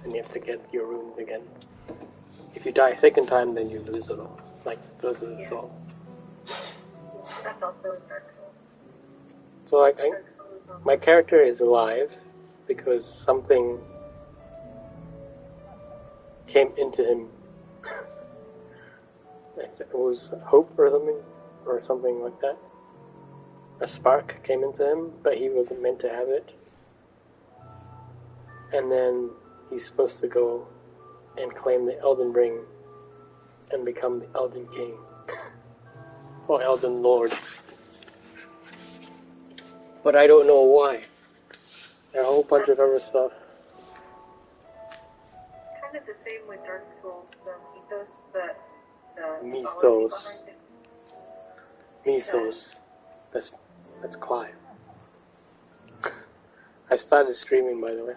and you have to get your runes again. If you die a second time, then you lose it all. Like, lose the soul. That's also in Dark Souls. So, like, my character is alive because something came into him. It was hope or something like that. A spark came into him, but he wasn't meant to have it. And then he's supposed to go and claim the Elden Ring and become the Elden King. Or Elden Lord. But I don't know why. And a whole bunch of other stuff. It's kind of the same with Dark Souls, the mythos, the Mythos. behind it. Mythos. That's Clive. I started streaming, by the way.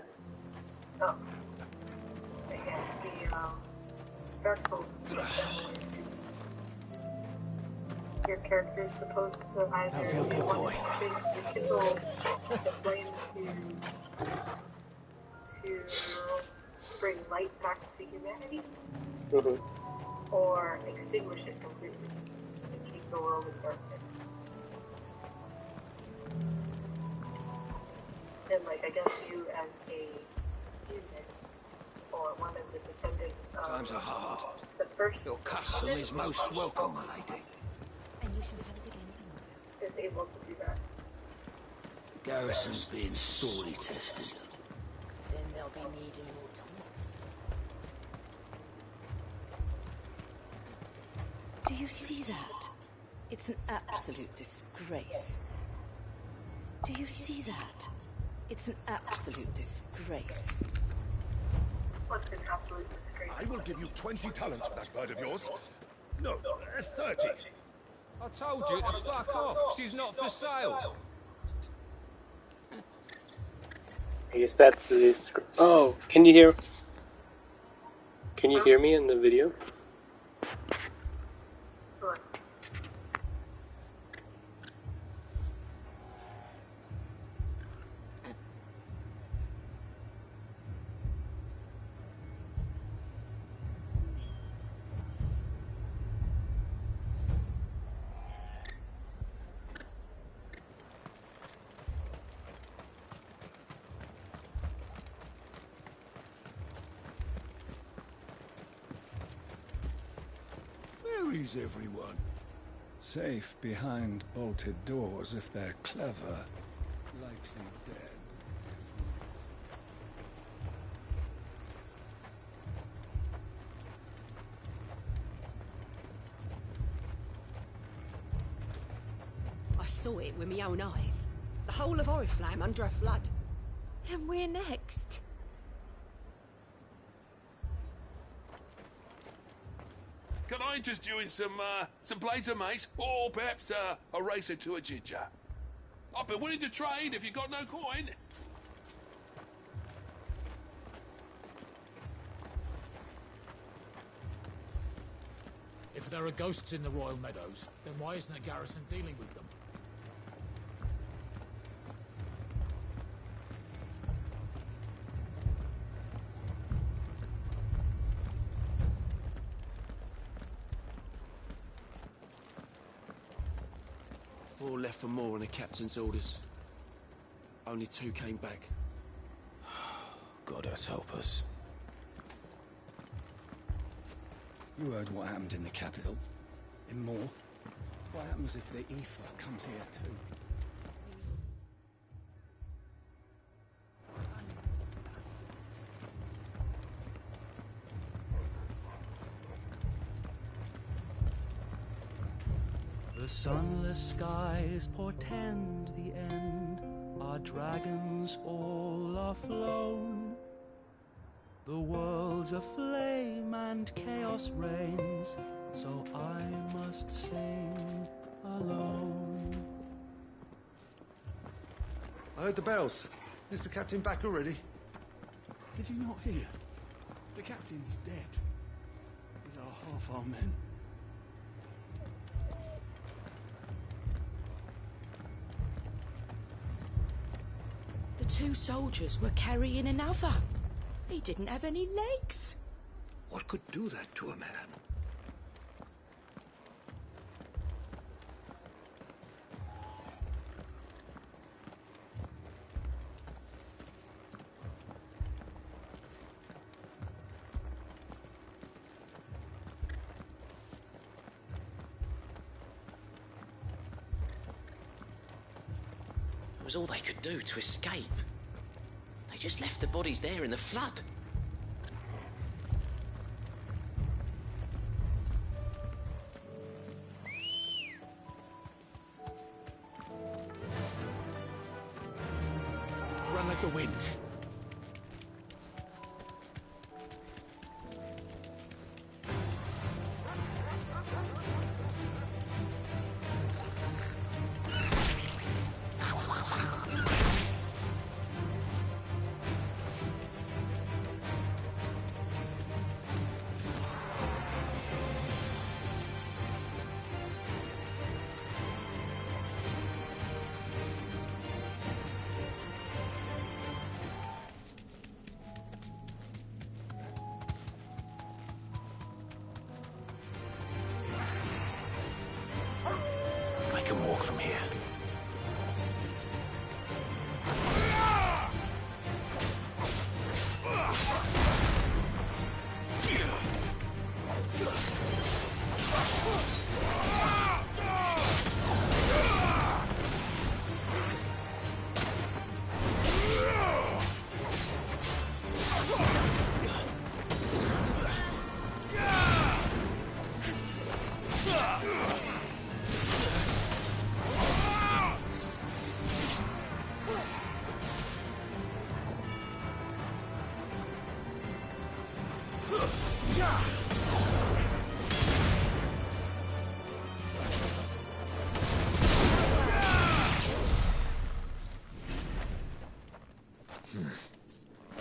Oh. But yeah, the Dark Souls is definitely your character is supposed to either kindle the flame to bring light back to humanity, or extinguish it completely and keep the world in darkness. And like, I guess you as a human, or one of the descendants of times are hard. The first your custom is most welcome, my lady. And you should have it again tomorrow. Is able to do that. The garrison's being sorely tested. Then they'll be needing more tonics. Do you see that? It's an absolute disgrace. Do you see that? It's an absolute disgrace. What's an absolute disgrace? I will give you 20 talents for that bird of yours. No, 30. I told you to fuck off. She's not for sale. I guess that's the... Oh, can you hear me in the video? What? Where is everyone? Safe behind bolted doors if they're clever. Likely dead. I saw it with my own eyes. The whole of Oriflamme under a flood. Then we're next. Can I interest you in some plates of mace, or perhaps a racer to a ginger? I'd be willing to trade if you got no coin. If there are ghosts in the Royal Meadows, then why isn't a garrison dealing with them? Four left for more on the captain's orders. Only 2 came back. God help us. You heard what happened in the capital? In Moor? What happens if the Aoife comes here too? The sunless skies portend the end. Our dragons all are flown. The world's aflame and chaos reigns, so I must sing alone. I heard the bells. Is the captain back already? Did you not hear? The captain's dead. These are half our men. The 2 soldiers were carrying another. He didn't have any legs. What could do that to a man? It was all they could do to escape. They just left the bodies there in the flood. Run like the wind. I can walk from here.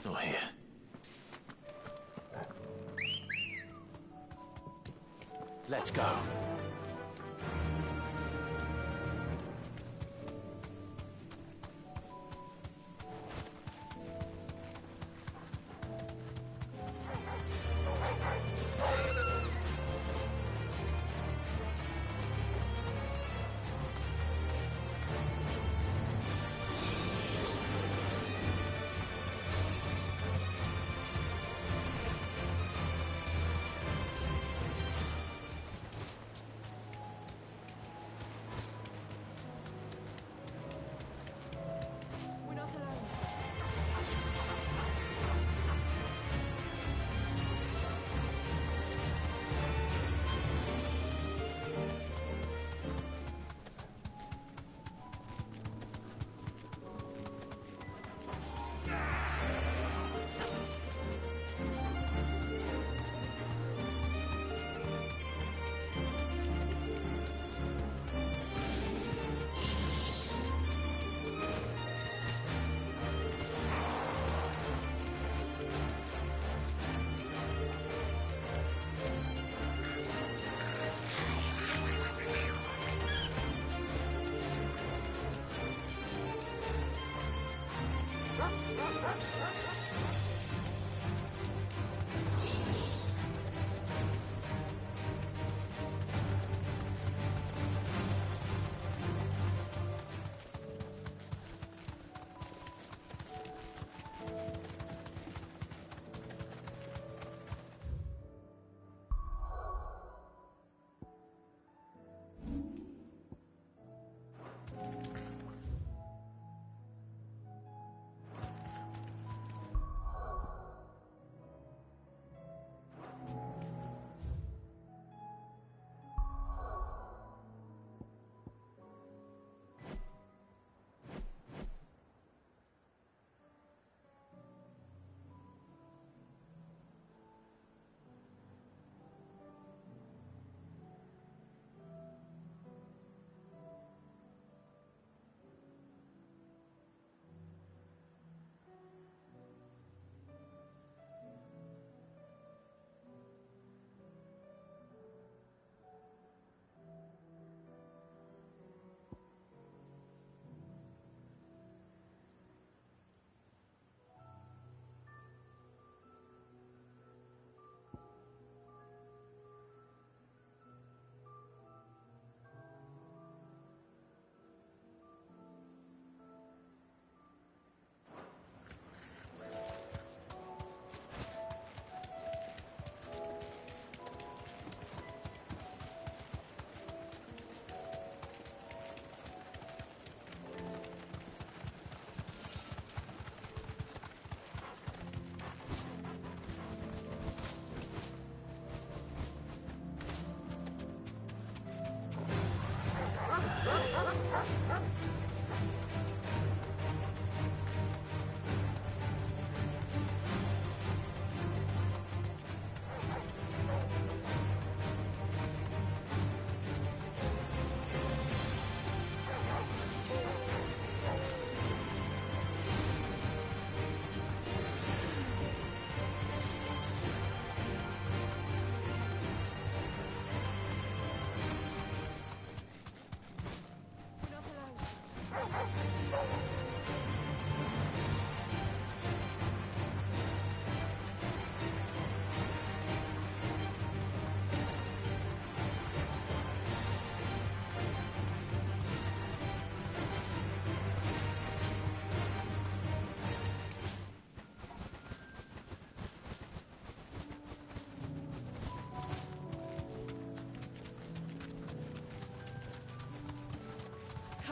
Not here. Let's go.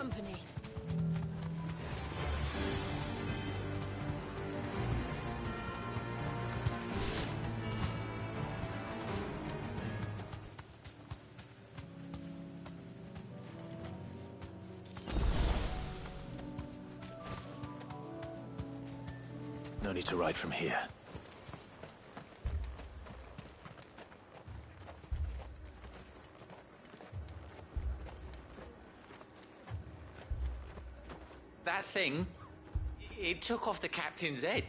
company. No need to ride from here. That thing, it took off the captain's head.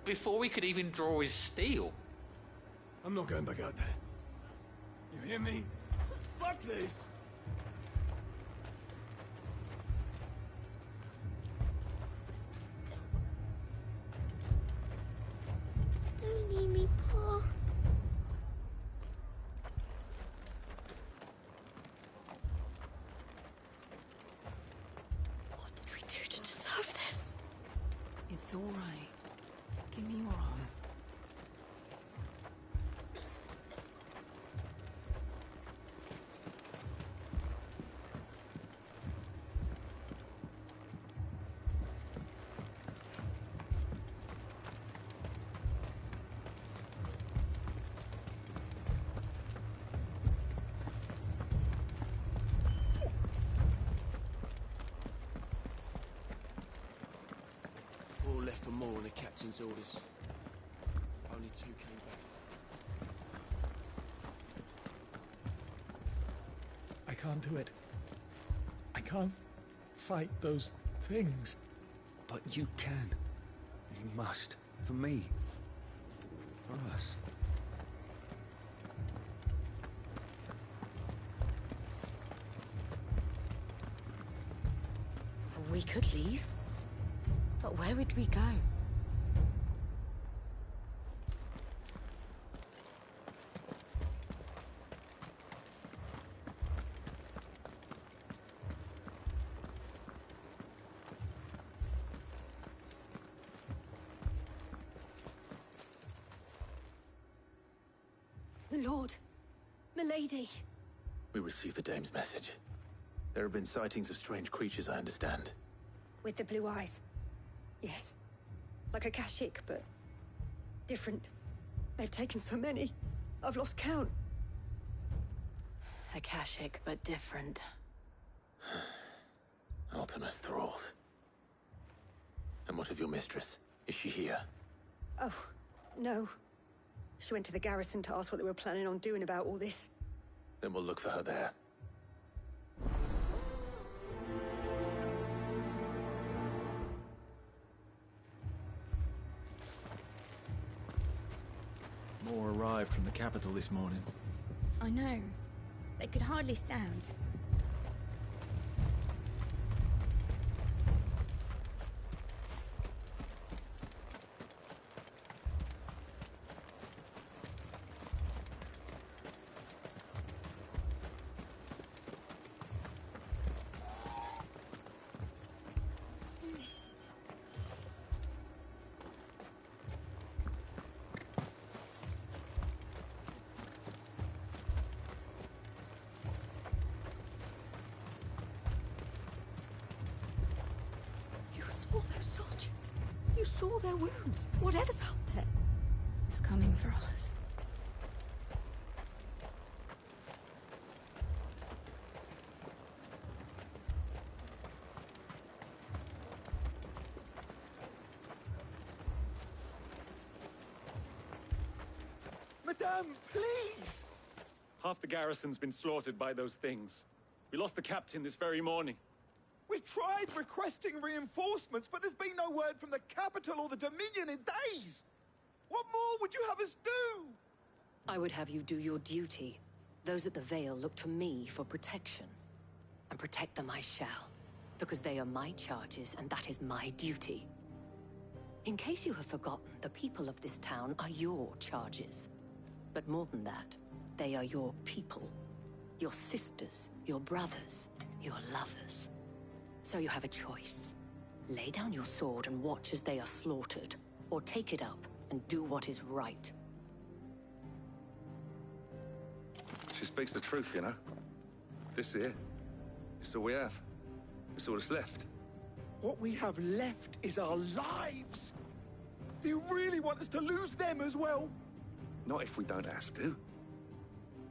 Before we could even draw his steel. I'm not going back out there. You hear me? Fuck this! Don't leave me, Paul. What did we do to deserve this? It's all right. Give me your arm. Four left for more on the captain's orders. Only two came back. I can't do it. I can't fight those things. But you can. You must. For me. For us. We could leave. But where would we go? My lord. Milady. We received the dame's message. There have been sightings of strange creatures, I understand. With the blue eyes. Yes. Like a Kashik, but different. They've taken so many. I've lost count. Akashic, but different. Ultimus thralls. And what of your mistress? Is she here? Oh, no. She went to the garrison to ask what they were planning on doing about all this. Then we'll look for her there. More arrived from the capital this morning. I know. They could hardly stand. All those soldiers. You saw their wounds. Whatever's out there. It's coming for us. Madame, please! Half the garrison's been slaughtered by those things. We lost the captain this very morning. We've tried requesting reinforcements, but there's been no word from the capital or the Dominion in days! What more would you have us do? I would have you do your duty. Those at the Vale look to me for protection. And protect them I shall. Because they are my charges, and that is my duty. In case you have forgotten, the people of this town are your charges. But more than that, they are your people. Your sisters, your brothers, your lovers. So you have a choice. Lay down your sword and watch as they are slaughtered, or take it up and do what is right. She speaks the truth, you know. This here is all we have. It's all that's left. What we have left is our lives! Do you really want us to lose them as well? Not if we don't have to.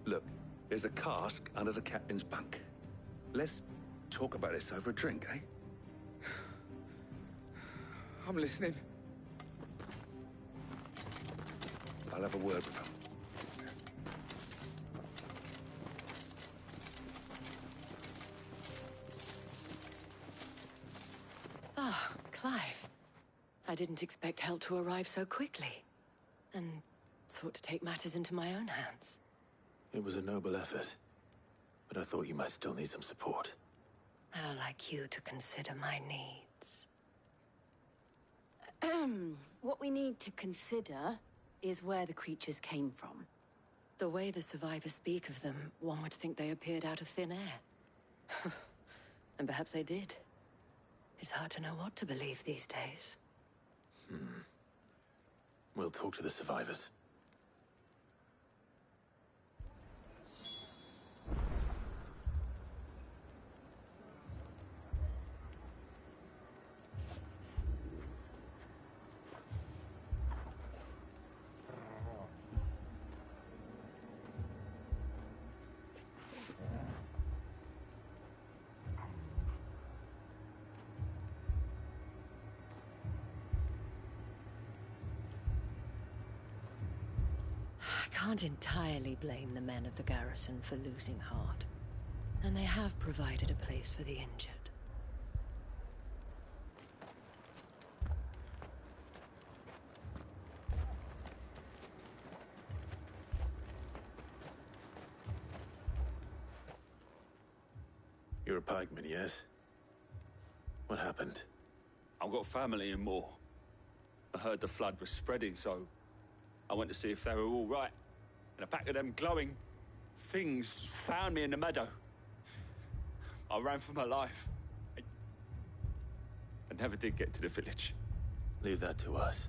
Look, there's a cask under the captain's bunk. Let's talk about this over a drink, eh? I'm listening. I'll have a word with him. Ah, Clive. I didn't expect help to arrive so quickly. And sought to take matters into my own hands. It was a noble effort, but I thought you might still need some support. How like you to consider my needs. What we need to consider is where the creatures came from. The way the survivors speak of them, one would think they appeared out of thin air. And perhaps they did. It's hard to know what to believe these days. We'll talk to the survivors. I can't entirely blame the men of the garrison for losing heart. And they have provided a place for the injured. You're a pikeman, yes? What happened? I've got family in Moor. I heard the flood was spreading, so I went to see if they were all right. And a pack of them glowing things found me in the meadow. I ran for my life. I never did get to the village. Leave that to us.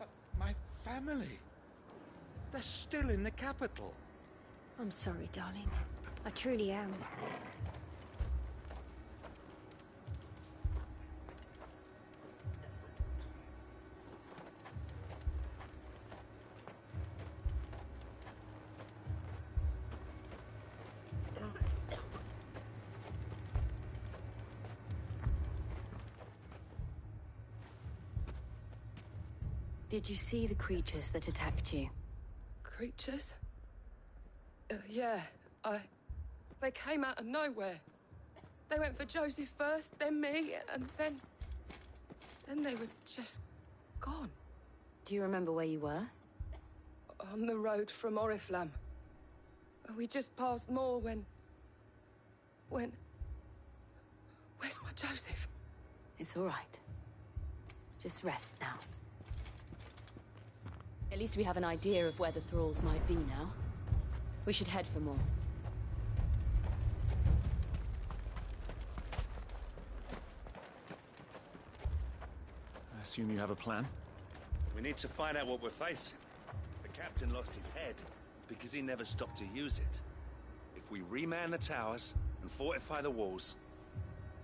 But my family... they're still in the capital. I'm sorry, darling. I truly am. Did you see the creatures that attacked you? Creatures? Yeah, they came out of nowhere. They went for Joseph first, then me, and then they were just gone. Do you remember where you were? On the road from Oriflamme. We just passed Moor when... Where's my Joseph? It's all right. Just rest now. At least we have an idea of where the thralls might be now. We should head for more. I assume you have a plan? We need to find out what we're facing. The captain lost his head because he never stopped to use it. If we reman the towers and fortify the walls,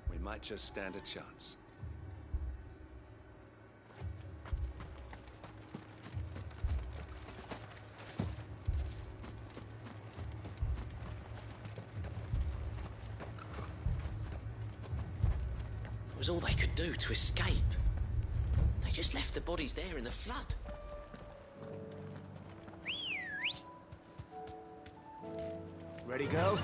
we might just stand a chance. It was all they could do to escape. They just left the bodies there in the flood. Ready, go?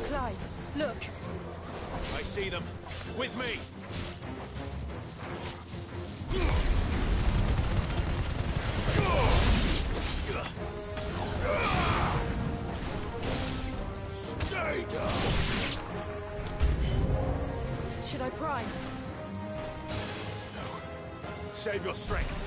Clive, look. I see them. With me! Stay down! Should I prime? Save your strength.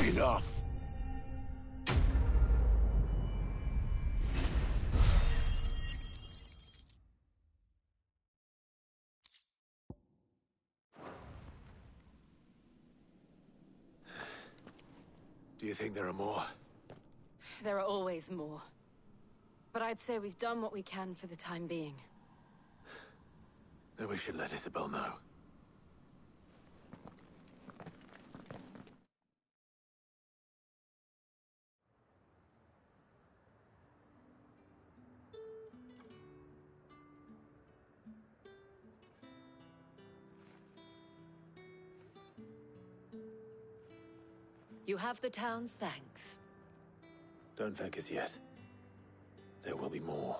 Enough! Do you think there are more? There are always more. But I'd say we've done what we can for the time being. Then we should let Isabel know. You have the town's thanks. Don't thank us yet. There will be more.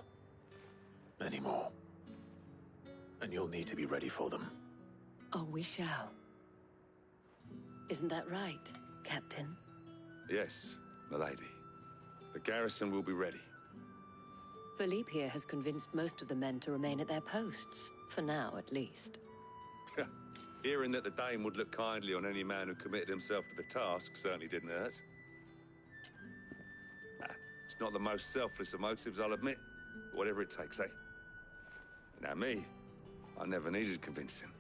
Many more. And you'll need to be ready for them. Oh, we shall. Isn't that right, Captain? Yes, milady. The garrison will be ready. Philippe here has convinced most of the men to remain at their posts. For now, at least. Hearing that the Dame would look kindly on any man who committed himself to the task certainly didn't hurt. It's not the most selfless of motives, I'll admit. But whatever it takes, eh? Now me, I never needed convincing.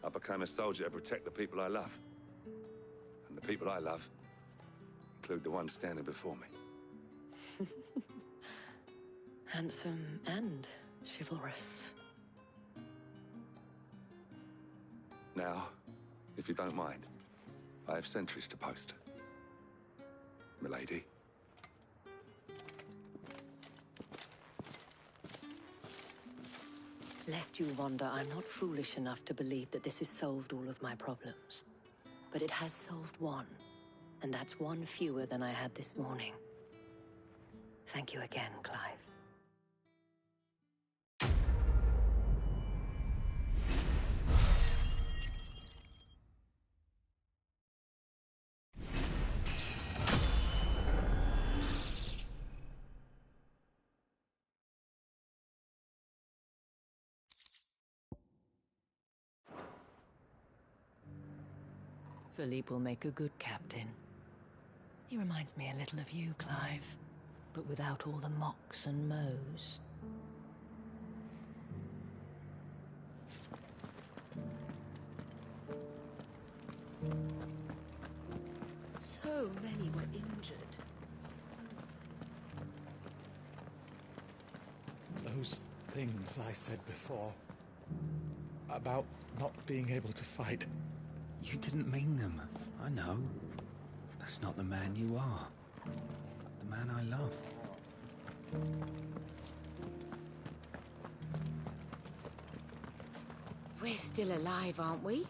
I became a soldier to protect the people I love. And the people I love include the one standing before me. Handsome and chivalrous. Now, if you don't mind, I have sentries to post. Milady. Lest you wonder, I'm not foolish enough to believe that this has solved all of my problems. But it has solved one, and that's one fewer than I had this morning. Thank you again, Clive. Philippe will make a good captain. He reminds me a little of you, Clive. but without all the mocks and mows. So many were injured. Those things I said before about not being able to fight. You didn't mean them. I know. That's not the man you are. The man I love. We're still alive, aren't we?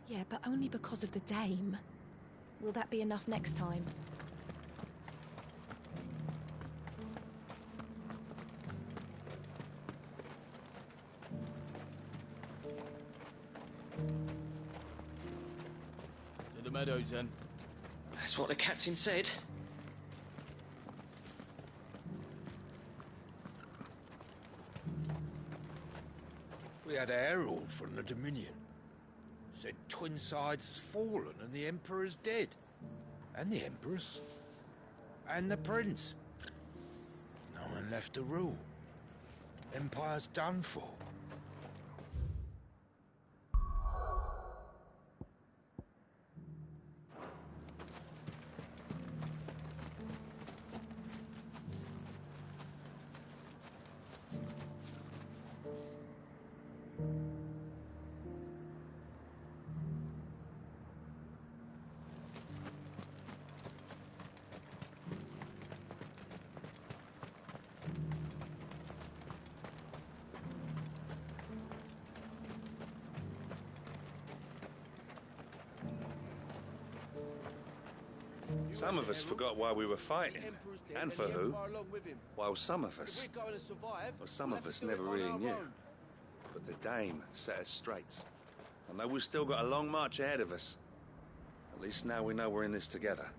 Yeah, but only because of the Dame. Will that be enough next time? To the meadows, then. That's what the captain said. We had a herald from the Dominion. Said Twinside's fallen and the Emperor's dead. And the Empress. And the Prince. No one left to rule. Empire's done for. Some of us forgot why we were fighting, and for who, while some of us, never really knew. But the Dame set us straight. And though we've still got a long march ahead of us, at least now we know we're in this together.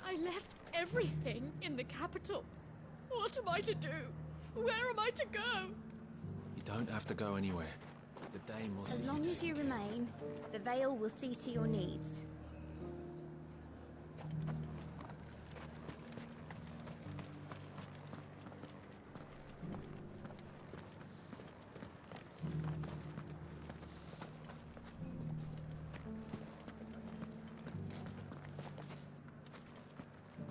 I left everything in the capital. What am I to do? Where am I to go? You don't have to go anywhere. The Dame will As see long you as you taken care remain, the Veil will see to your needs.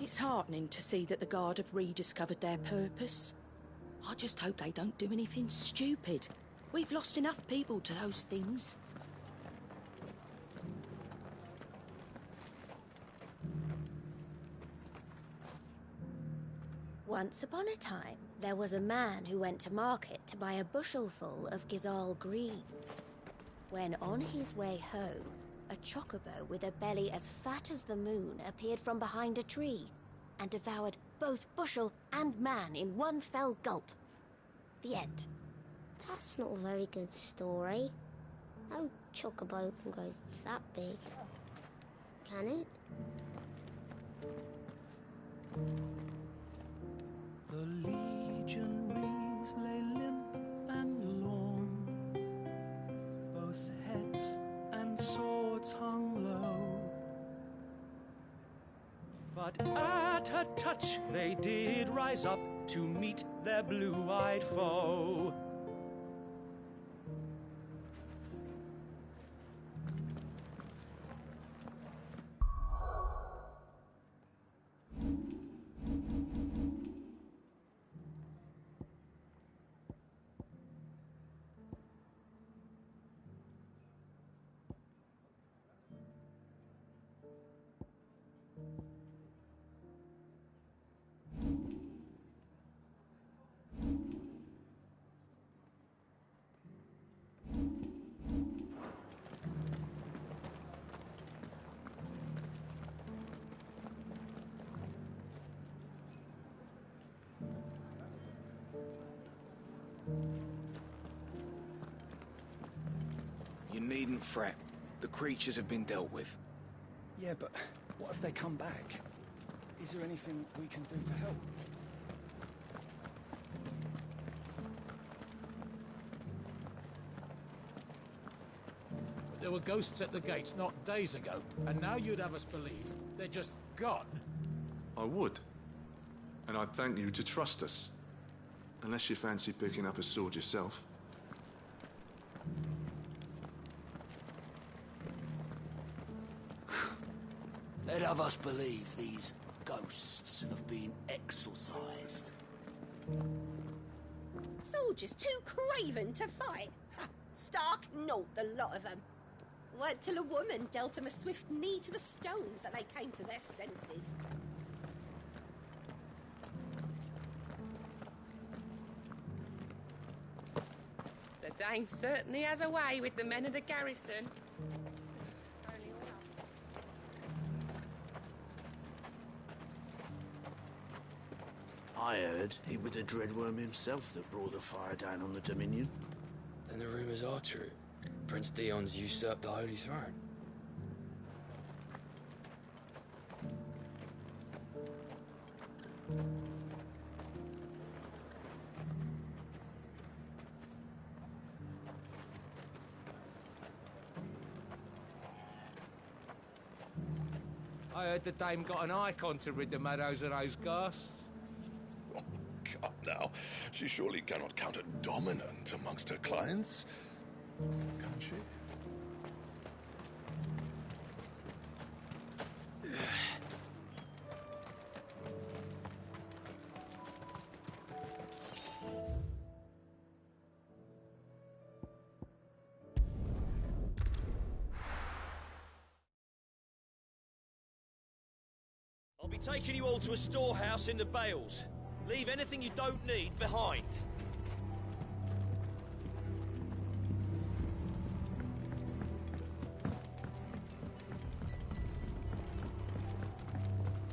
It's heartening to see that the Guard have rediscovered their purpose. I just hope they don't do anything stupid. We've lost enough people to those things. Once upon a time, there was a man who went to market to buy a bushelful of Gizal greens. When on his way home, a chocobo with a belly as fat as the moon appeared from behind a tree and devoured both bushel and man in one fell gulp. The end. That's not a very good story. No chocobo can grow that big. Can it? The legionaries lay limp and lorn, both heads and swords hung low. But at her touch they did rise up to meet their blue-eyed foe. You needn't fret. The creatures have been dealt with. Yeah, but what if they come back? Is there anything we can do to help? But there were ghosts at the gates not days ago, and now you'd have us believe they're just gone. I would. And I'd thank you to trust us. Unless you fancy picking up a sword yourself. They'd have us believe these ghosts have been exorcised. Soldiers too craven to fight. Ha, stark naught, the lot of them. Weren't till a woman dealt them a swift knee to the stones that they came to their senses. The dame certainly has a way with the men of the garrison. I heard it was the Dreadworm himself that brought the fire down on the Dominion. Then the rumours are true. Prince Dion's usurped the Holy Throne. I heard the dame got an icon to rid the meadows of those ghasts. Oh, come now. She surely cannot count a dominant amongst her clients. Can she? I'll be taking you all to a storehouse in the Bales. Leave anything you don't need behind.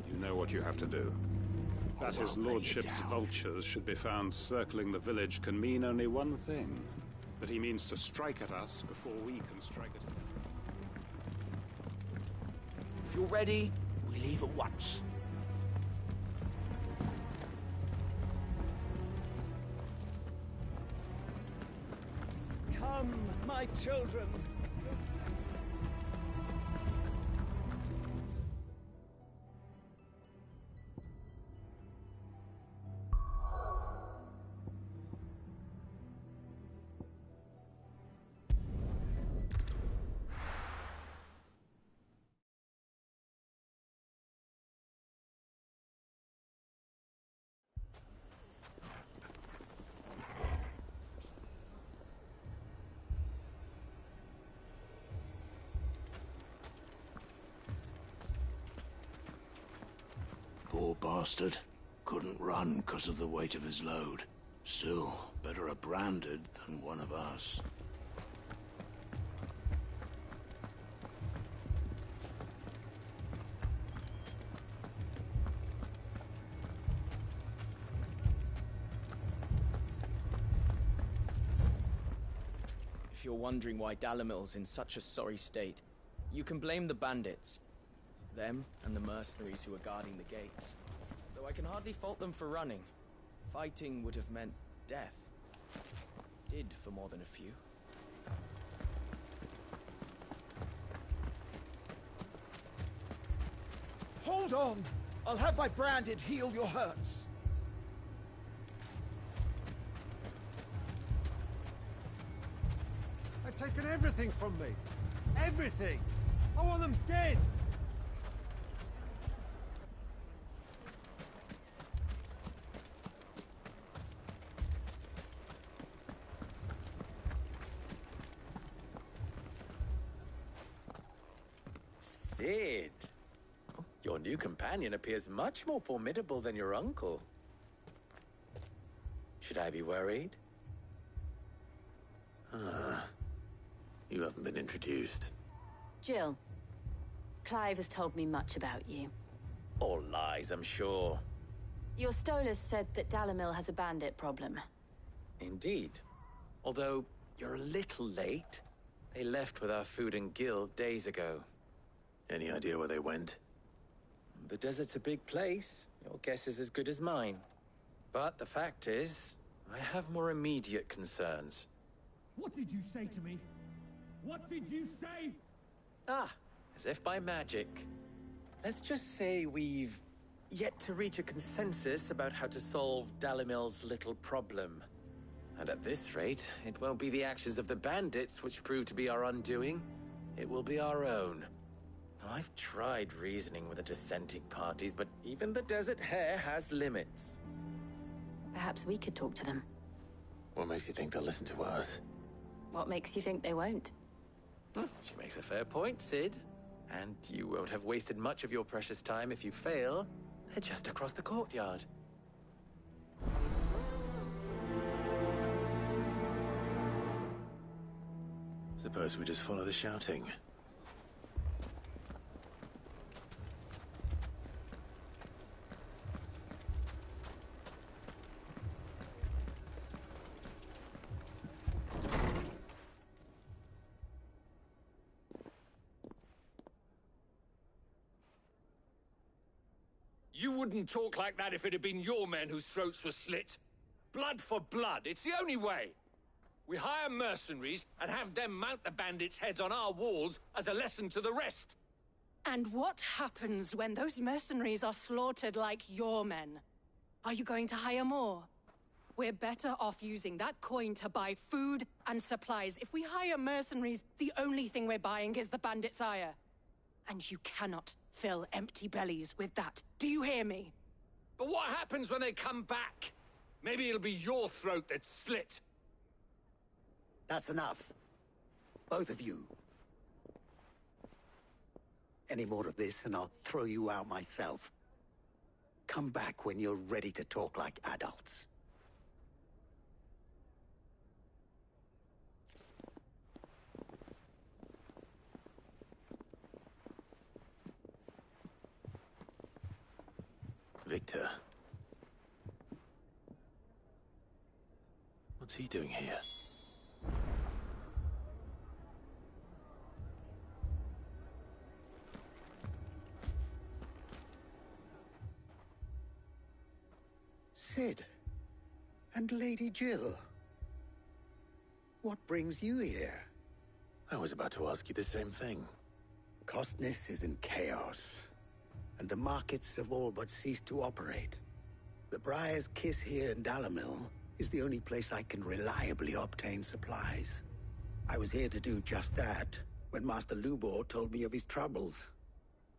You know what you have to do. That his lordship's vultures should be found circling the village can mean only one thing. That he means to strike at us before we can strike at him. If you're ready, we leave at once. Come, my children. Poor bastard. Couldn't run because of the weight of his load. Still, better a branded than one of us. If you're wondering why Dalimil's in such a sorry state, you can blame the bandits. Them and the mercenaries who are guarding the gates. Though I can hardly fault them for running. Fighting would have meant death. Did for more than a few. Hold on! I'll have my branded heal your hurts. They've taken everything from me. Everything! I want them dead! Sid! Your new companion appears much more formidable than your uncle. Should I be worried? You haven't been introduced. Jill, Clive has told me much about you. All lies, I'm sure. Your Stolas said that Dalimil has a bandit problem. Indeed. Although, you're a little late. They left with our food and guild days ago. Any idea where they went? The desert's a big place. Your guess is as good as mine. But the fact is, I have more immediate concerns. What did you say to me? What did you say? Ah, as if by magic. Let's just say we've yet to reach a consensus about how to solve Dalimil's little problem. And at this rate, it won't be the actions of the bandits which prove to be our undoing. It will be our own. I've tried reasoning with the dissenting parties, but even the Desert Hare has limits. Perhaps we could talk to them. What makes you think they'll listen to us? What makes you think they won't? She makes a fair point, Sid. And you won't have wasted much of your precious time if you fail. They're just across the courtyard. Suppose we just follow the shouting. You wouldn't talk like that if it had been your men whose throats were slit. Blood for blood, it's the only way. We hire mercenaries and have them mount the bandits' heads on our walls as a lesson to the rest. And what happens when those mercenaries are slaughtered like your men? Are you going to hire more? We're better off using that coin to buy food and supplies. If we hire mercenaries, the only thing we're buying is the bandits' ire. And you cannot fill empty bellies with that. Do you hear me? But what happens when they come back? Maybe it'll be your throat that's slit. That's enough. Both of you. Any more of this and I'll throw you out myself. Come back when you're ready to talk like adults. Victor. What's he doing here? Sid. And Lady Jill. What brings you here? I was about to ask you the same thing. Costness is in chaos, and the markets have all but ceased to operate. The Briar's Kiss here in Dalimil is the only place I can reliably obtain supplies. I was here to do just that when Master Lubor told me of his troubles.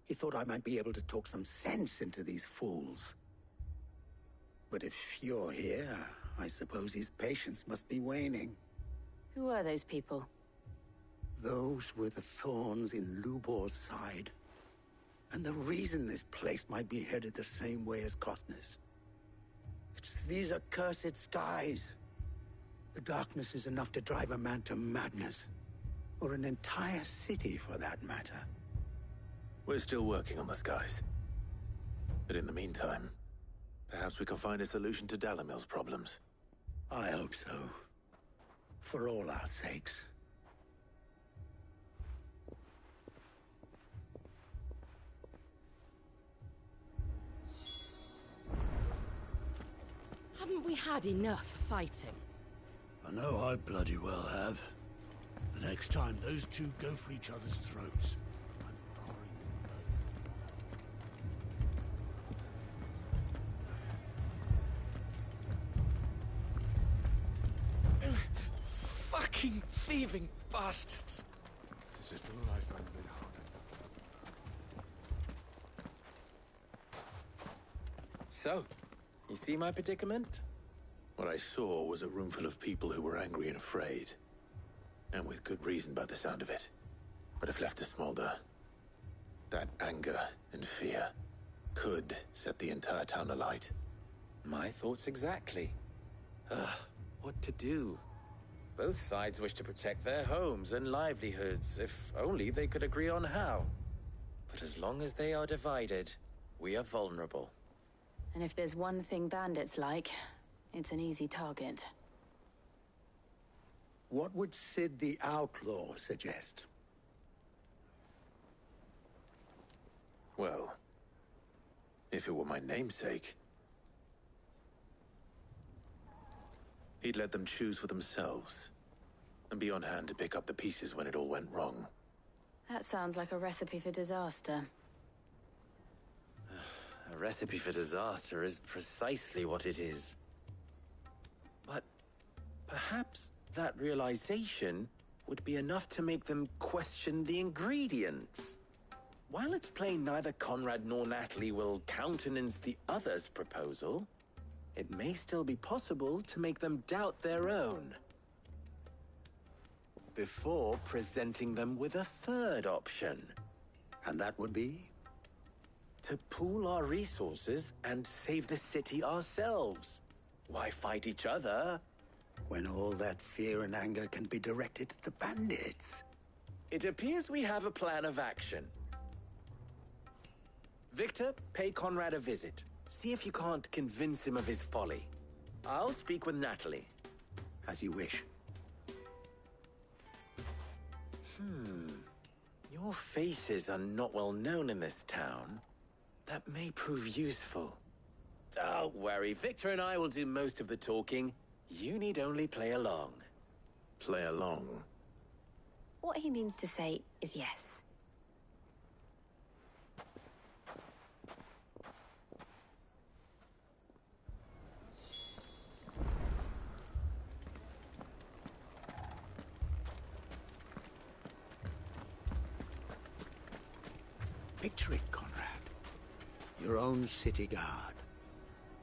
He thought I might be able to talk some sense into these fools. But if you're here, I suppose his patience must be waning. Who are those people? Those were the thorns in Lubor's side. And the reason this place might be headed the same way as Costness. It's these accursed skies. The darkness is enough to drive a man to madness. Or an entire city, for that matter. We're still working on the skies. But in the meantime, perhaps we can find a solution to Dalimil's problems. I hope so. For all our sakes. Haven't we had enough fighting? I know I bloody well have. The next time those two go for each other's throats, I'm parring them both. Fucking thieving bastards. As if life hadn't been hard enough. So, you see my predicament? What I saw was a room full of people who were angry and afraid. And with good reason by the sound of it. But if left to smolder, that anger and fear could set the entire town alight. My thoughts exactly. What to do? Both sides wish to protect their homes and livelihoods, if only they could agree on how. But as long as they are divided, we are vulnerable. And if there's one thing bandits like, it's an easy target. What would Sid the Outlaw suggest? Well, If it were my namesake. He'd let them choose for themselves, and be on hand to pick up the pieces when it all went wrong. That sounds like a recipe for disaster. A recipe for disaster is precisely what it is. But perhaps that realization would be enough to make them question the ingredients. While it's plain neither Conrad nor Natalie will countenance the other's proposal, it may still be possible to make them doubt their own. Before presenting them with a third option. And that would be? To pool our resources and save the city ourselves. Why fight each other? When all that fear and anger can be directed at the bandits. It appears we have a plan of action. Victor, pay Conrad a visit. See if you can't convince him of his folly. I'll speak with Natalie. As you wish. Your faces are not well known in this town. That may prove useful. Don't worry, Victor and I will do most of the talking. You need only play along. Play along? What he means to say is yes. Picture it, Conrad. Your own city guard.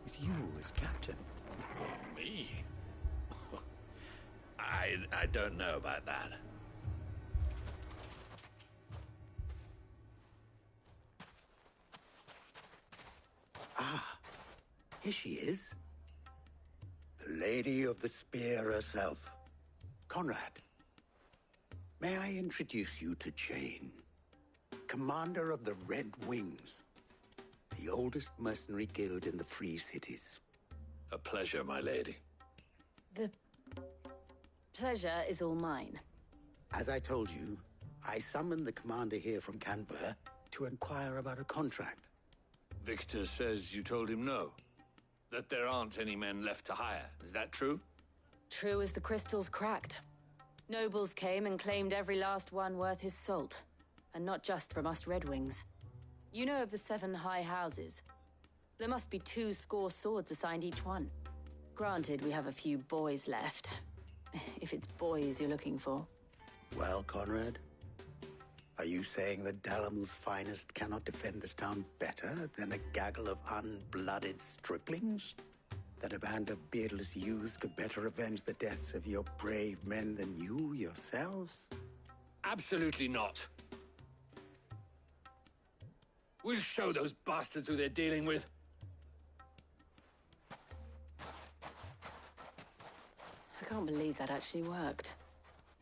With you as captain. Me? I don't know about that. Ah, here she is. The Lady of the Spear herself. Conrad, may I introduce you to Jane, commander of the Red Wings, the oldest mercenary guild in the Free Cities. A pleasure, my lady. The pleasure is all mine. As I told you, I summoned the commander here from Canver to inquire about a contract. Victor says you told him no. That there aren't any men left to hire. Is that true? True as the crystals cracked. Nobles came and claimed every last one worth his salt. And not just from us Red Wings. You know of the 7 high houses. There must be 2 swords assigned each one. Granted, we have a few boys left. If it's boys you're looking for. Well, Conrad, are you saying that Dalamil's finest cannot defend this town better than a gaggle of unblooded striplings? That a band of beardless youths could better avenge the deaths of your brave men than you yourselves? Absolutely not. We'll show those bastards who they're dealing with. I can't believe that actually worked.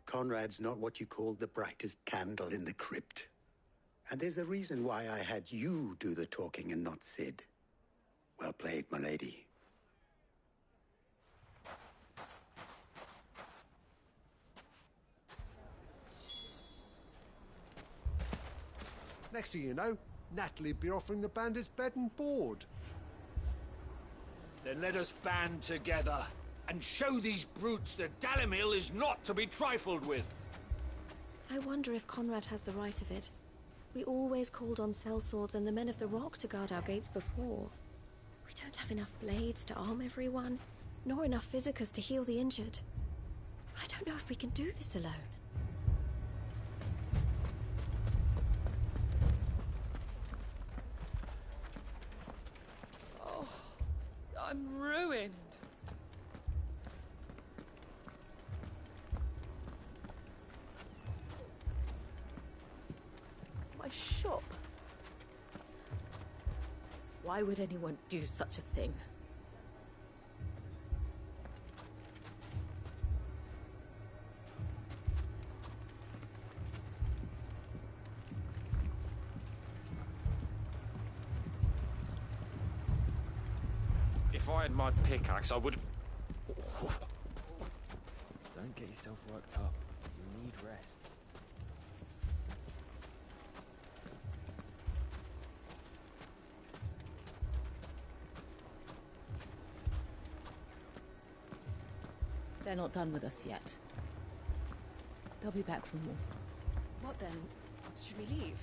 Conrad's not what you call the brightest candle in the crypt. And there's a reason why I had you do the talking and not Sid. Well played, my lady. Next thing you know, Natalie'd be offering the bandits bed and board. Then let us band together and show these brutes that Dalamil is not to be trifled with. I wonder if Conrad has the right of it. We always called on sellswords and the men of the Rock to guard our gates before. We don't have enough blades to arm everyone, nor enough physicers to heal the injured. I don't know if we can do this alone. Oh, I'm ruined. My shop. Why would anyone do such a thing? If I had my pickaxe, I would have... Don't get yourself worked up. You need rest. They're not done with us yet. They'll be back for more. What then? Should we leave?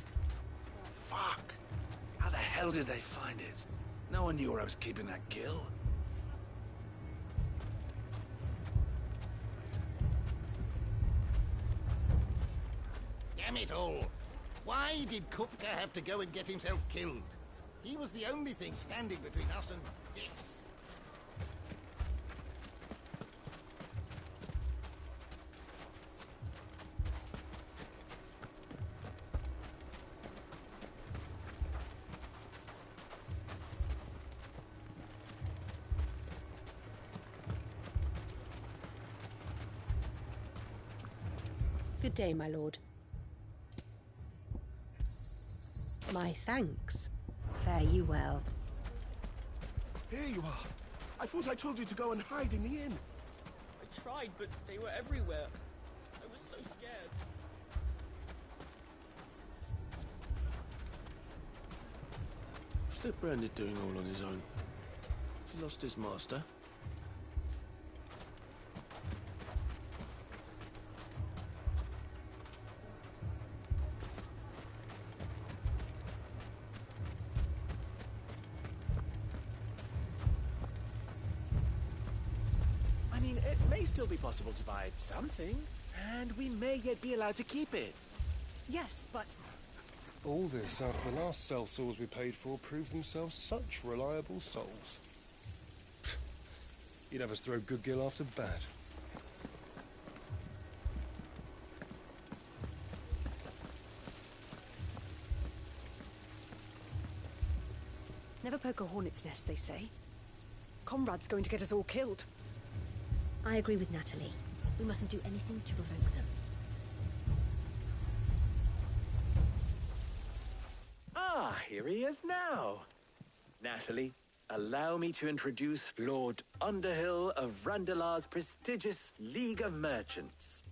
Fuck! How the hell did they find it? No one knew where I was keeping that gill. Damn it all! Why did Kupka have to go and get himself killed? He was the only thing standing between us and this. Good day, my lord. My thanks. Fare you well. Here you are. I thought I told you to go and hide in the inn. I tried, but they were everywhere. I was so scared. What's that Branded doing all on his own? Has he lost his master? It may still be possible to buy something, and we may yet be allowed to keep it. Yes, but... All this after the last sellswords we paid for proved themselves such reliable souls. You'd have us throw good gill after bad. Never poke a hornet's nest, they say. Conrad's going to get us all killed. I agree with Natalie. We mustn't do anything to provoke them. Ah, here he is now. Natalie, allow me to introduce Lord Underhill of Randalar's prestigious League of Merchants.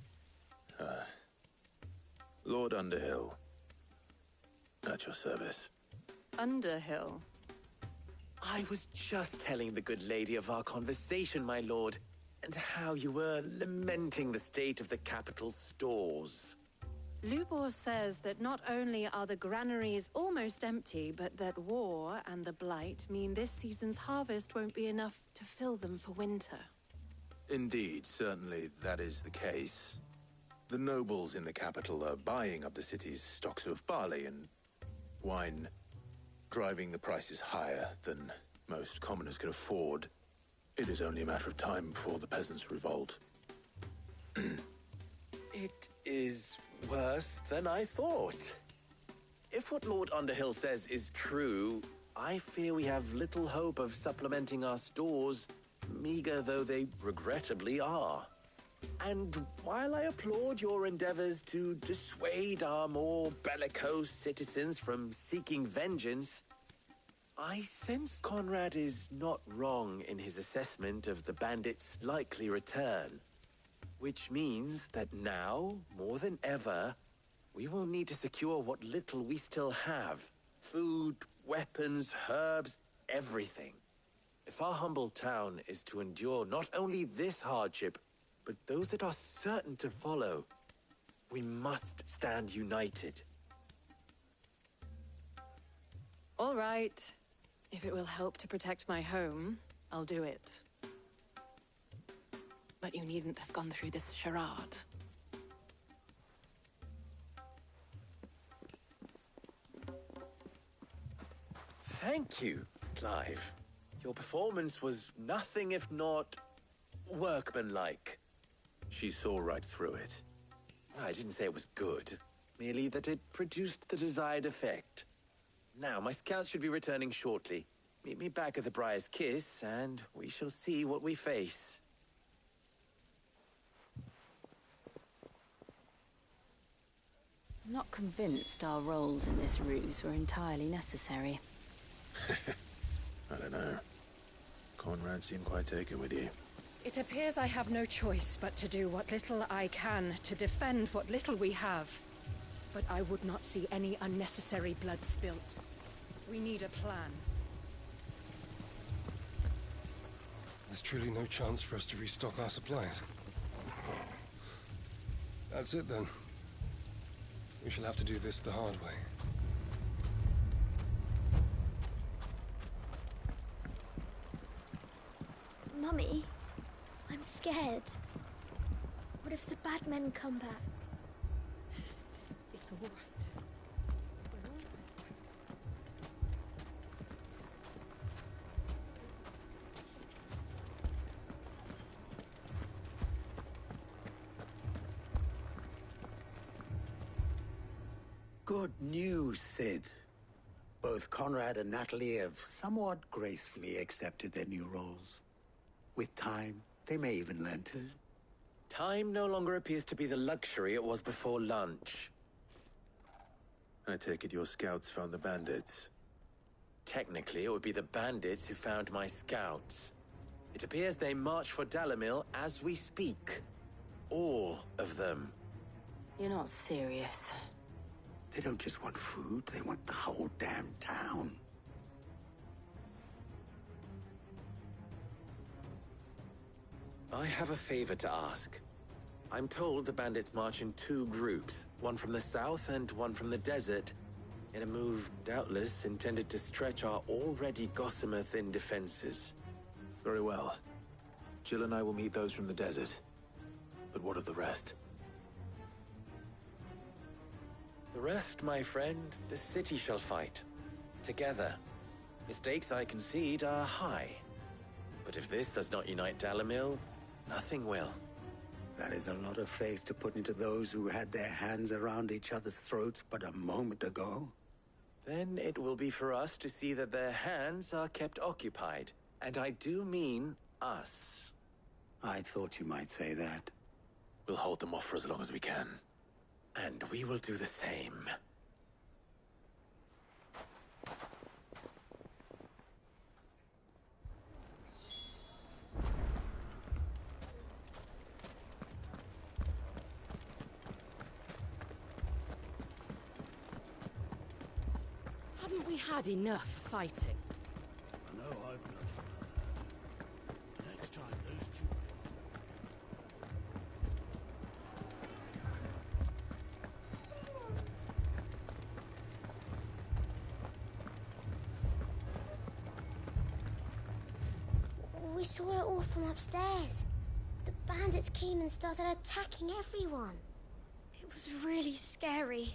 Lord Underhill. At your service. Underhill? I was just telling the good lady of our conversation, my lord, and how you were lamenting the state of the capital's stores. Lubor says that not only are the granaries almost empty, but that war and the Blight mean this season's harvest won't be enough to fill them for winter. Indeed, certainly that is the case. The nobles in the capital are buying up the city's stocks of barley and wine, driving the prices higher than most commoners can afford. It is only a matter of time before the peasants revolt. It is worse than I thought. If what Lord Underhill says is true, I fear we have little hope of supplementing our stores, meager though they regrettably are. And while I applaud your endeavors to dissuade our more bellicose citizens from seeking vengeance, I sense Conrad is not wrong in his assessment of the bandits' likely return. Which means that now, more than ever, we will need to secure what little we still have. Food, weapons, herbs, everything. If our humble town is to endure not only this hardship, but those that are certain to follow, we must stand united. All right. If it will help to protect my home, I'll do it. But you needn't have gone through this charade. Thank you, Clive. Your performance was nothing if not workmanlike. She saw right through it. I didn't say it was good, merely that it produced the desired effect. Now, my scouts should be returning shortly. Meet me back at the Briar's Kiss, and we shall see what we face. I'm not convinced our roles in this ruse were entirely necessary. I don't know. Conrad seemed quite taken with you. It appears I have no choice but to do what little I can to defend what little we have. But I would not see any unnecessary blood spilt. We need a plan. There's truly no chance for us to restock our supplies. That's it then. We shall have to do this the hard way. Mummy, I'm scared. What if the bad men come back? It's all right. Good news, Sid. Both Conrad and Natalie have somewhat gracefully accepted their new roles. With time, they may even learn to... Time no longer appears to be the luxury it was before lunch. I take it your scouts found the bandits. Technically, it would be the bandits who found my scouts. It appears they march for Dalamil as we speak. All of them. You're not serious. They don't just want food, they want the whole damn town. I have a favor to ask. I'm told the bandits march in 2 groups, one from the south and one from the desert, in a move doubtless intended to stretch our already gossamer-thin defenses. Very well. Jill and I will meet those from the desert. But what of the rest? The rest, my friend, the city shall fight. Together. Mistakes, I concede, are high. But if this does not unite Dalamil, nothing will. That is a lot of faith to put into those who had their hands around each other's throats but a moment ago. Then it will be for us to see that their hands are kept occupied. And I do mean us. I thought you might say that. We'll hold them off for as long as we can. And we will do the same. Haven't we had enough fighting? I know I've got next time those two... We saw it all from upstairs. The bandits came and started attacking everyone. It was really scary.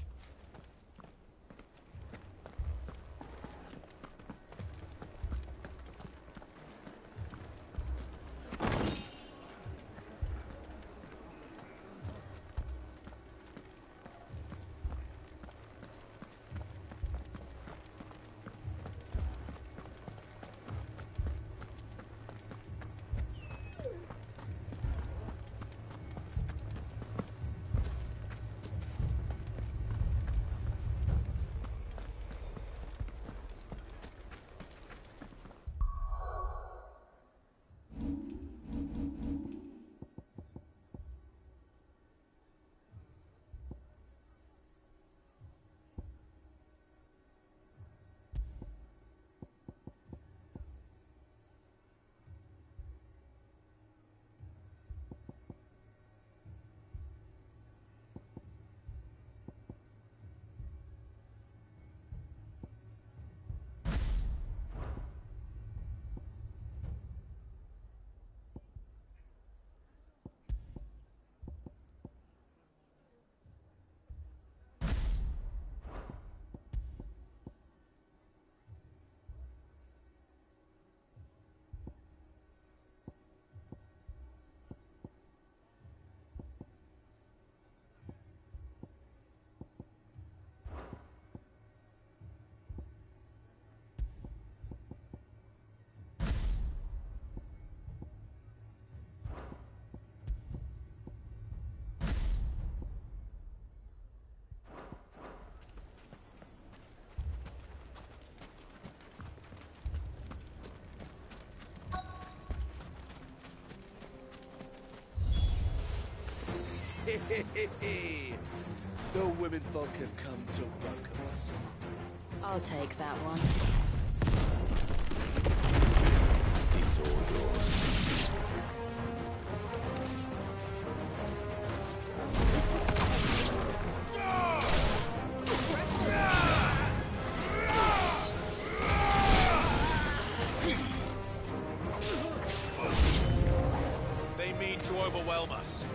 The women folk have come to welcome us. I'll take that one. It's all yours. us.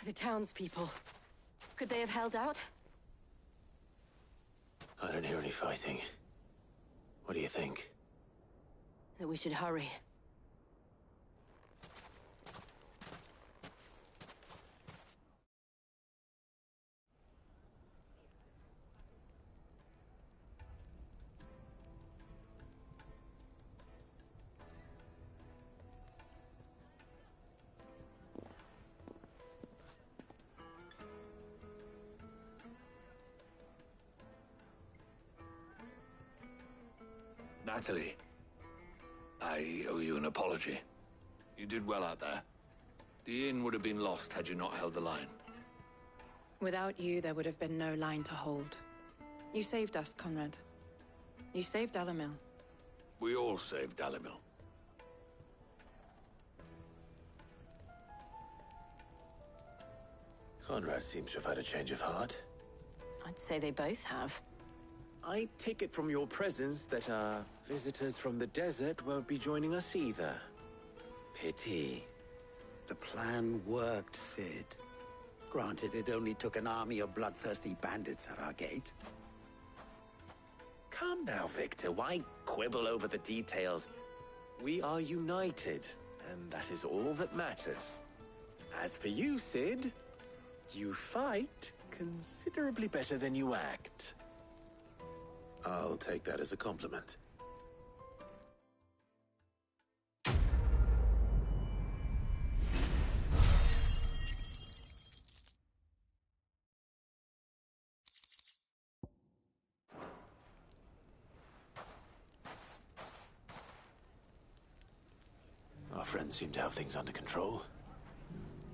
The townspeople. Could they have held out? I don't hear any fighting. What do you think? That we should hurry. Natalie, I owe you an apology. You did well out there. The inn would have been lost had you not held the line. Without you, there would have been no line to hold. You saved us, Conrad. You saved Dalamil. We all saved Dalamil. Conrad seems to have had a change of heart. I'd say they both have. I take it from your presence that our visitors from the desert won't be joining us either. Pity. The plan worked, Sid. Granted, it only took an army of bloodthirsty bandits at our gate. Calm now, Victor. Why quibble over the details? We are united, and that is all that matters. As for you, Sid, you fight considerably better than you act. I'll take that as a compliment. Our friends seem to have things under control.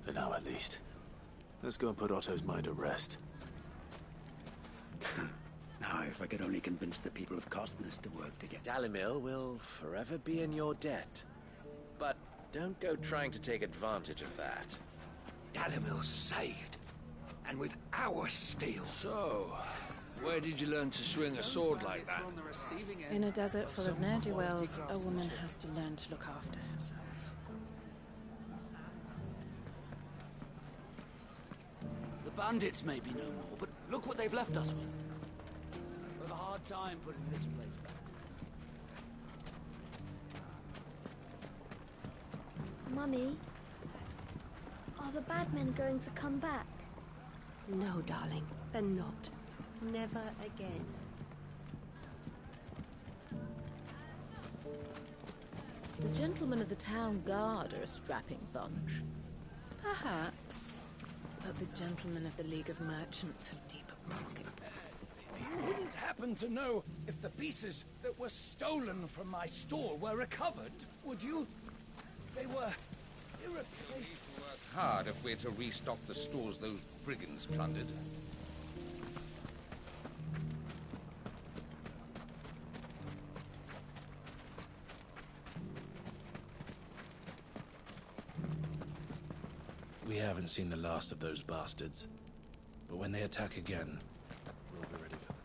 For now, at least. Let's go and put Otto's mind at rest. Now, if I could only convince the people of Costness to work together. Dalimil will forever be in your debt. But don't go trying to take advantage of that. Dalimil's saved. And with our steel. So, where did you learn to swing a sword like that? In a desert full of ne'er-do-wells, a woman has to learn to look after herself. The bandits may be no more, but look what they've left us with. We have a hard time putting this place back. Mummy, are the bad men going to come back? No, darling, they're not. Never again. The gentlemen of the town guard are a strapping bunch. Perhaps. But the gentlemen of the League of Merchants have deeper pockets. You wouldn't happen to know if the pieces that were stolen from my store were recovered, would you? They were irreplaceable. Hard if we're to restock the stores those brigands plundered. We haven't seen the last of those bastards, but when they attack again, we'll be ready for them.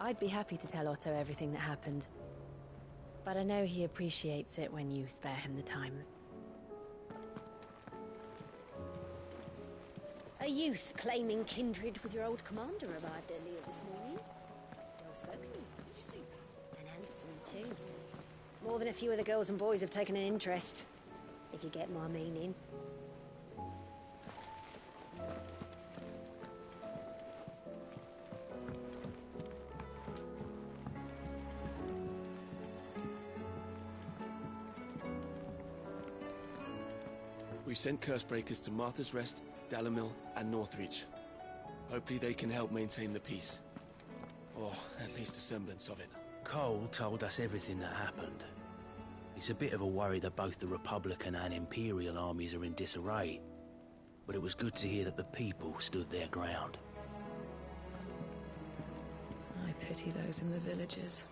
I'd be happy to tell Otto everything that happened. But I know he appreciates it when you spare him the time. A youth claiming kindred with your old commander arrived earlier this morning. Well spoken. And handsome, too. More than a few of the girls and boys have taken an interest, if you get my meaning. We sent Cursebreakers to Martha's Rest, Dalimil, and Northreach. Hopefully they can help maintain the peace. Or at least a semblance of it. Cole told us everything that happened. It's a bit of a worry that both the Republican and Imperial armies are in disarray. But it was good to hear that the people stood their ground. I pity those in the villages.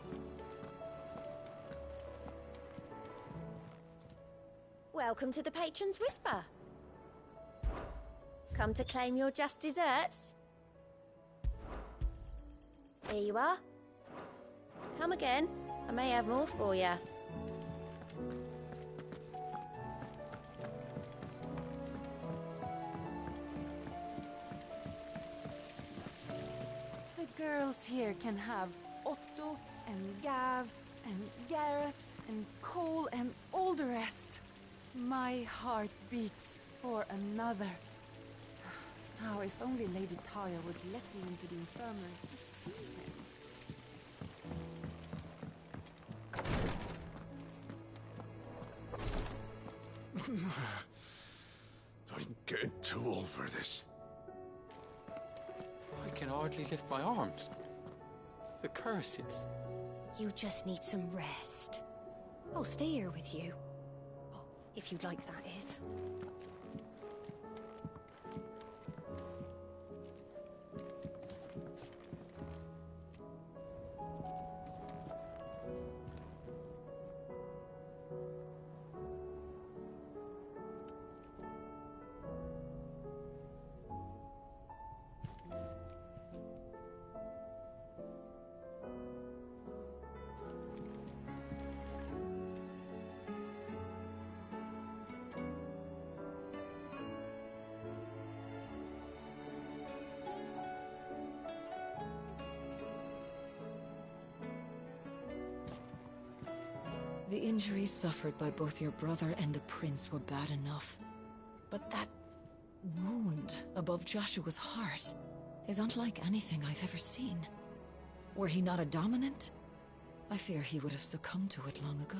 Welcome to the Patron's Whisper. Come to claim your just desserts? Here you are. Come again. I may have more for you. The girls here can have Otto and Gav and Gareth and Cole and all the rest. My heart beats for another. Now, if only Lady Talia would let me into the infirmary to see him. I'm getting too old for this. I can hardly lift my arms. The curses. You just need some rest. I'll stay here with you. If you'd like, that is. The injuries suffered by both your brother and the prince were bad enough. But that wound above Joshua's heart is unlike anything I've ever seen. Were he not a dominant, I fear he would have succumbed to it long ago.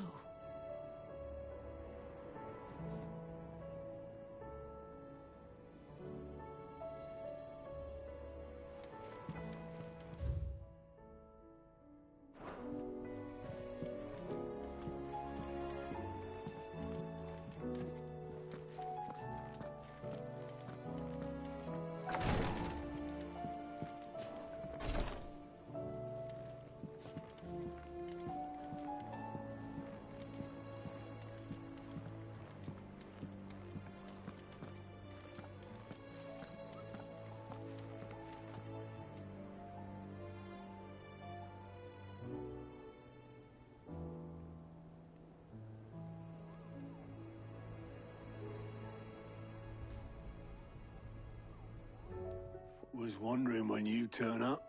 Was wondering when you turn up.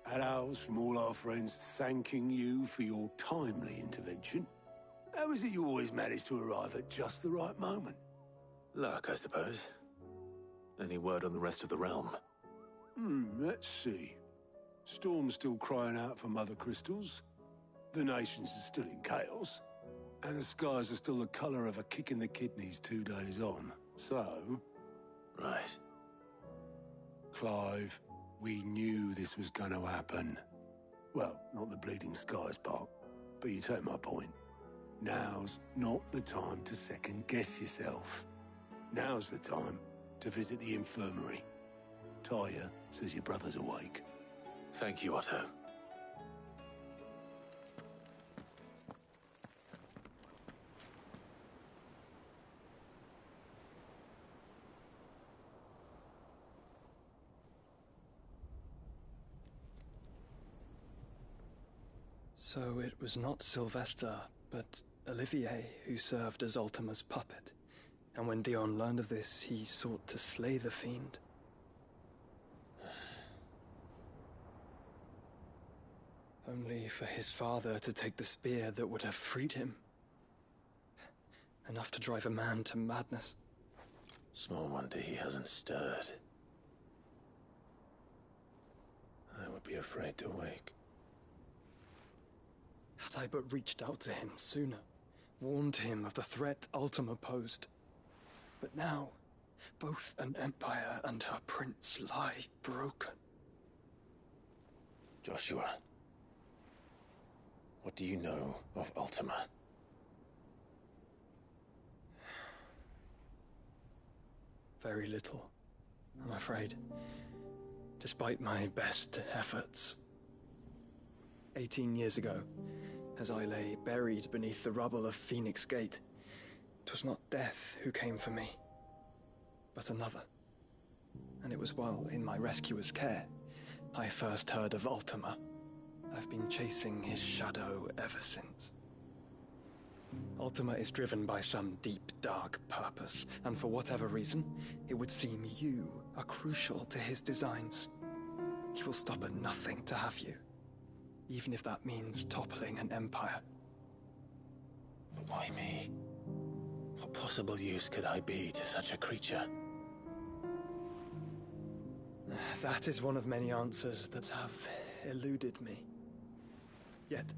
Had owls from all our friends thanking you for your timely intervention. How is it you always manage to arrive at just the right moment? Luck, I suppose. Any word on the rest of the realm? Let's see. Storm's still crying out for mother crystals. The nations are still in chaos. And the skies are still the colour of a kick in the kidneys 2 days on. So... Right. Clive, we knew this was going to happen. Well, not the bleeding skies part, but you take my point. Now's not the time to second-guess yourself. Now's the time to visit the infirmary. Talia says your brother's awake. Thank you, Otto. So it was not Sylvester, but Olivier who served as Ultima's puppet. And when Dion learned of this, he sought to slay the fiend. Only for his father to take the spear that would have freed him. Enough to drive a man to madness. Small wonder he hasn't stirred. I would be afraid to wake. Had I but reached out to him sooner, warned him of the threat Ultima posed. But now, both an empire and her prince lie broken. Joshua, what do you know of Ultima? Very little, I'm afraid. Despite my best efforts. 18 years ago, as I lay buried beneath the rubble of Phoenix Gate, 'twas not death who came for me, but another. And it was while in my rescuer's care, I first heard of Ultima. I've been chasing his shadow ever since. Ultima is driven by some deep, dark purpose, and for whatever reason, it would seem you are crucial to his designs. He will stop at nothing to have you. Even if that means toppling an empire. But why me? What possible use could I be to such a creature? That is one of many answers that have eluded me. Yet,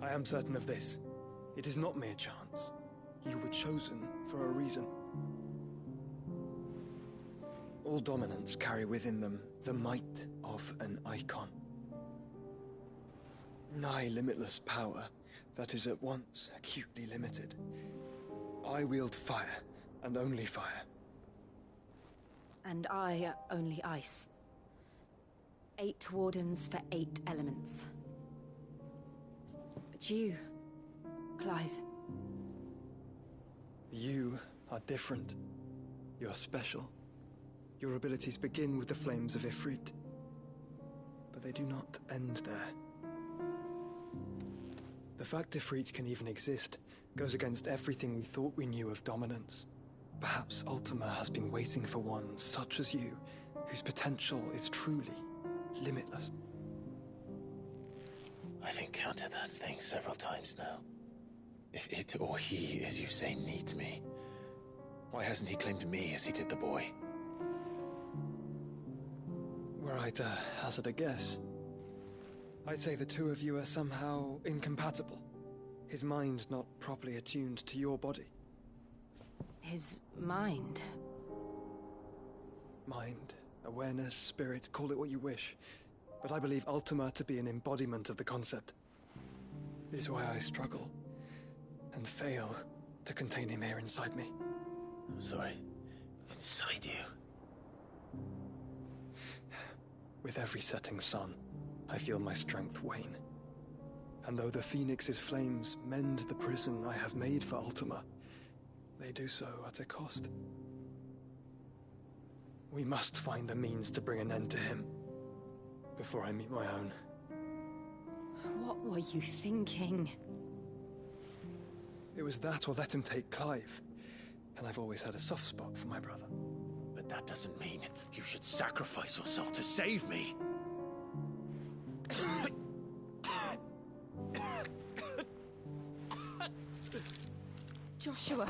I am certain of this. It is not mere chance. You were chosen for a reason. All dominants carry within them the might of an icon. Nigh limitless power that is at once acutely limited. I wield fire, and only fire. And I only ice. 8 wardens for 8 elements. But you, Clive. You are different. You're special. Your abilities begin with the flames of Ifrit. But they do not end there. The fact Ifrit can even exist goes against everything we thought we knew of dominance. Perhaps Ultima has been waiting for one such as you, whose potential is truly limitless. I've encountered that thing several times now. If it or he, as you say, needs me, why hasn't he claimed me as he did the boy? Were I to hazard a guess, I'd say the two of you are somehow incompatible. His mind not properly attuned to your body. His mind? Mind, awareness, spirit, call it what you wish. But I believe Ultima to be an embodiment of the concept. This is why I struggle and fail to contain him here inside me. I'm sorry. Inside you? With every setting sun, I feel my strength wane. And though the Phoenix's flames mend the prison I have made for Ultima, they do so at a cost. We must find a means to bring an end to him before I meet my own. What were you thinking? It was that or let him take Clive. And I've always had a soft spot for my brother. But that doesn't mean you should sacrifice yourself to save me. Joshua!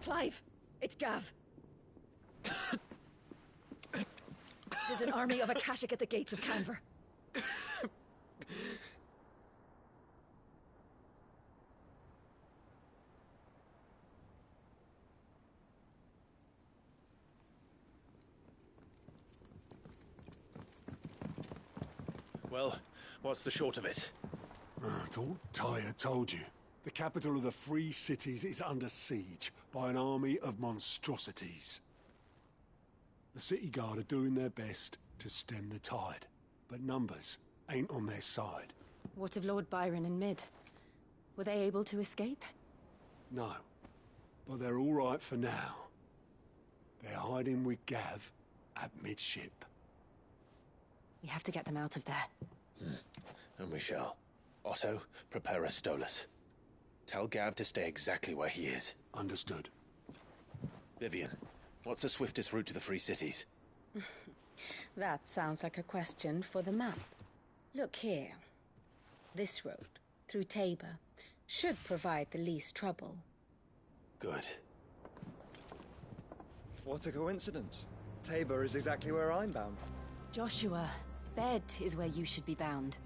Clive! It's Gav! There's an army of Akashic at the gates of Canver. Well, what's the short of it? It's all Tyre told you. The capital of the Free Cities is under siege by an army of monstrosities. The City Guard are doing their best to stem the tide, but numbers ain't on their side. What of Lord Byron and Mid? Were they able to escape? No, but they're all right for now. They're hiding with Gav at midship. We have to get them out of there. And we shall. Otto, prepare a Stolas. Tell Gav to stay exactly where he is. Understood. Vivian, what's the swiftest route to the Free Cities? That sounds like a question for the map. Look here. This road, through Tabor, should provide the least trouble. Good. What a coincidence. Tabor is exactly where I'm bound. Joshua, bed is where you should be bound.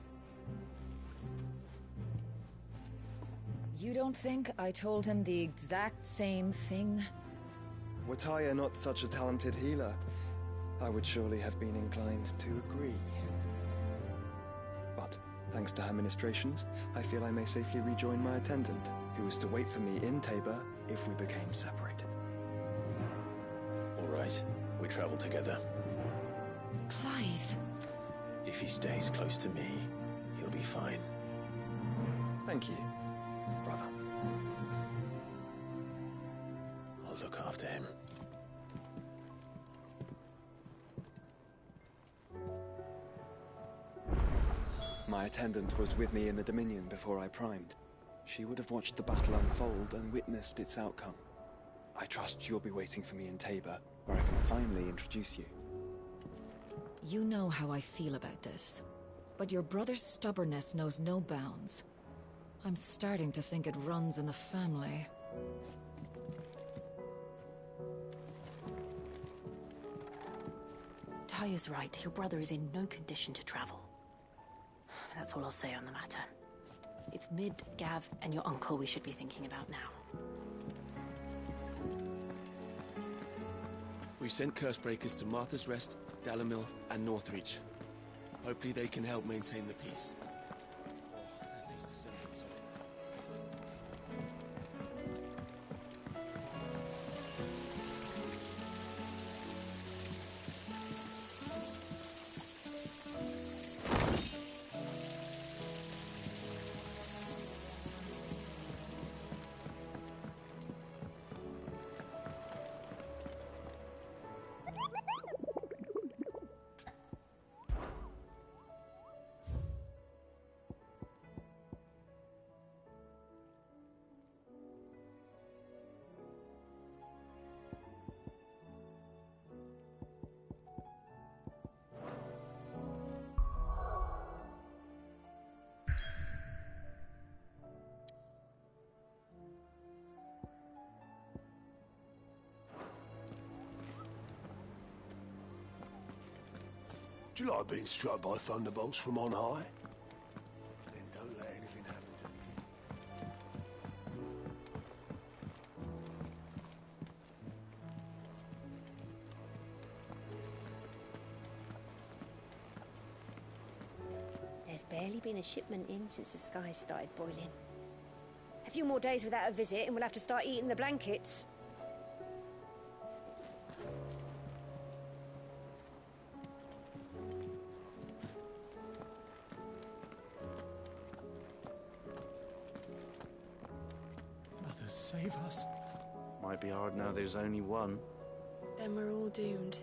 You don't think I told him the exact same thing? Were Tyre not such a talented healer, I would surely have been inclined to agree. But, thanks to her ministrations, I feel I may safely rejoin my attendant, who was to wait for me in Tabor if we became separated. All right, we travel together. Clive. If he stays close to me, he'll be fine. Thank you, brother. I'll look after him. My attendant was with me in the Dominion before I primed. She would have watched the battle unfold and witnessed its outcome. I trust you'll be waiting for me in Tabor, where I can finally introduce you. You know how I feel about this, but your brother's stubbornness knows no bounds. I'm starting to think it runs in the family. Tyre's right. Your brother is in no condition to travel. That's all I'll say on the matter. It's Mid, Gav, and your uncle we should be thinking about now. We've sent Cursebreakers to Martha's Rest, Dalamil, and Northreach. Hopefully they can help maintain the peace. Or at least the semblance of it. Do you like being struck by thunderbolts from on high? Then don't let anything happen to me. There's barely been a shipment in since the skies started boiling. A few more days without a visit and we'll have to start eating the blankets. Mother, save us. Might be hard now there's only one. Then we're all doomed.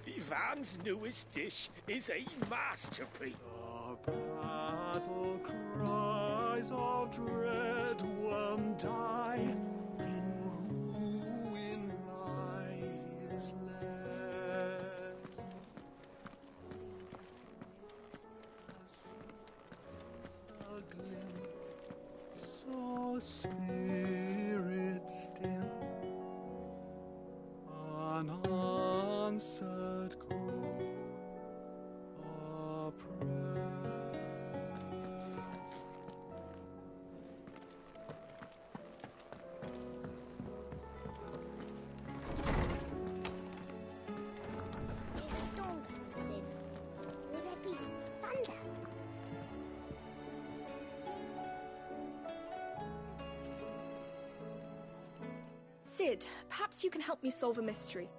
Ivan's newest dish is a masterpiece. The battle cries of dread one die. In ruin lies less. A glimpse, so spirit still. Unanswered call, a prayer. There's a storm coming soon. Will there be thunder? Sid, perhaps you can help me solve a mystery.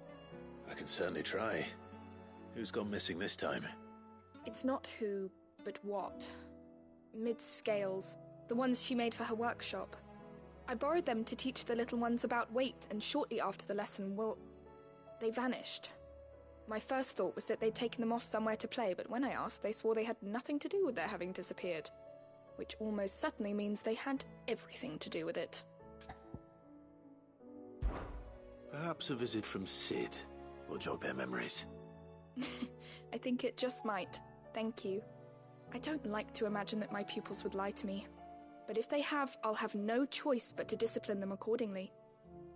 I can certainly try. Who's gone missing this time? It's not who, but what. Mid's scales, the ones she made for her workshop. I borrowed them to teach the little ones about weight, and shortly after the lesson, well, they vanished. My first thought was that they'd taken them off somewhere to play, but when I asked, they swore they had nothing to do with their having disappeared. Which almost certainly means they had everything to do with it. Perhaps a visit from Sid will jog their memories. I think it just might. Thank you. I don't like to imagine that my pupils would lie to me. But if they have, I'll have no choice but to discipline them accordingly.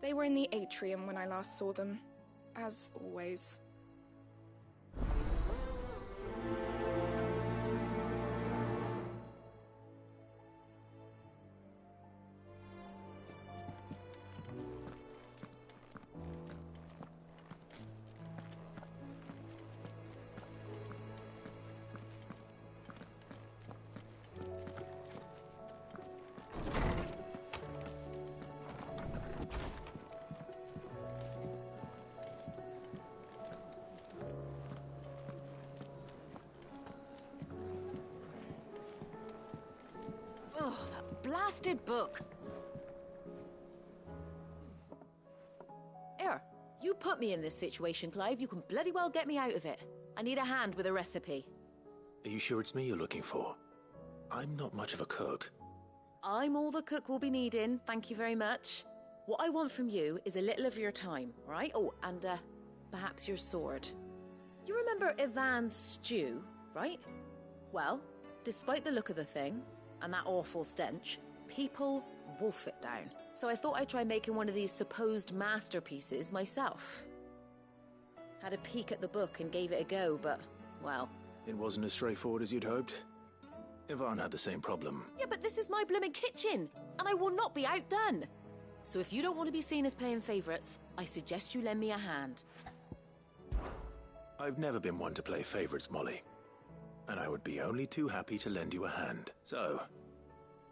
They were in the atrium when I last saw them. As always. Oh, that blasted book. Here, you put me in this situation, Clive. You can bloody well get me out of it. I need a hand with a recipe. Are you sure it's me you're looking for? I'm not much of a cook. I'm all the cook will be needing, thank you very much. What I want from you is a little of your time, all right? Oh, and perhaps your sword. You remember Ivan's stew, right? Well, despite the look of the thing, and that awful stench, people wolf it down. So I thought I'd try making one of these supposed masterpieces myself. Had a peek at the book and gave it a go, but, well... It wasn't as straightforward as you'd hoped? Ivan had the same problem. Yeah, but this is my blimmin' kitchen, and I will not be outdone. So if you don't want to be seen as playing favourites, I suggest you lend me a hand. I've never been one to play favourites, Molly. And I would be only too happy to lend you a hand. So,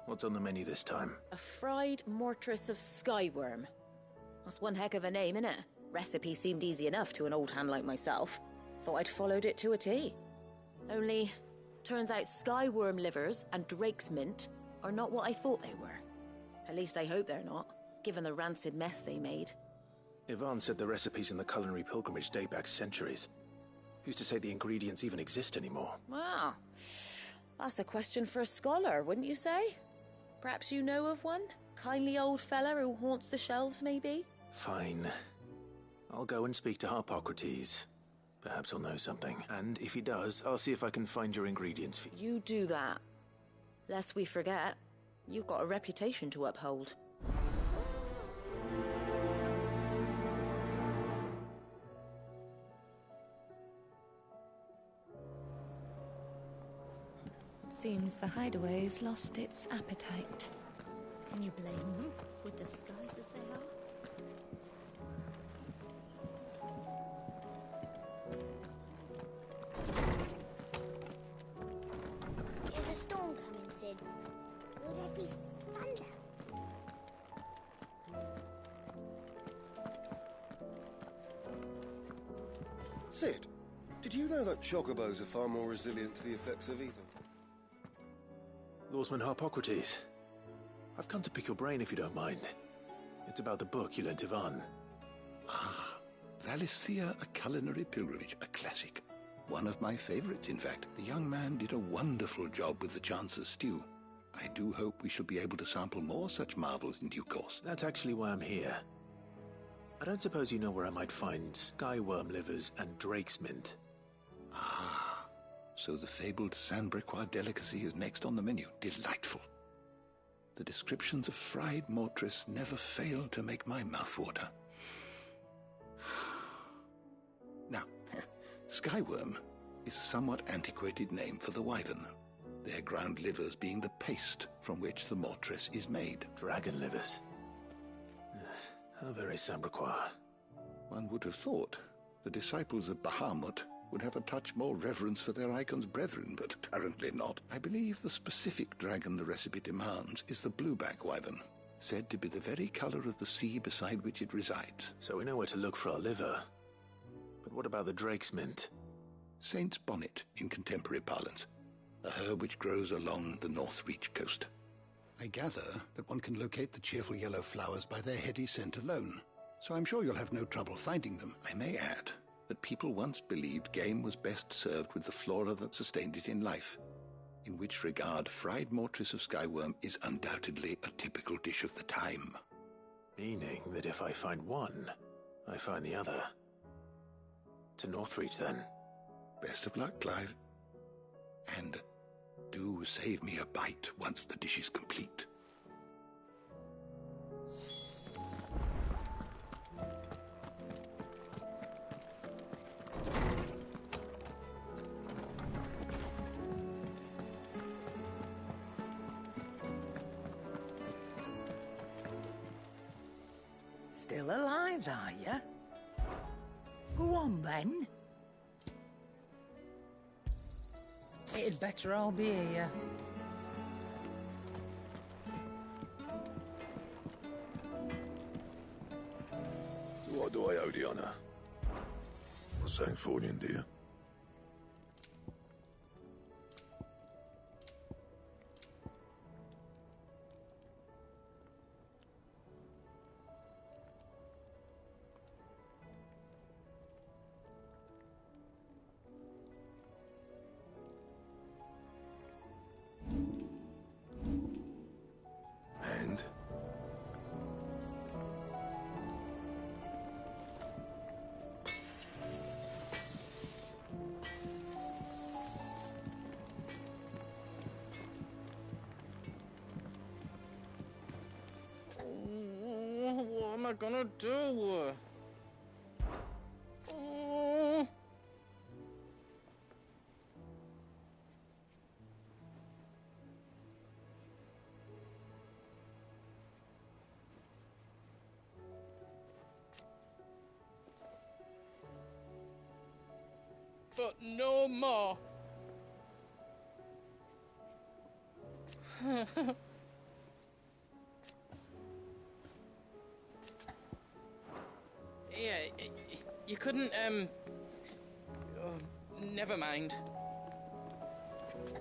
what's on the menu this time? A fried mortress of skyworm. That's one heck of a name, innit? Recipe seemed easy enough to an old hand like myself. Thought I'd followed it to a T. Only, turns out skyworm livers and drake's mint are not what I thought they were. At least I hope they're not, given the rancid mess they made. Ivan said the recipes in the culinary pilgrimage date back centuries. Who's to say the ingredients even exist anymore? Well, that's a question for a scholar, wouldn't you say? Perhaps you know of one? Kindly old fella who haunts the shelves, maybe? Fine. I'll go and speak to Harpocrates. Perhaps he'll know something. And if he does, I'll see if I can find your ingredients for you. You do that. Lest we forget, you've got a reputation to uphold. Seems the hideaway's lost its appetite. Can you blame them, with the skies as they are? Is a storm coming, Sid? Will there be thunder? Sid, did you know that chocobos are far more resilient to the effects of ether? Lawsman Harpocrates. I've come to pick your brain if you don't mind. It's about the book you lent Ivan. Ah, Valisthea, a culinary pilgrimage, a classic. One of my favorites, in fact. The young man did a wonderful job with the Chance's stew. I do hope we shall be able to sample more such marvels in due course. That's actually why I'm here. I don't suppose you know where I might find skyworm livers and drake's mint. Ah, so the fabled Sandbrequois delicacy is next on the menu. Delightful. The descriptions of fried mortress never fail to make my mouth water. Now, skyworm is a somewhat antiquated name for the wyvern, their ground livers being the paste from which the mortress is made. Dragon livers. How very Sandbrequois. One would have thought the disciples of Bahamut would have a touch more reverence for their icon's brethren, but apparently not. I believe the specific dragon the recipe demands is the blueback wyvern, said to be the very color of the sea beside which it resides. So we know where to look for our liver. But what about the drake's mint? Saint's bonnet in contemporary parlance, a herb which grows along the North Reach coast. I gather that one can locate the cheerful yellow flowers by their heady scent alone, so I'm sure you'll have no trouble finding them. I may add that people once believed game was best served with the flora that sustained it in life, in which regard fried mortress of skyworm is undoubtedly a typical dish of the time. Meaning that if I find one, I find the other. To Northreach, then. Best of luck, Clive. And do save me a bite once the dish is complete. Still alive, are you? Go on, then. It'd better I'll be here. So what do I owe the honour? For saying Fornian, dear? And? I gonna do? Oh. But no more. Yeah, you couldn't, oh, never mind.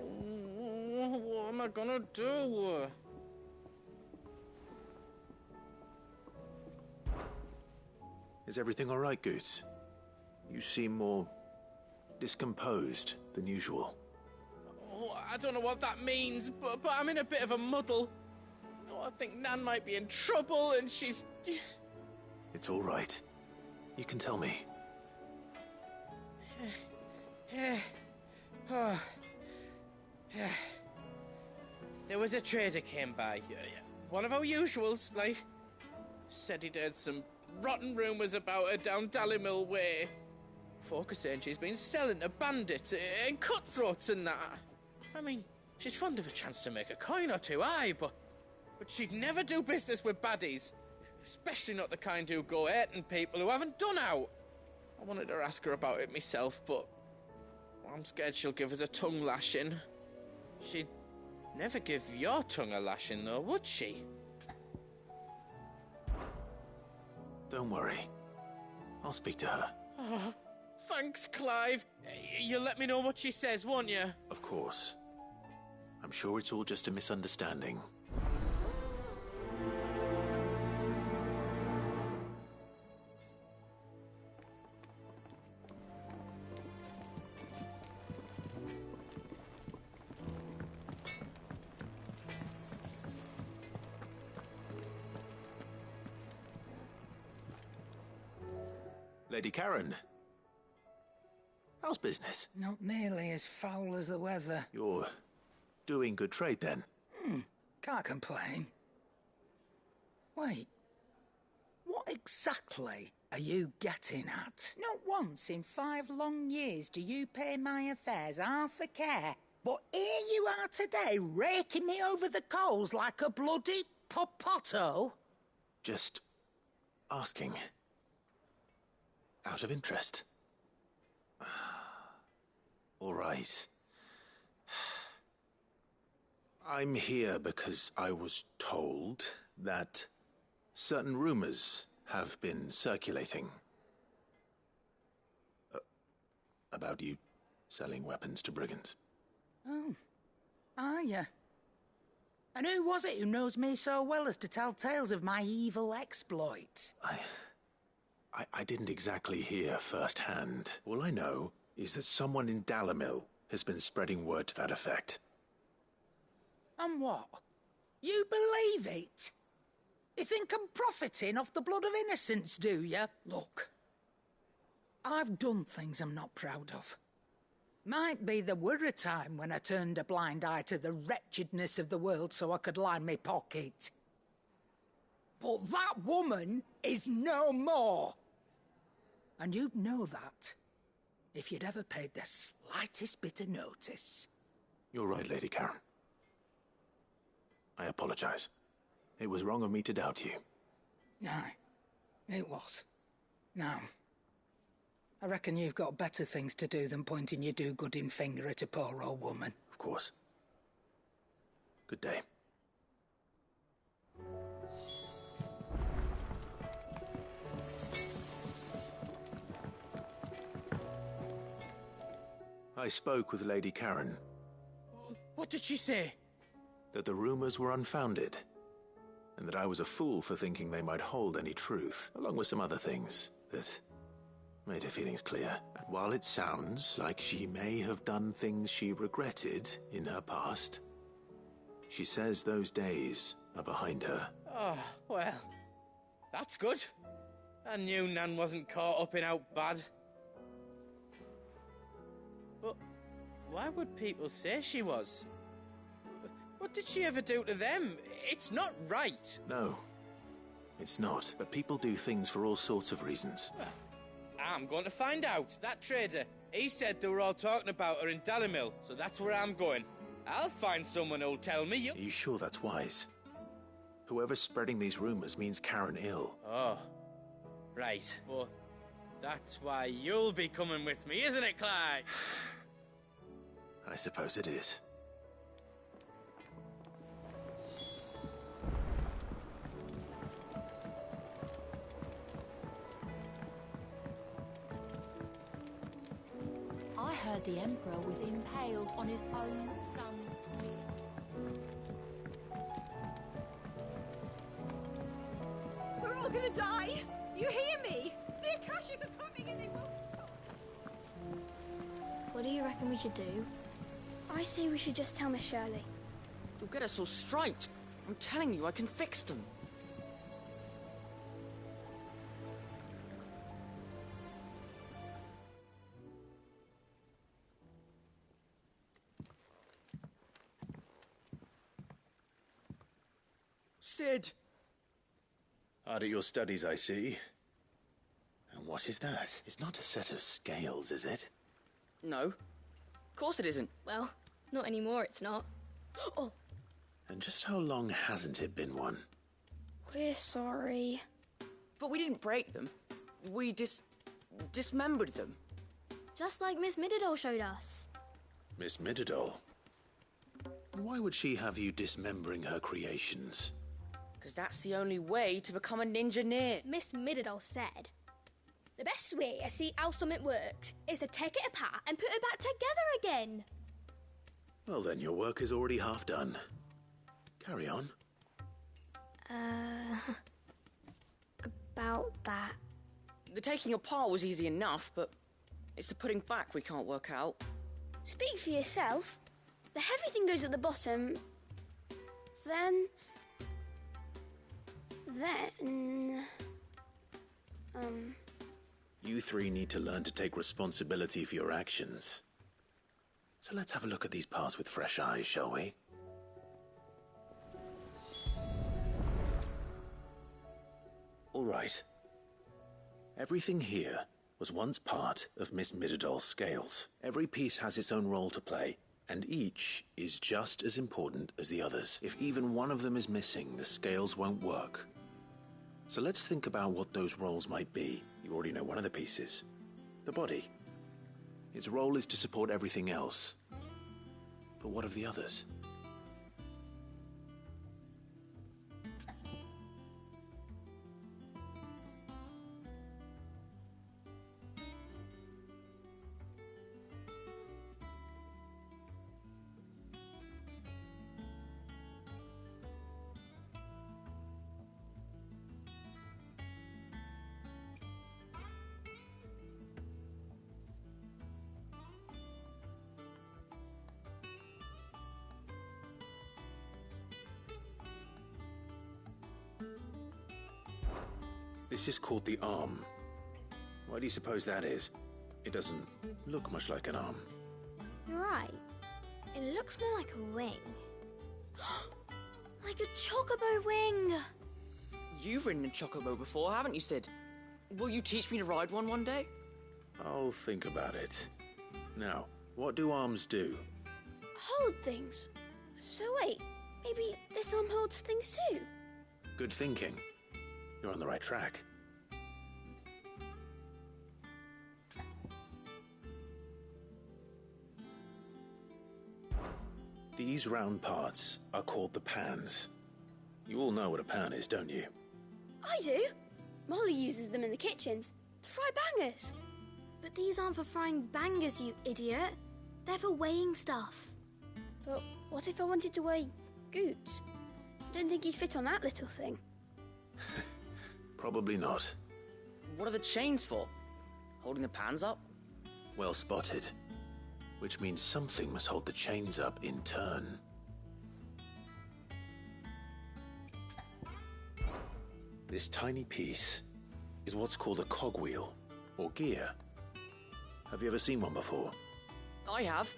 What am I gonna do? Is everything all right, Goots? You seem more discomposed than usual. Oh, I don't know what that means, but I'm in a bit of a muddle. Oh, I think Nan might be in trouble, and she's... It's all right. You can tell me. There was a trader came by. One of our usuals, like. Said he'd heard some rotten rumours about her down Dalimil Way. Folk are saying she's been selling to bandits and cutthroats and that. I mean, she's fond of a chance to make a coin or two, aye, but she'd never do business with baddies. Especially not the kind who go hurting people who haven't done out. I wanted to ask her about it myself, but I'm scared she'll give us a tongue lashing. She'd never give your tongue a lashing, though, would she? Don't worry. I'll speak to her. Oh, thanks, Clive. You'll let me know what she says, won't you? Of course. I'm sure it's all just a misunderstanding. Lady Karen. How's business? Not nearly as foul as the weather. You're doing good trade, then? Can't complain. Wait. What exactly are you getting at? Not once in 5 long years do you pay my affairs half a care. But here you are today, raking me over the coals like a bloody popoto. Just asking. Out of interest. All right. I'm here because I was told that certain rumors have been circulating. About you selling weapons to brigands. Oh, are you? And who was it who knows me so well as to tell tales of my evil exploits? I didn't exactly hear firsthand. All I know is that someone in Dalimil has been spreading word to that effect. And what? You believe it? You think I'm profiting off the blood of innocents, do you? Look, I've done things I'm not proud of. Might be there were a time when I turned a blind eye to the wretchedness of the world so I could line my pocket. But that woman is no more. And you'd know that if you'd ever paid the slightest bit of notice. You're right, Lady Karen. I apologize. It was wrong of me to doubt you. Aye, it was. Now, I reckon you've got better things to do than pointing your do-gooding finger at a poor old woman. Of course. Good day. I spoke with Lady Karen. What did she say? That the rumors were unfounded, and that I was a fool for thinking they might hold any truth, along with some other things that made her feelings clear. And while it sounds like she may have done things she regretted in her past, she says those days are behind her. Oh, well, that's good. I knew Nan wasn't caught up in out bad. But why would people say she was? What did she ever do to them? It's not right. No, It's not, but people do things for all sorts of reasons. I'm going to find out. That trader, he said they were all talking about her in Dalimil, so that's where I'm going. I'll find someone who'll tell me. Are you sure that's wise? Whoever's spreading these rumors means Karen ill. Oh, right. Well, that's why you'll be coming with me, isn't it, Clyde? I suppose it is. I heard the Emperor was impaled on his own son's spear. We're all gonna die! You hear me? The Akashic are coming and they won't stop! What do you reckon we should do? I say we should just tell Miss Shirley. You'll get us all straight. I'm telling you, I can fix them. Sid! Hard at your studies, I see. And what is that? It's not a set of scales, is it? No. Of course it isn't. Well, not anymore, it's not. Oh, And just how long hasn't it been one? we're sorry. But we didn't break them. We dismembered them. Just like Miss Mididol showed us. Miss Mididol? Why would she have you dismembering her creations? Because that's the only way to become a ninja-neer. Miss Mididol said, the best way to see how something works is to take it apart and put it back together again. Well then, your work is already half done. Carry on. About that. The taking apart was easy enough, but it's the putting back we can't work out. Speak for yourself. The heavy thing goes at the bottom. Then... You three need to learn to take responsibility for your actions. So let's have a look at these parts with fresh eyes, shall we? All right. Everything here was once part of Miss Mididol's scales. Every piece has its own role to play, and each is just as important as the others. If even one of them is missing, the scales won't work. So let's think about what those roles might be. You already know one of the pieces. The body. Its role is to support everything else. But what of the others? This is called the arm. Why do you suppose that is? It doesn't look much like an arm. You're right. It looks more like a wing. Like a chocobo wing! You've ridden a chocobo before, haven't you, Sid? Will you teach me to ride one day? I'll think about it. Now, what do arms do? Hold things. So wait, maybe this arm holds things too? Good thinking. You're on the right track. These round parts are called the pans. You all know what a pan is, don't you? I do. Molly uses them in the kitchens to fry bangers. But these aren't for frying bangers, you idiot. They're for weighing stuff. But what if I wanted to weigh Goots? I don't think he'd fit on that little thing. Probably not. What are the chains for? Holding the pans up? Well spotted. Which means something must hold the chains up in turn. This tiny piece is what's called a cogwheel, or gear. Have you ever seen one before? I have.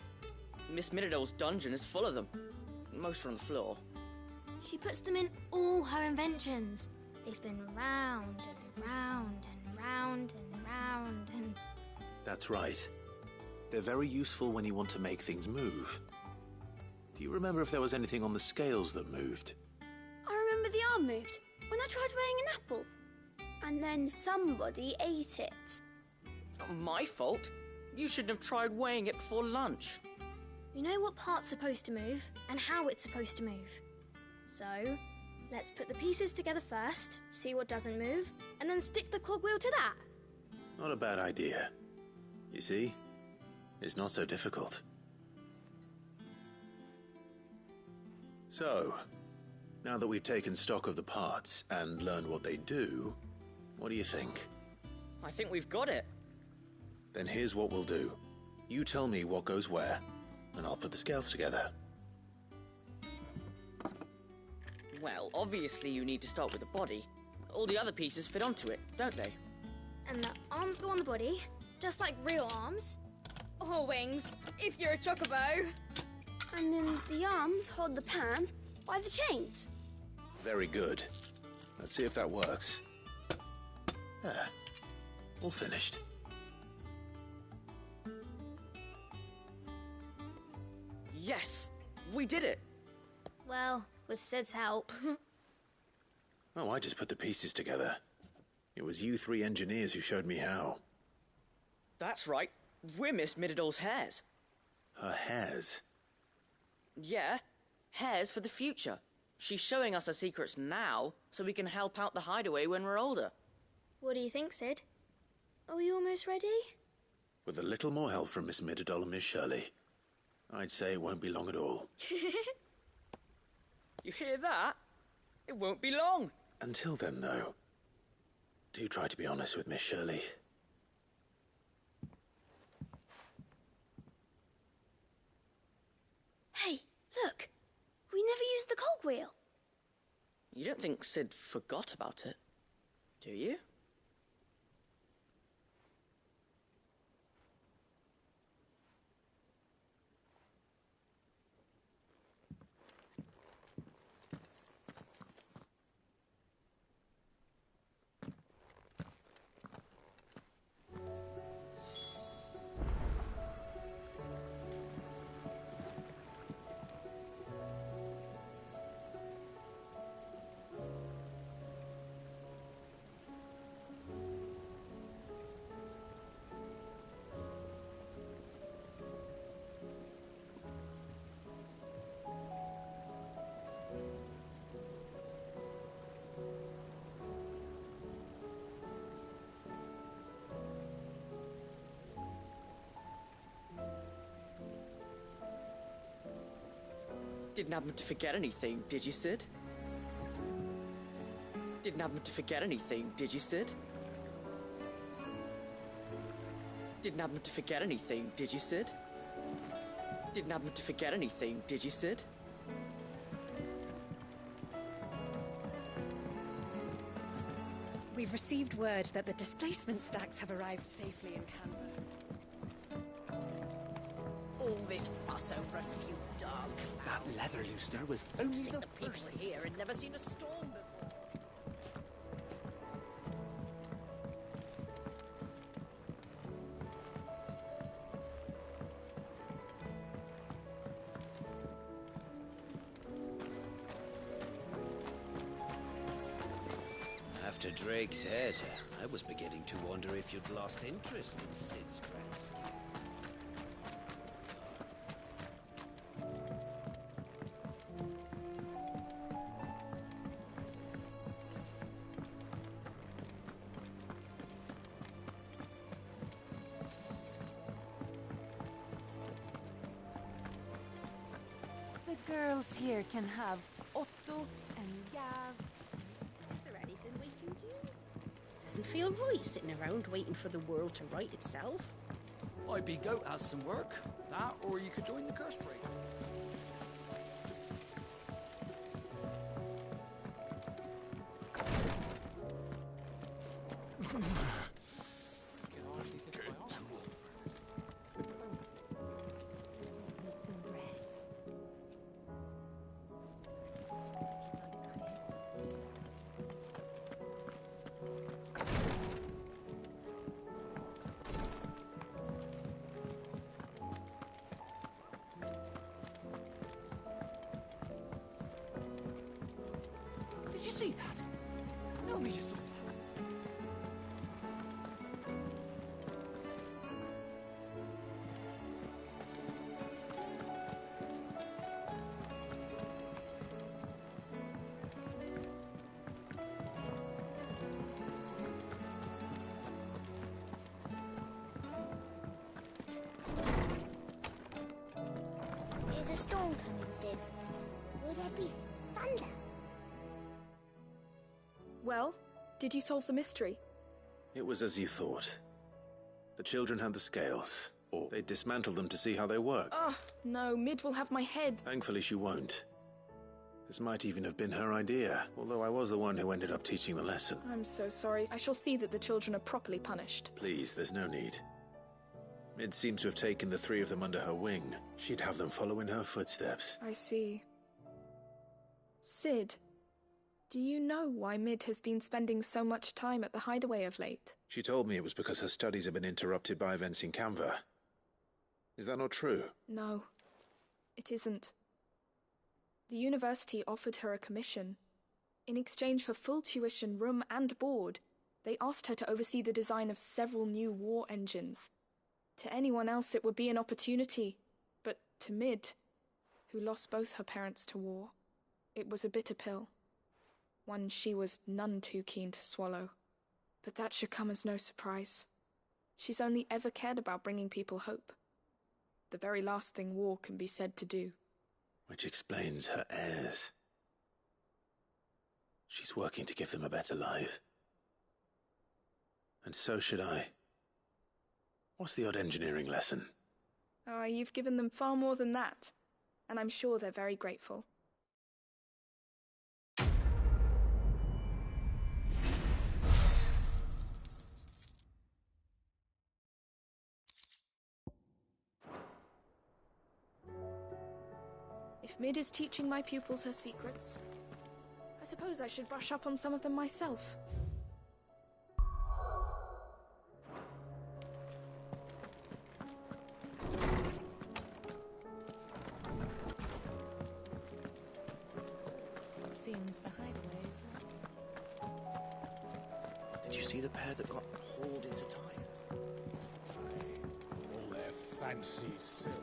Miss Mididol's dungeon is full of them. Most are on the floor. She puts them in all her inventions. They spin round and round and round and round and... That's right. They're very useful when you want to make things move. Do you remember if there was anything on the scales that moved? I remember the arm moved when I tried weighing an apple. And then somebody ate it. Not my fault. You shouldn't have tried weighing it before lunch. We know what part's supposed to move and how it's supposed to move. So, let's put the pieces together first, see what doesn't move, and then stick the cogwheel to that. Not a bad idea. You see? It's not so difficult. So, now that we've taken stock of the parts and learned what they do, what do you think? I think we've got it. Then here's what we'll do. You tell me what goes where, and I'll put the scales together. Well, obviously you need to start with the body. All the other pieces fit onto it, don't they? And the arms go on the body, just like real arms. Or wings, if you're a chocobo. And then the arms hold the pans by the chains. Very good. Let's see if that works. Ah, all finished. Yes! We did it! Well, with Sid's help. Oh, I just put the pieces together. It was you three engineers who showed me how. That's right. We're Miss Mididol's hairs. Her hairs? Yeah, hairs for the future. She's showing us her secrets now, so we can help out the hideaway when we're older. What do you think, Sid? Are we almost ready? With a little more help from Miss Mididol and Miss Shirley, I'd say it won't be long at all. You hear that? It won't be long. Until then, though, do try to be honest with Miss Shirley. Hey, look! We never used the cogwheel. You don't think Sid forgot about it, do you? Didn't happen to forget anything, did you, Sid? Didn't happen to forget anything, did you, Sid? Didn't happen to forget anything, did you, Sid? Didn't happen to forget anything, did you, Sid? We've received word that the displacement stacks have arrived safely in Canva. All this fuss over a few dark clouds. That leather loosener was only the the people first. here had never seen a storm before. After Drake's head, I was beginning to wonder if you'd lost interest in Sid's grand scheme. The girls here can have Otto and Gav. Is there anything we can do? Doesn't feel right sitting around waiting for the world to right itself. IB Goat has some work. That, or you could join the curse break. Is a storm coming soon? Will there be thunder? Well, did you solve the mystery? It was as you thought. The children had the scales, or they dismantled them to see how they work. Oh, no, Mid will have my head. Thankfully she won't. This might even have been her idea, although I was the one who ended up teaching the lesson. I'm so sorry. I shall see that the children are properly punished. Please, there's no need. Mid seems to have taken the three of them under her wing. She'd have them follow in her footsteps. I see. Sid, do you know why Mid has been spending so much time at the hideaway of late? She told me it was because her studies have been interrupted by events in Canva. Is that not true? No, it isn't. The university offered her a commission. In exchange for full tuition, room and board, they asked her to oversee the design of several new war engines. To anyone else it would be an opportunity, but to Mid, who lost both her parents to war, it was a bitter pill. One she was none too keen to swallow. But that should come as no surprise. She's only ever cared about bringing people hope. The very last thing war can be said to do. Which explains her heirs. She's working to give them a better life. And so should I. What's the odd engineering lesson? Oh, you've given them far more than that. And I'm sure they're very grateful. If Mid is teaching my pupils her secrets, I suppose I should brush up on some of them myself. It seems the hideaway is lost. Did you see the pair that got hauled into tires? All their fancy silks.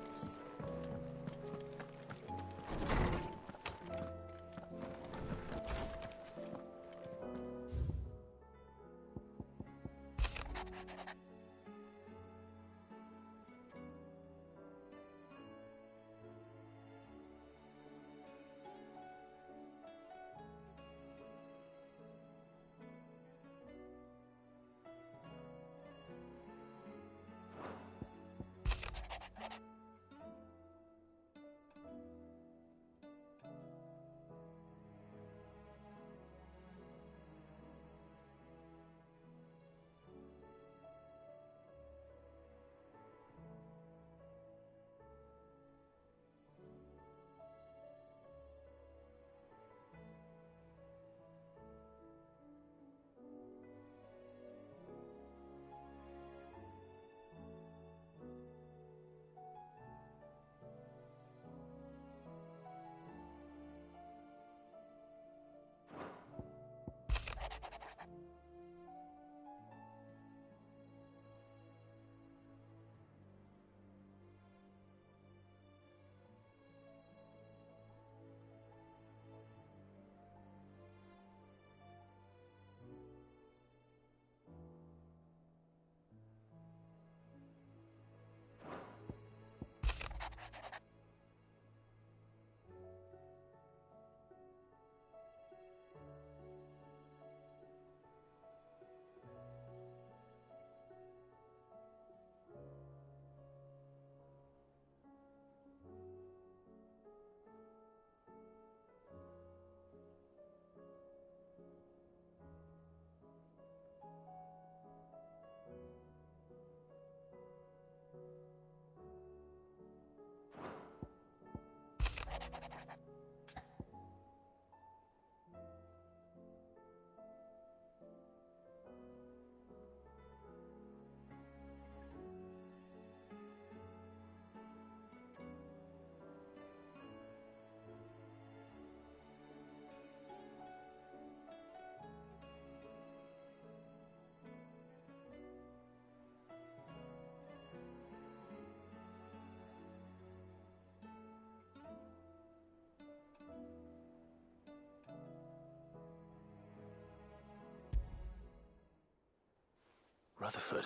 Rutherford.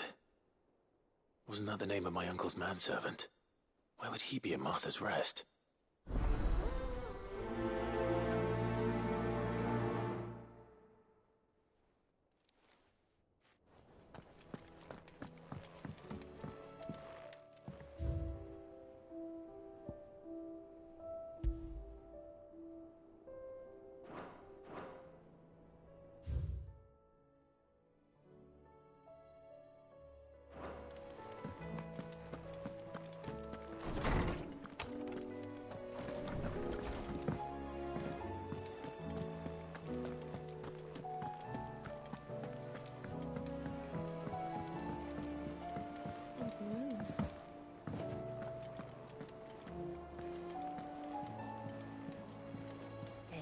Wasn't that the name of my uncle's manservant? Where would he be at Martha's Rest?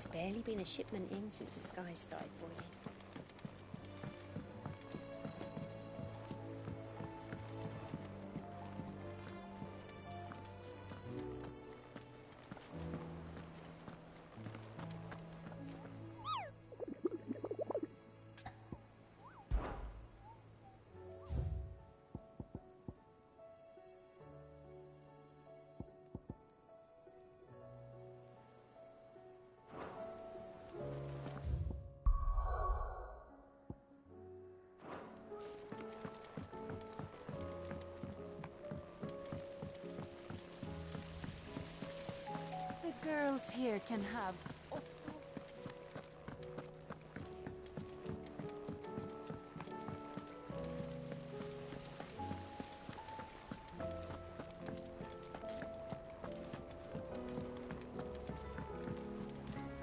There's barely been a shipment in since the skies started boiling. The girls here can have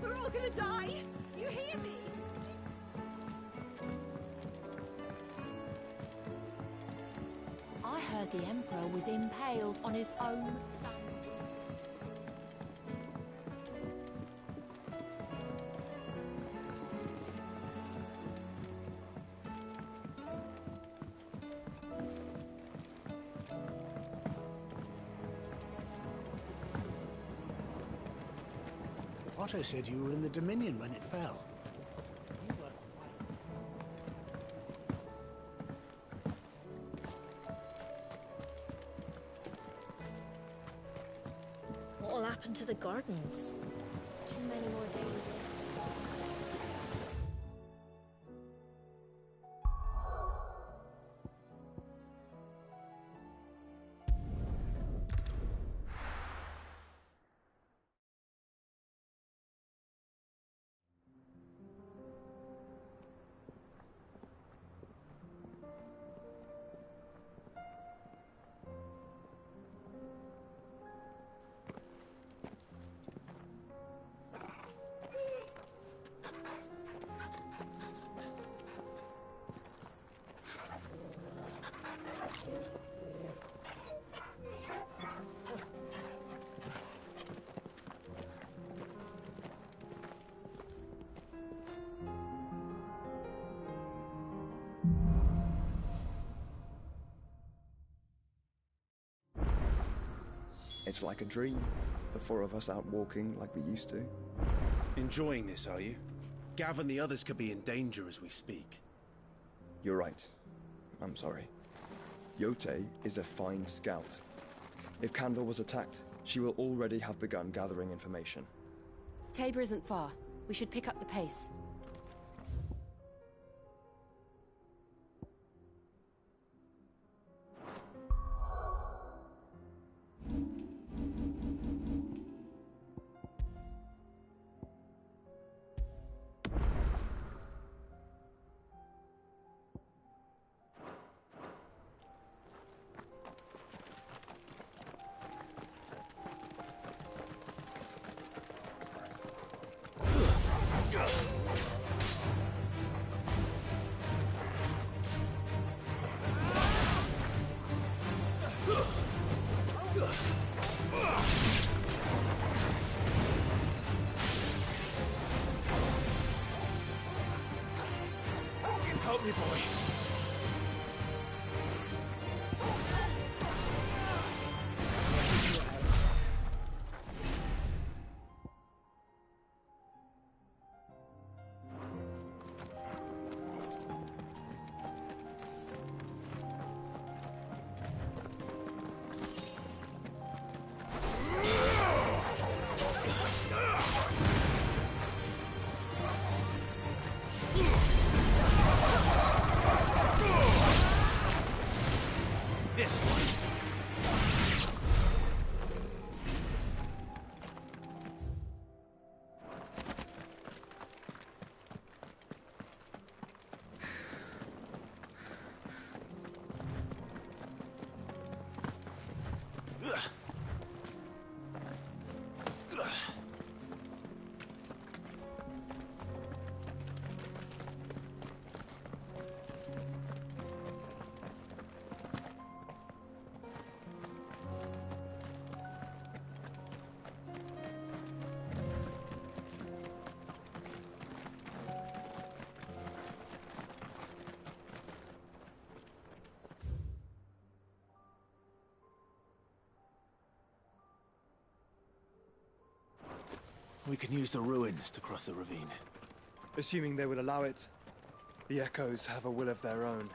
We're all gonna die! You hear me? I heard the Emperor was impaled on his own sons. Otto said you were in the Dominion when it fell. You were What'll happen to the gardens? Too many more days of this. It's like a dream. The four of us out walking like we used to. Enjoying this, are you? Gav and the others could be in danger as we speak. You're right. I'm sorry. Yote is a fine scout. If Canva was attacked, she will already have begun gathering information. Tabor isn't far. We should pick up the pace. Help me, boy. This one. We can use the ruins to cross the ravine. Assuming they will allow it, the Echoes have a will of their own.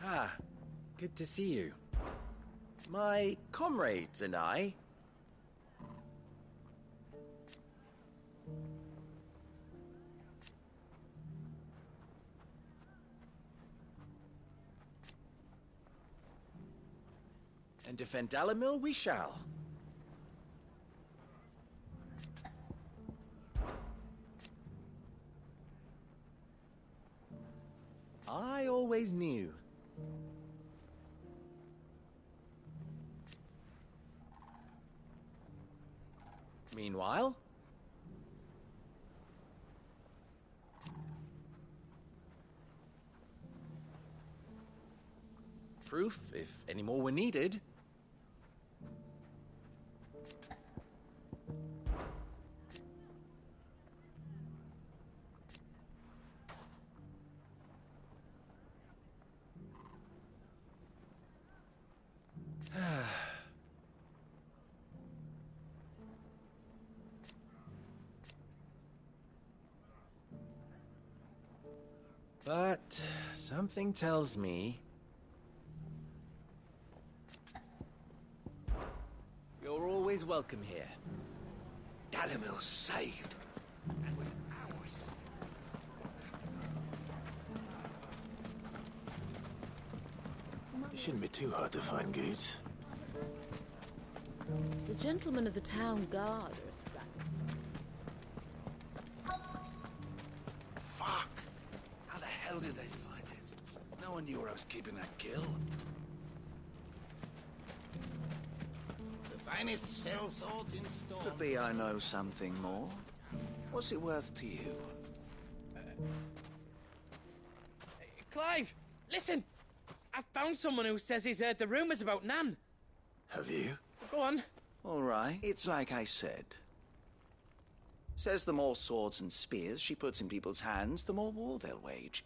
Ah, good to see you. My comrades and I... And defend Dalimil we shall. I always knew. Meanwhile... proof, if any more were needed. But something tells me... you're always welcome here. Dalimil's saved. And with ours. It shouldn't be too hard to find goods. The gentlemen of the town guard are Fuck! How the hell did they find it? No one knew where I was keeping that kill. The finest shell swords in store. Could be I know something more. What's it worth to you? Clive, listen! I found someone who says he's heard the rumours about Nan. Have you? Go on. All right, it's like I said. Says the more swords and spears she puts in people's hands, the more war they'll wage.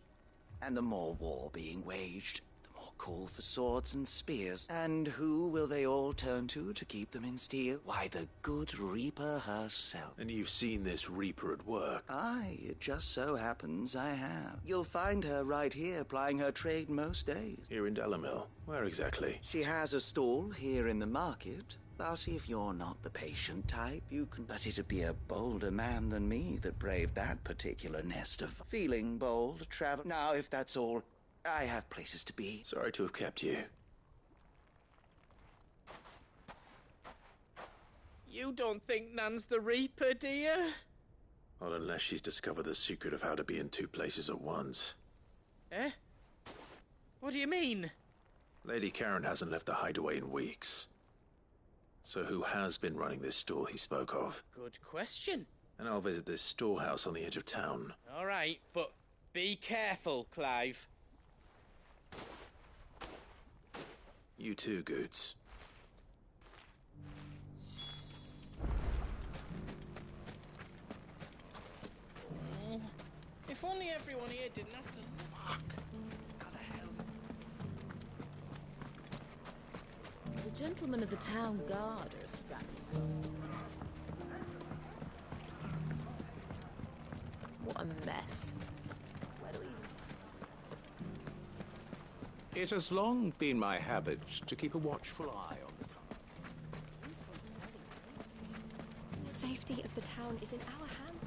And the more war being waged, the more call for swords and spears. And who will they all turn to keep them in steel? Why, the good Reaper herself. And you've seen this Reaper at work? Aye, it just so happens I have. You'll find her right here, plying her trade most days. Here in Dalimil? Where exactly? She has a stall here in the market. But if you're not the patient type, you can... But it'd be a bolder man than me that braved that particular nest of... Feeling bold, travel... Now, if that's all, I have places to be. Sorry to have kept you. You don't think Nan's the Reaper, do you? Not unless she's discovered the secret of how to be in two places at once. Eh? What do you mean? Lady Karen hasn't left the hideaway in weeks. So who has been running this stall he spoke of? Good question. And I'll visit this storehouse on the edge of town. All right, but be careful, Clive. You too, Goods. If only everyone here didn't have to... Fuck. The gentlemen of the town guard are strapped. What a mess. Where do we... It has long been my habit to keep a watchful eye on the town. The safety of the town is in our hands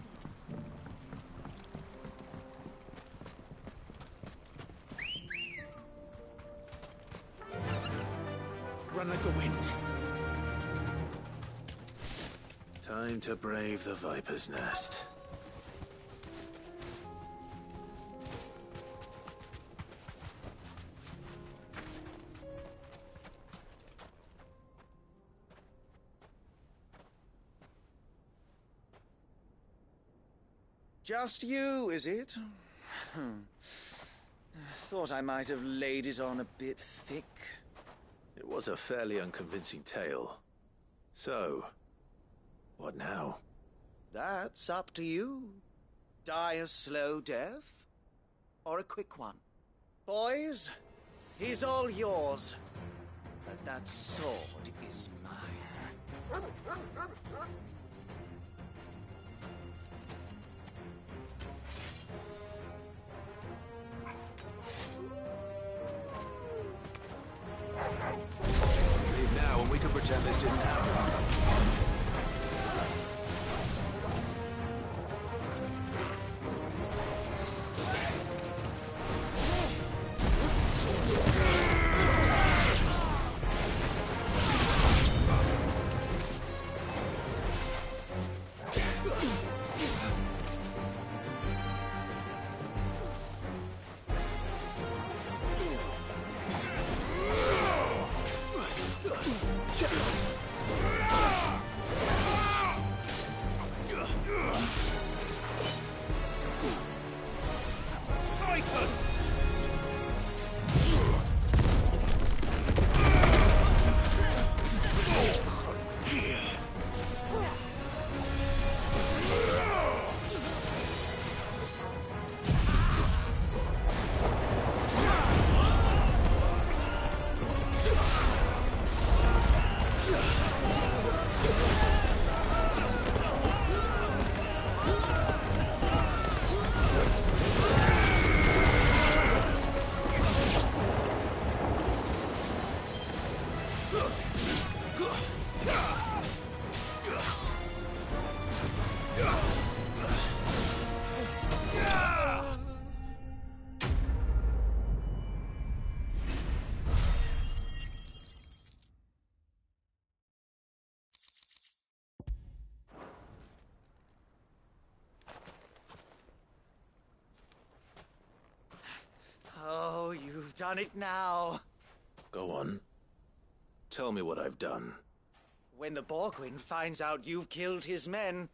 Run like the wind. Time to brave the Viper's Nest. Just you, is it? Thought I might have laid it on a bit thick. It was a fairly unconvincing tale. So, what now? That's up to you. Die a slow death, or a quick one. Boys, he's all yours. But that sword is mine. pretend this didn't happen. Oh, you've done it now. Go on. Tell me what I've done. When the Borgwyn finds out you've killed his men,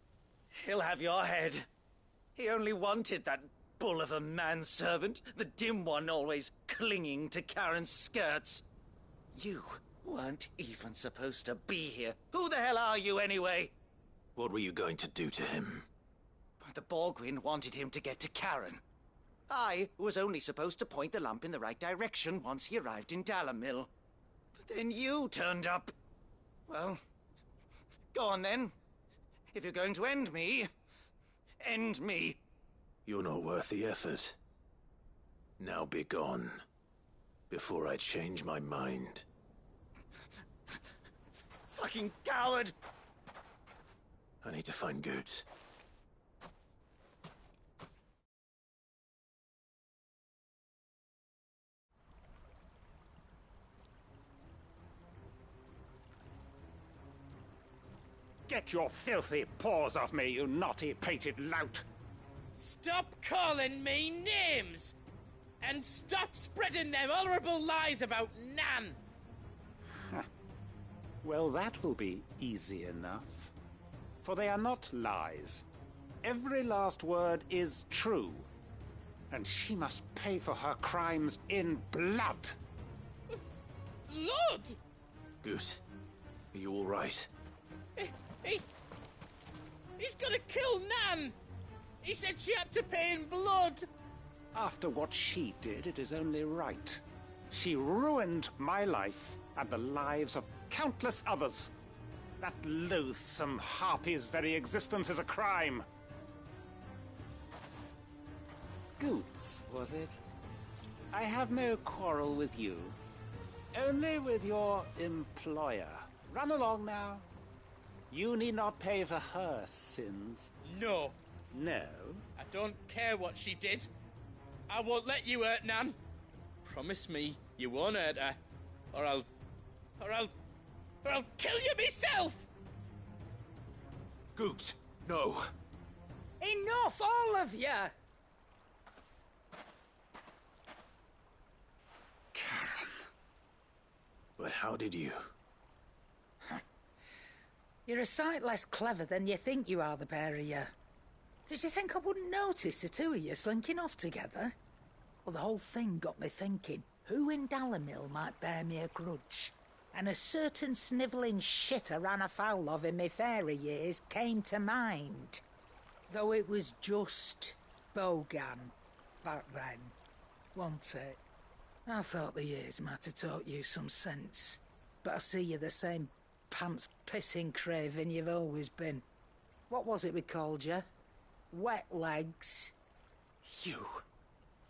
he'll have your head. He only wanted that bull of a manservant, the dim one always clinging to Karen's skirts. You weren't even supposed to be here. Who the hell are you, anyway? What were you going to do to him? The Borgwyn wanted him to get to Karen. I was only supposed to point the lamp in the right direction once he arrived in Dalamil. But then you turned up. Well, go on then. If you're going to end me, end me. You're not worth the effort. Now be gone, before I change my mind. Fucking coward! I need to find Goots. Get your filthy paws off me, you naughty-pated lout! Stop calling me names! And stop spreading them horrible lies about Nan! Well, that will be easy enough. For they are not lies. Every last word is true. And she must pay for her crimes in blood. Blood? Goose, are you all right? He's gonna kill Nan! He said she had to pay in blood! After what she did, it is only right. She ruined my life and the lives of countless others. That loathsome harpy's very existence is a crime. Goots, was it? I have no quarrel with you. Only with your employer. Run along now. You need not pay for her sins. No. No? I don't care what she did. I won't let you hurt Nan. Promise me you won't hurt her, or I'll kill you myself! Goots, no. Enough, all of you! Karen. But how did you? You're a sight less clever than you think you are, the pair of you. Did you think I wouldn't notice the two of you slinking off together? Well, the whole thing got me thinking, who in Dalamil might bear me a grudge? And a certain snivelling shit I ran afoul of in my fairy years came to mind. Though it was just Bogan back then, wasn't it? I thought the years might have taught you some sense, but I see you're the same pants-pissing craven you've always been. What was it we called you? Wet legs?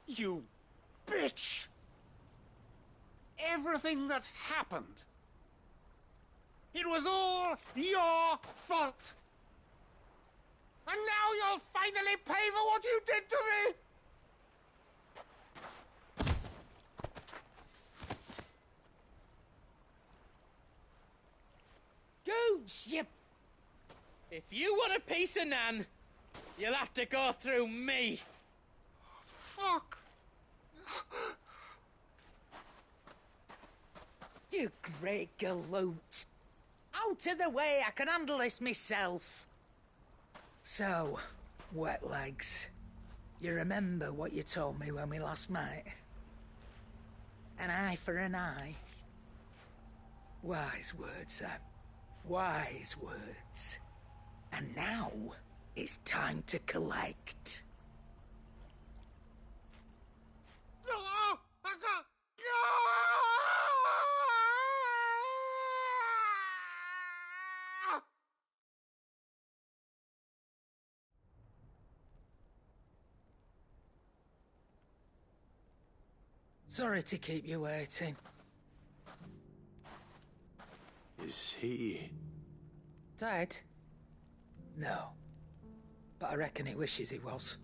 You bitch! Everything that happened, It was all your fault! And now you'll finally pay for what you did to me! Goots, you... If you want a piece of Nan, you'll have to go through me. Fuck! You great galoot. Out of the way, I can handle this myself. So, wet legs. You remember what you told me when we last met? An eye for an eye. Wise words, Sam. Wise words. And now, it's time to collect. Sorry to keep you waiting. Is he... Dead? No. But I reckon he wishes he was.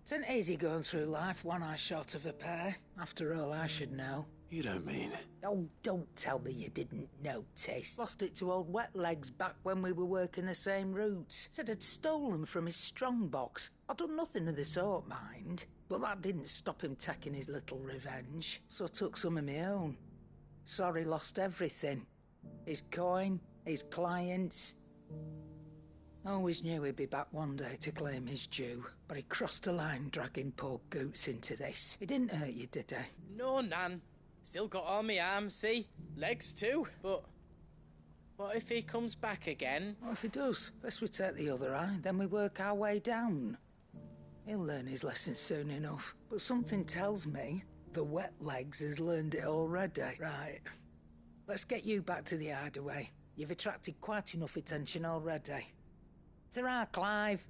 It ain't easy going through life one eye short of a pair. After all, I should know. You don't mean... Oh, don't tell me you didn't notice. Lost it to old Wet Legs back when we were working the same routes. Said I'd stolen from his strongbox. I'd done nothing of the sort, mind. But that didn't stop him taking his little revenge. So I took some of my own. Sorry, lost everything. His coin, his clients. Always knew he'd be back one day to claim his due. But he crossed a line dragging poor Goots into this. He didn't hurt you, did he? No, Nan. Still got all my arms, see? Legs too. But what if he comes back again? What if he does? Best we take the other eye, then we work our way down. He'll learn his lesson soon enough. But something tells me the Wet Legs has learned it already. Right. Let's get you back to the hideaway. You've attracted quite enough attention already. Ta-ra, Clive.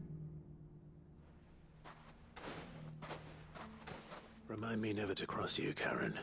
Remind me never to cross you, Karen.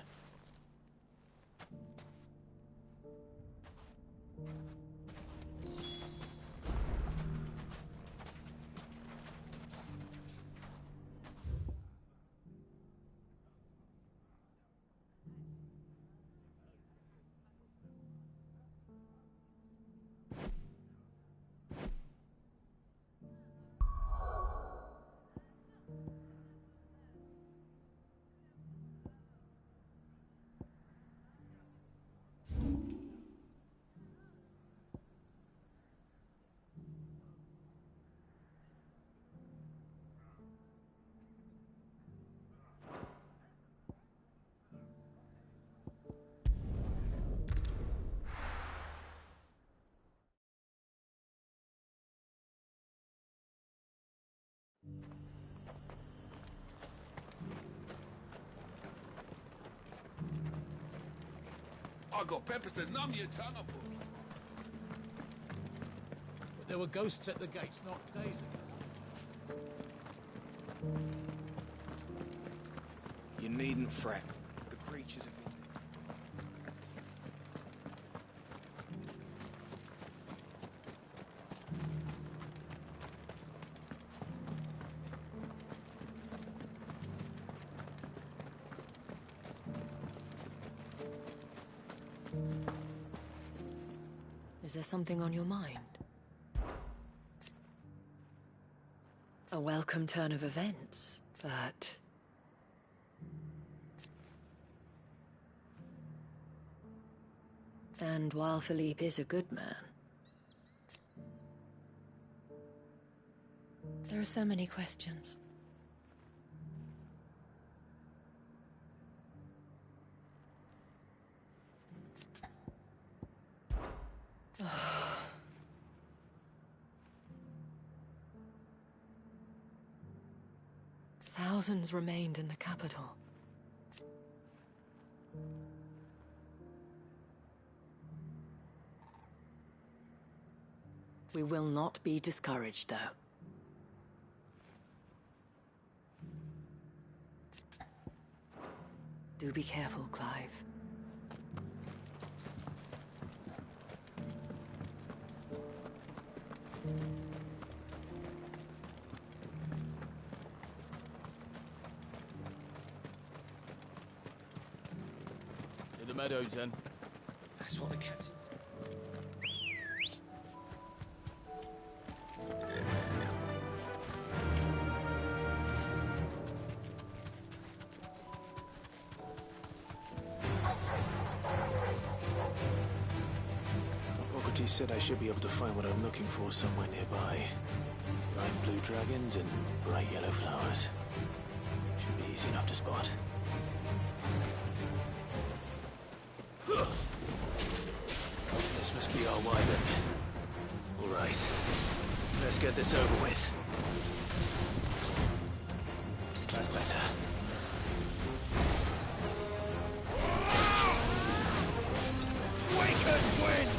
I got peppers to numb your tongue up. But there were ghosts at the gates not days ago. You needn't fret. The creatures have been... Is there something on your mind? A welcome turn of events, but... And while Philippe is a good man, there are so many questions. Thousands remained in the capital. We will not be discouraged, though. Do be careful, Clive. the meadows, then. That's what the captain said. Socrates said I should be able to find what I'm looking for somewhere nearby. Bright blue dragons and bright yellow flowers. Should be easy enough to spot. This must be our wyvern. All right. Let's get this over with. That's better. Waken wind!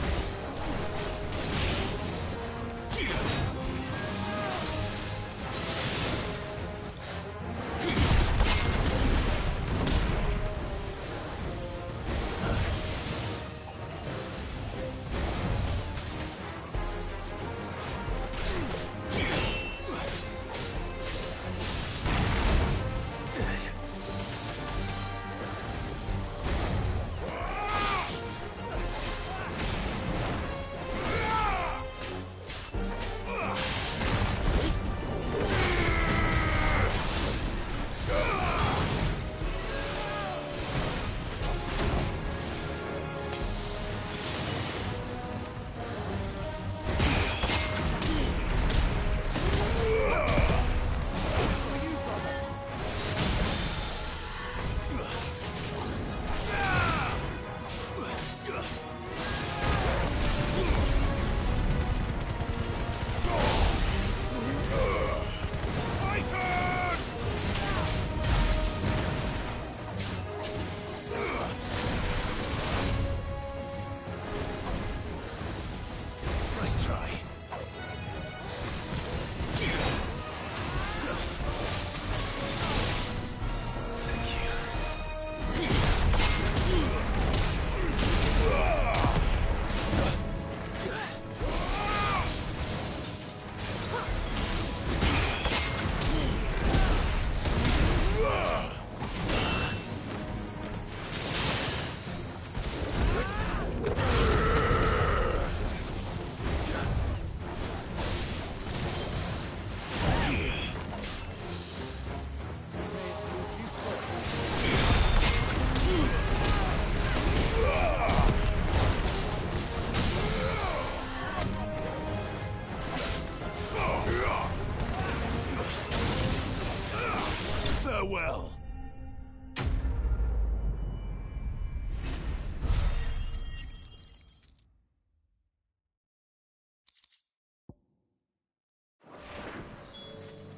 Farewell.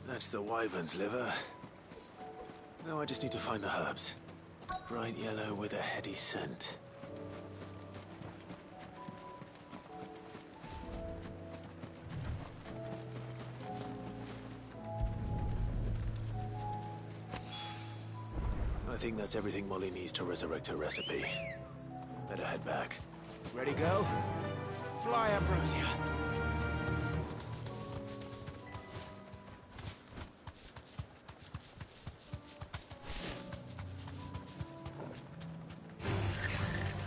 That's the wyvern's liver. Now I just need to find the herbs. Bright yellow with a heady scent. I think that's everything Molly needs to resurrect her recipe. Better head back. Ready, go? Fly, Ambrosia.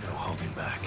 No holding back.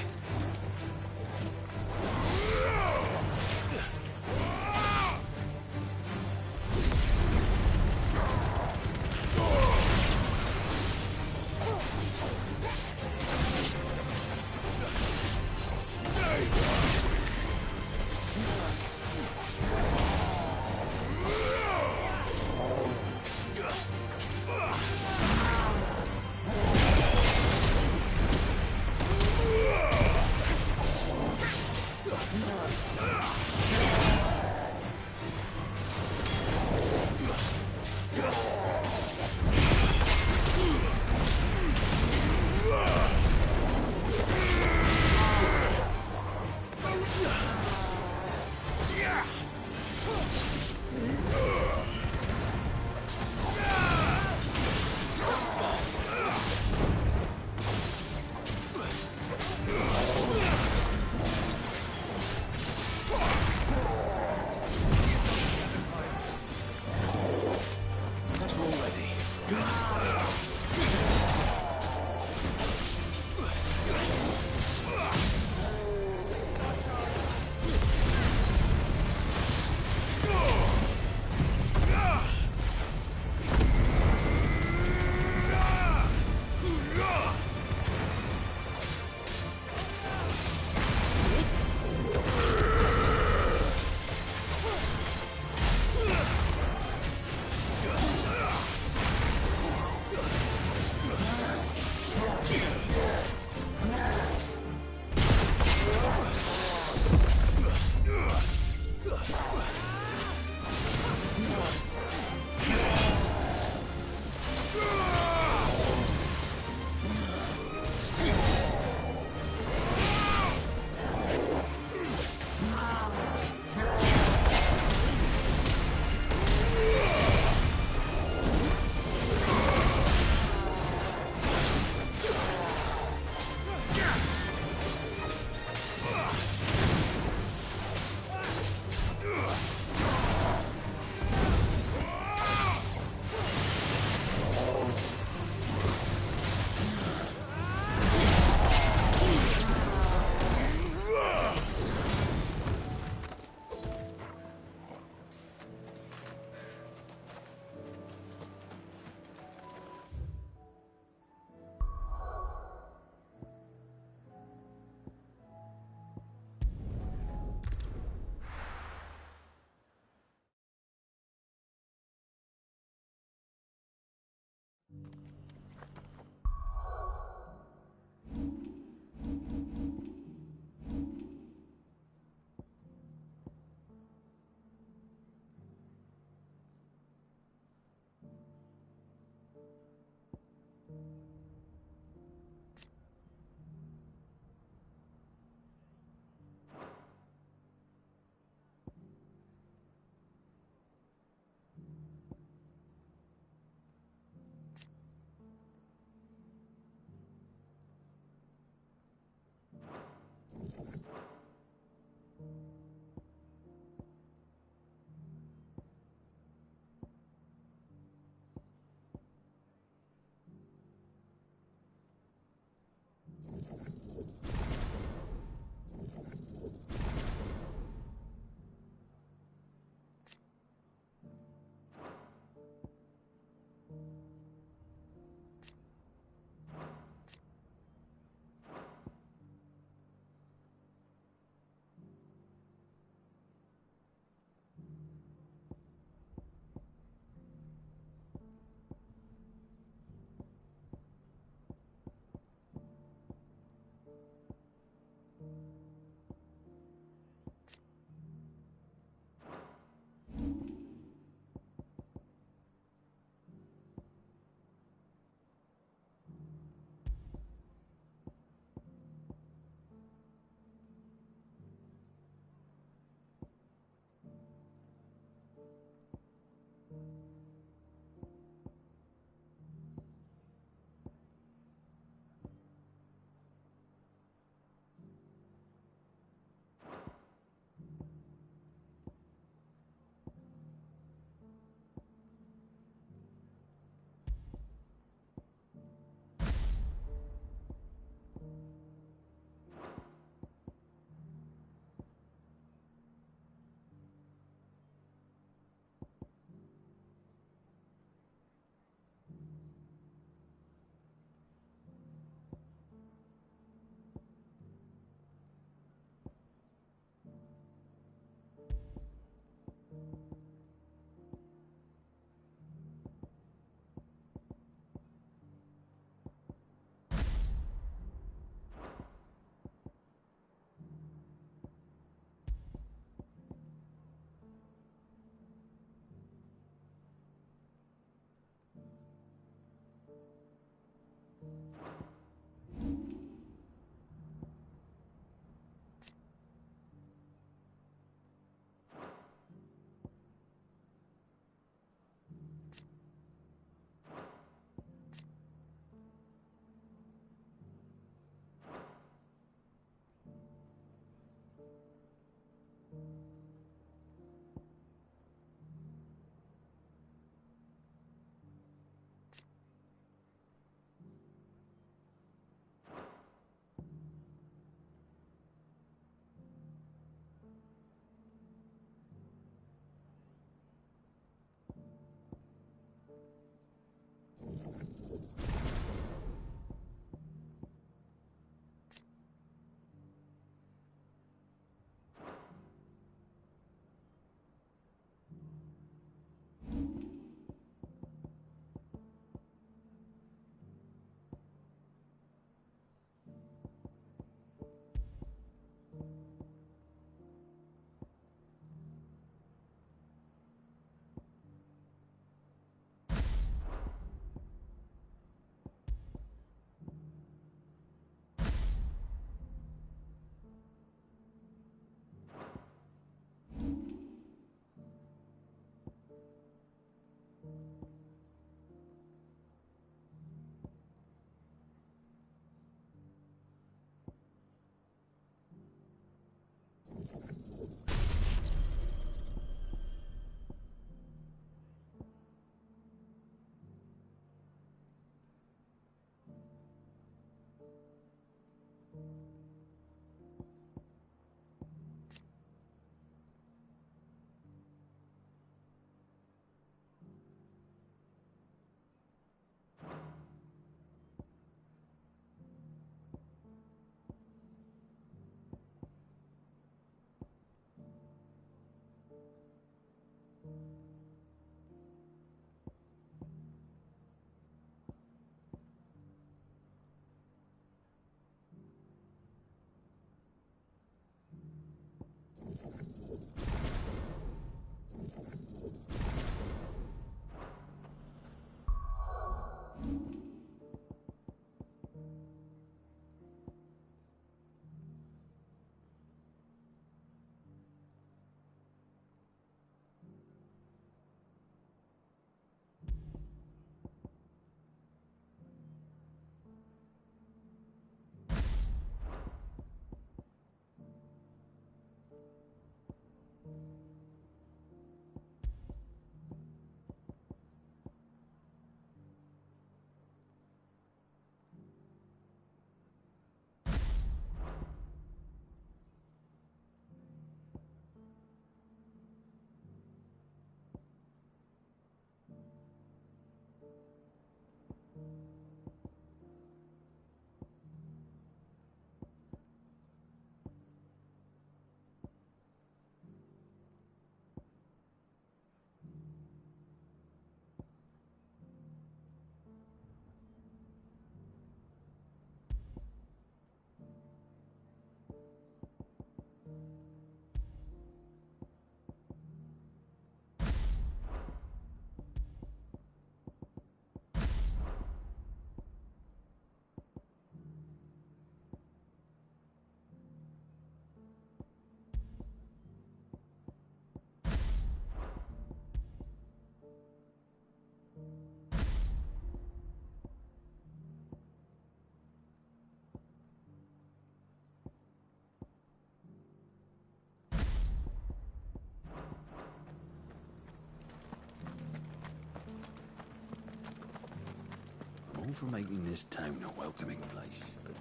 all for making this town a welcoming place, but...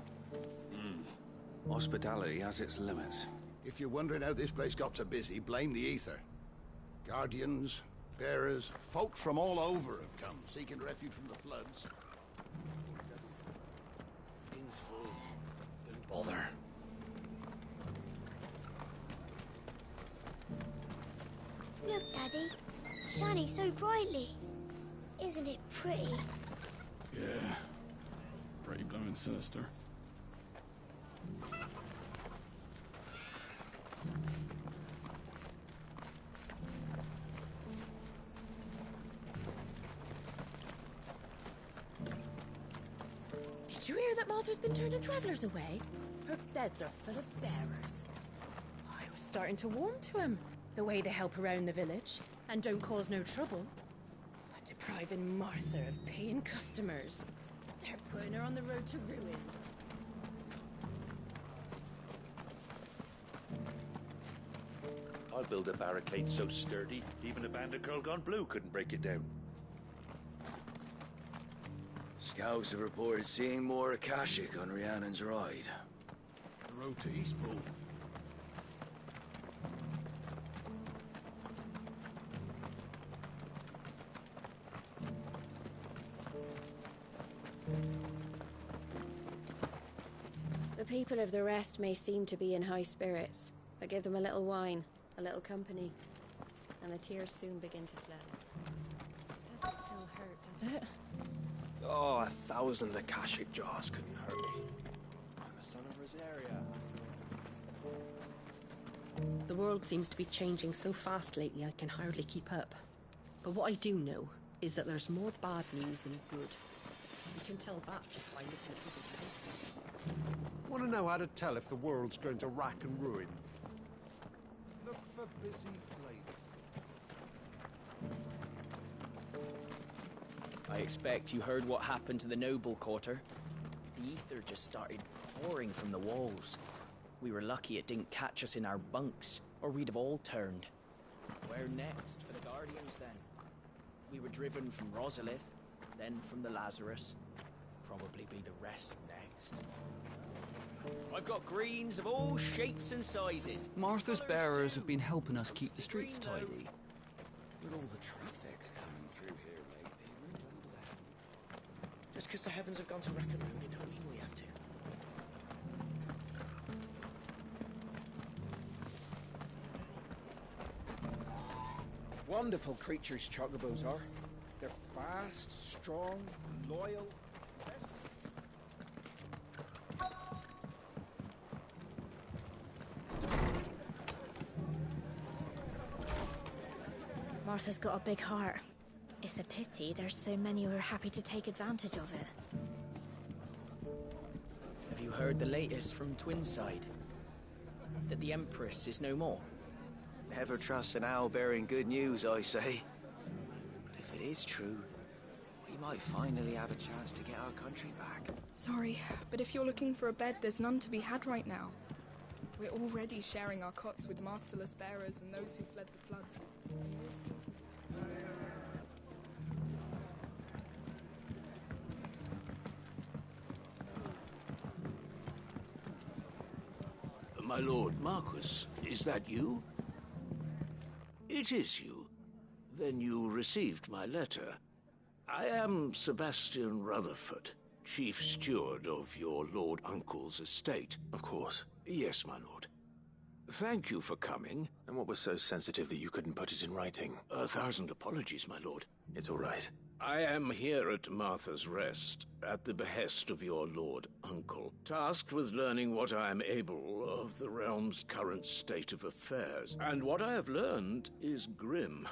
hospitality has its limits. If you're wondering how this place got so busy, blame the ether. Guardians, bearers, folks from all over have come, seeking refuge from the floods. Inn's full. Don't bother. Look, Daddy. Shining so brightly. Isn't it pretty? Yeah. Pretty blooming sinister. Did you hear that Martha's been turning travellers away? Her beds are full of bearers. I was starting to warm to him. The way they help around the village and don't cause no trouble. But depriving Martha of paying customers, they're putting her on the road to ruin. I'll build a barricade so sturdy, even a band of Curl Gone Blue couldn't break it down. Scouts have reported seeing more Akashic on Rhiannon's ride. The road to Eastpool. The people of the rest may seem to be in high spirits, but give them a little wine, a little company, and the tears soon begin to flow. It doesn't still hurt, does it? Oh, 1,000 Akashic jars couldn't hurt me. I'm a son of Rosaria. The world seems to be changing so fast lately I can hardly keep up. But what I do know is that there's more bad news than good. You can tell that just by looking at people's faces. Want to know how to tell if the world's going to rack and ruin? Look for busy blades. I expect you heard what happened to the noble quarter. The ether just started pouring from the walls. We were lucky it didn't catch us in our bunks, or we'd have all turned. Where next for the Guardians, then? We were driven from Rosalith, then from the Lazarus. Probably be the rest next. I've got greens of all shapes and sizes. Martha's bearers have been helping us keep the streets tidy. With all the traffic coming through here lately, Just because the heavens have gone to rack and ruin, it don't mean we have to. Wonderful creatures, chocobos are. They're fast, strong, loyal. Martha's got a big heart. It's a pity there's so many who are happy to take advantage of it. Have you heard the latest from Twinside? That the Empress is no more? Never trust an owl bearing good news, I say. But if it is true, we might finally have a chance to get our country back. Sorry, but if you're looking for a bed, there's none to be had right now. We're already sharing our cots with masterless bearers and those who fled the floods. My lord Marquis, is that you? It is you. Then you received my letter. I am Sebastian Rutherford, chief steward of your lord uncle's estate. Of course. Yes, my lord. Thank you for coming. And what was so sensitive that you couldn't put it in writing? 1,000 apologies, my lord. It's all right. I am here at Martha's Rest, at the behest of your lord uncle, tasked with learning what I am able of the realm's current state of affairs. And what I have learned is grim.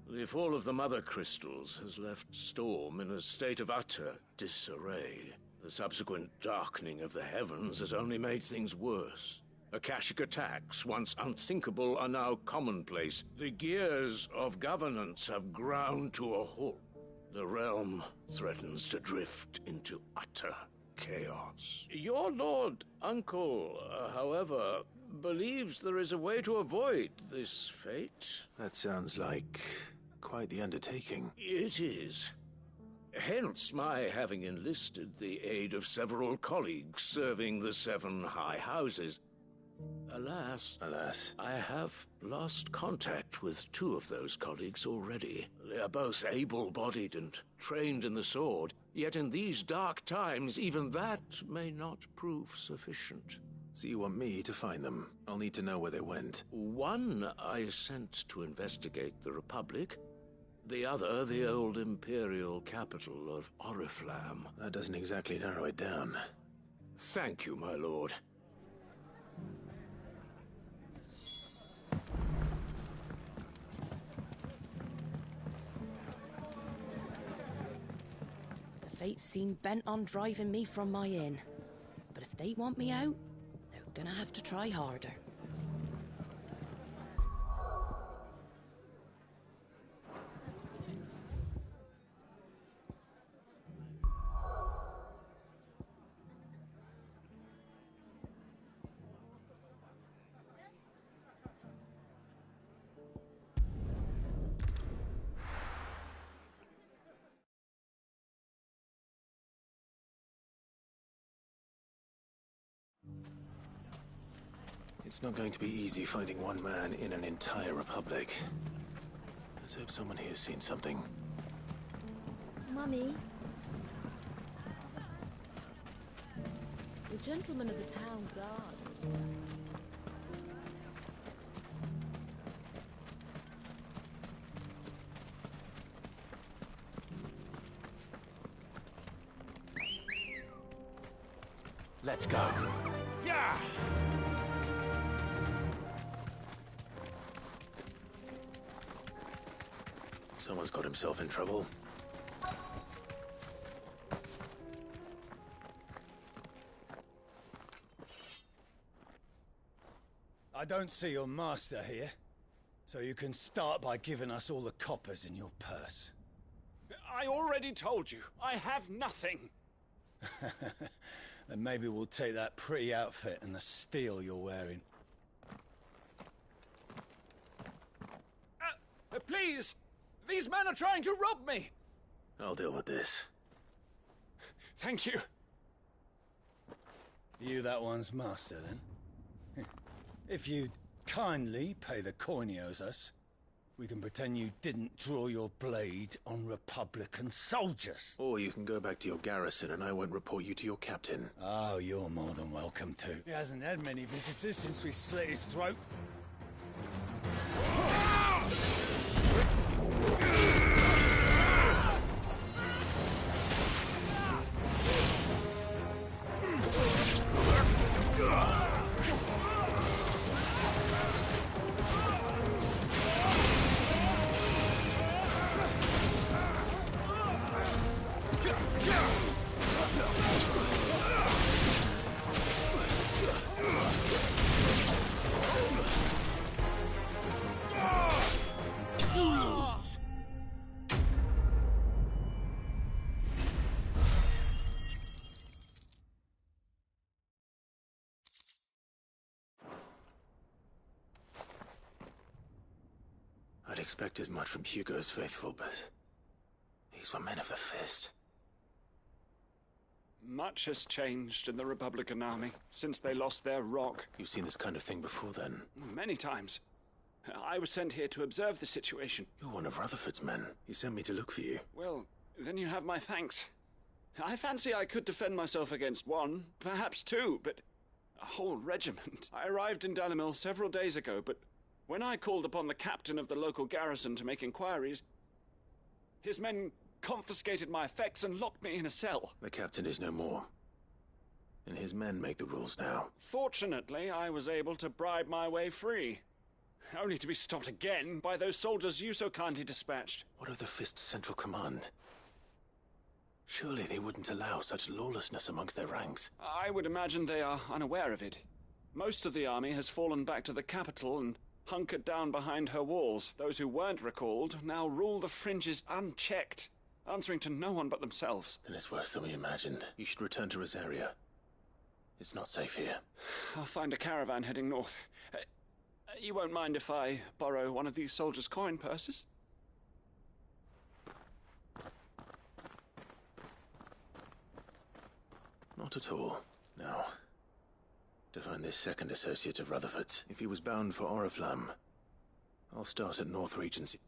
The fall of the Mother Crystals has left Storm in a state of utter disarray. The subsequent darkening of the heavens has only made things worse. Akashic attacks, once unthinkable, are now commonplace. The gears of governance have ground to a halt. The realm threatens to drift into utter chaos. Your lord uncle, however, believes there is a way to avoid this fate. That sounds like quite the undertaking. It is. Hence my having enlisted the aid of several colleagues serving the 7 high houses. Alas, I have lost contact with 2 of those colleagues already. They are both able-bodied and trained in the sword, yet in these dark times even that may not prove sufficient. So you want me to find them? I'll need to know where they went. One I sent to investigate the Republic, the other the old Imperial capital of Oriflamme. That doesn't exactly narrow it down. Thank you, my lord. The fates seem bent on driving me from my inn. But if they want me out, they're gonna have to try harder. It's not going to be easy finding one man in an entire republic. Let's hope someone here's seen something. Mummy? The gentleman of the town guard was there. Let's go. Yeah! Someone's got himself in trouble. I don't see your master here, so you can start by giving us all the coppers in your purse. I already told you, I have nothing. Then maybe we'll take that pretty outfit and the steel you're wearing. Please! These men are trying to rob me! I'll deal with this. Thank you. You that one's master, then? If you'd kindly pay the coin he owes us, we can pretend you didn't draw your blade on Republican soldiers. Or you can go back to your garrison and I won't report you to your captain. Oh, you're more than welcome to. He hasn't had many visitors since we slit his throat. I'd expect as much from Hugo's faithful, but these were men of the fist. Much has changed in the Republican army since they lost their rock. You've seen this kind of thing before, then? Many times. I was sent here to observe the situation. You're one of Rutherford's men. He sent me to look for you. Well, then you have my thanks. I fancy I could defend myself against one, perhaps 2, but a whole regiment. I arrived in Dalimil several days ago, but when I called upon the captain of the local garrison to make inquiries, his men confiscated my effects and locked me in a cell. The captain is no more, and his men make the rules now. Fortunately, I was able to bribe my way free, only to be stopped again by those soldiers you so kindly dispatched. What of the Fist's central command? Surely they wouldn't allow such lawlessness amongst their ranks. I would imagine they are unaware of it. Most of the army has fallen back to the capital and hunkered down behind her walls. Those who weren't recalled now rule the fringes unchecked, answering to no one but themselves. Then it's worse than we imagined. You should return to Rosaria. It's not safe here. I'll find a caravan heading north. You won't mind if I borrow one of these soldiers' coin purses? Not at all. Now, to find this second associate of Rutherford's. If he was bound for Oriflamme, I'll start at North Regency.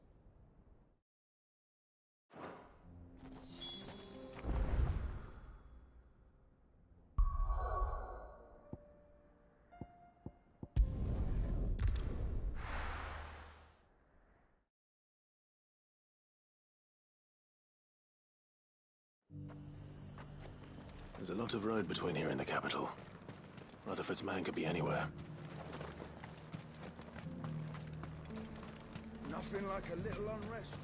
There's a lot of road between here and the capital. Rutherford's man could be anywhere. Nothing like a little unrest.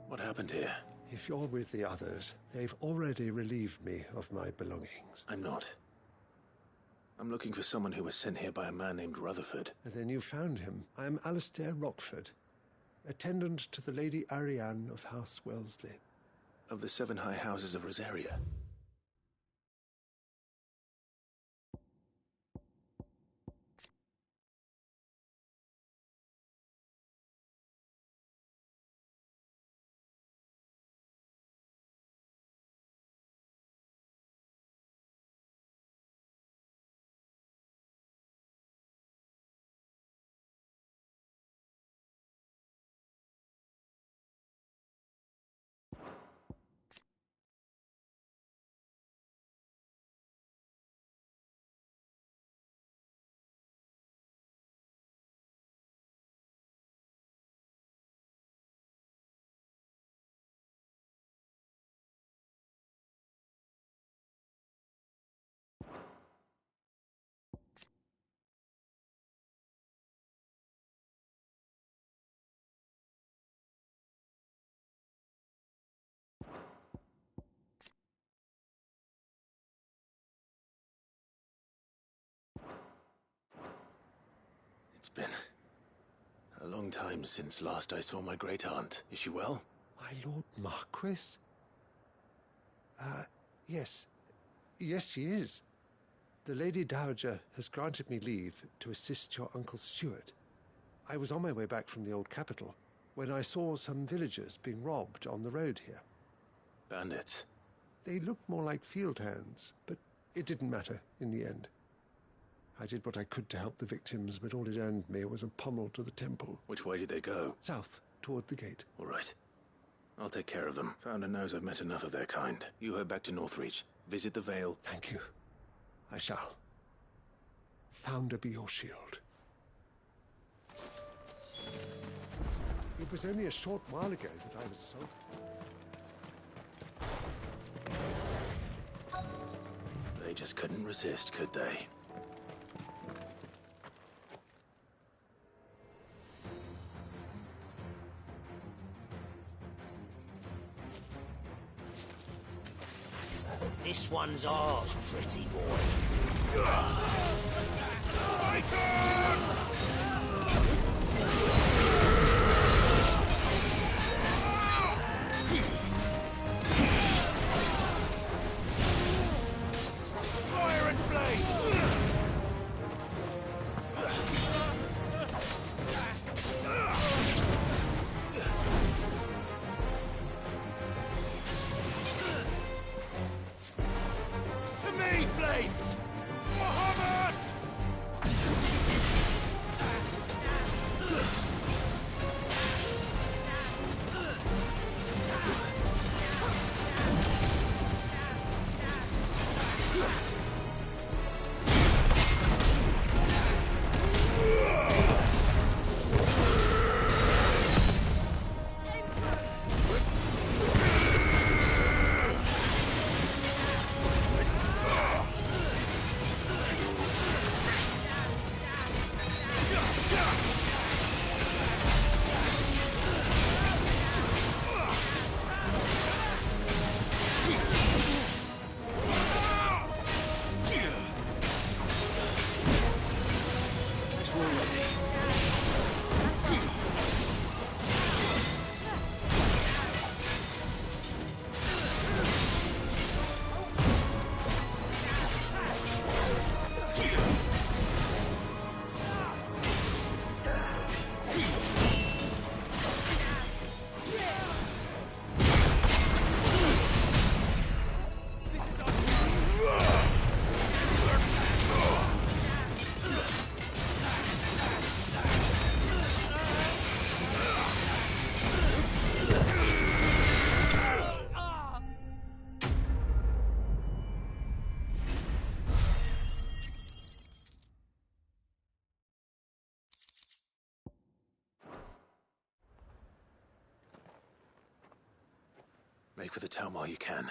What happened here? If you're with the others, they've already relieved me of my belongings. I'm not. I'm looking for someone who was sent here by a man named Rutherford. And then you found him. I am Alistair Rockford, attendant to the Lady Ariane of House Wellesley. Of the 7 high houses of Rosaria. It's been a long time since last I saw my great-aunt. Is she well? My Lord Marquis? Yes. Yes, she is. The Lady Dowager has granted me leave to assist your Uncle Stuart. I was on my way back from the old capital when I saw some villagers being robbed on the road here. Bandits? They looked more like field hands, but it didn't matter in the end. I did what I could to help the victims, but all it earned me was a pommel to the temple. Which way did they go? South, toward the gate. All right. I'll take care of them. Founder knows I've met enough of their kind. You head back to Northreach. Visit the Vale. Thank you. I shall. Founder be your shield. It was only a short while ago that I was assaulted. They just couldn't resist, could they? This one's ours, pretty boy. Fire and flame! To me, flames! Muhammad! Make for the town while you can.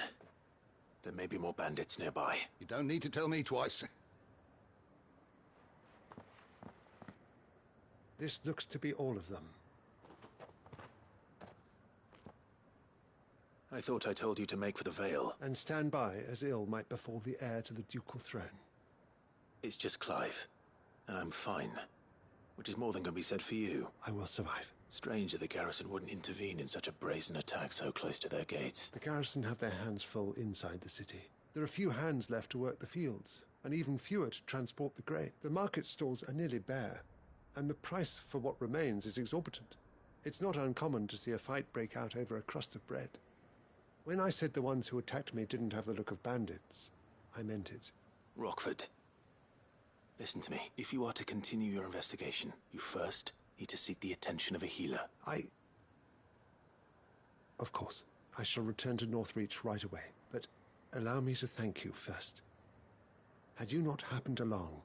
There may be more bandits nearby. You don't need to tell me twice. This looks to be all of them. I thought I told you to make for the Vale. And stand by, as ill might befall the heir to the ducal throne. It's just Clive, and I'm fine. Which is more than can be said for you. I will survive. Strange that the garrison wouldn't intervene in such a brazen attack so close to their gates. The garrison have their hands full inside the city. There are few hands left to work the fields, and even fewer to transport the grain. The market stalls are nearly bare, and the price for what remains is exorbitant. It's not uncommon to see a fight break out over a crust of bread. When I said the ones who attacked me didn't have the look of bandits, I meant it. Rockford, listen to me. If you are to continue your investigation, you first need to seek the attention of a healer. Of course. I shall return to Northreach right away, but allow me to thank you first. Had you not happened along,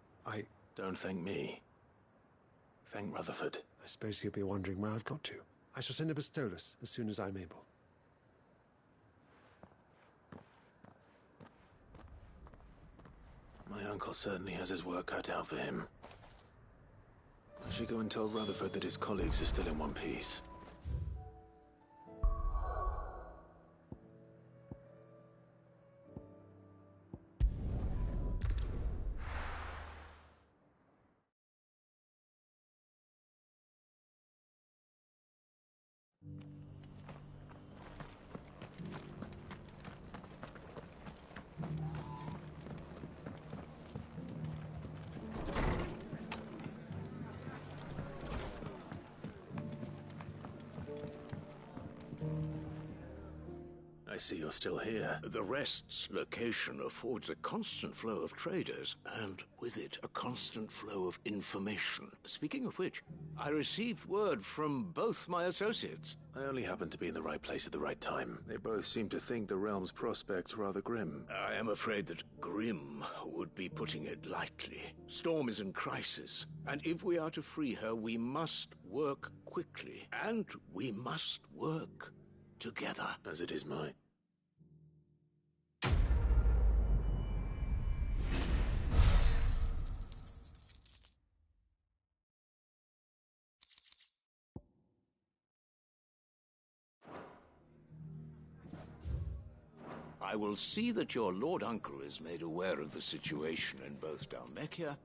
Don't thank me. Thank Rutherford. I suppose he'll be wondering where I've got to. I shall send a Bistolus as soon as I'm able. My uncle certainly has his work cut out for him. I should go and tell Rutherford that his colleagues are still in one piece. I see you're still here. The Rest's location affords a constant flow of traders, and with it, a constant flow of information. Speaking of which, I received word from both my associates. I only happened to be in the right place at the right time. They both seem to think the realm's prospects rather grim. I am afraid that grim would be putting it lightly. Storm is in crisis, and if we are to free her, we must work quickly, and we must work together. As it is mine. I will see that your Lord Uncle is made aware of the situation in both Dalmekia.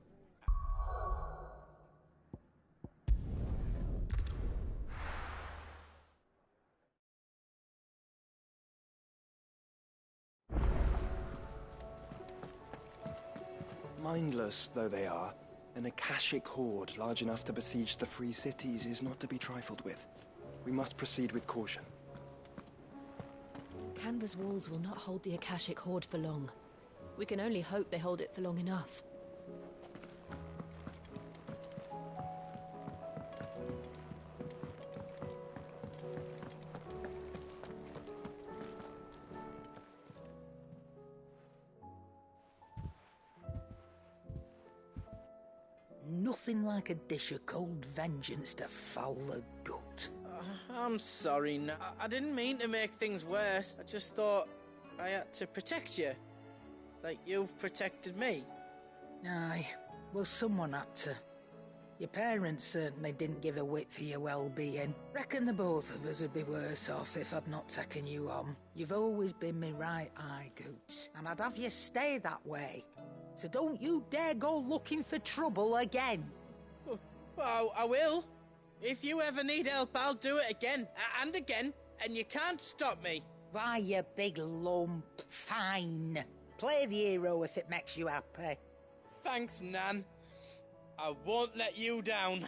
Mindless though they are, an Akashic horde large enough to besiege the free cities is not to be trifled with. We must proceed with caution. Canva's walls will not hold the Akashic horde for long. We can only hope they hold it for long enough. Nothing like a dish of cold vengeance to foul the gut. I'm sorry, I didn't mean to make things worse. I just thought I had to protect you. Like you've protected me. Aye, well, someone had to. Your parents certainly didn't give a whit for your well-being. Reckon the both of us would be worse off if I'd not taken you on. You've always been me right eye, Goots, and I'd have you stay that way. So don't you dare go looking for trouble again. Well, I will. If you ever need help, I'll do it again and again, and you can't stop me. Why, you big lump. Fine. Play the hero if it makes you happy. Thanks, Nan. I won't let you down.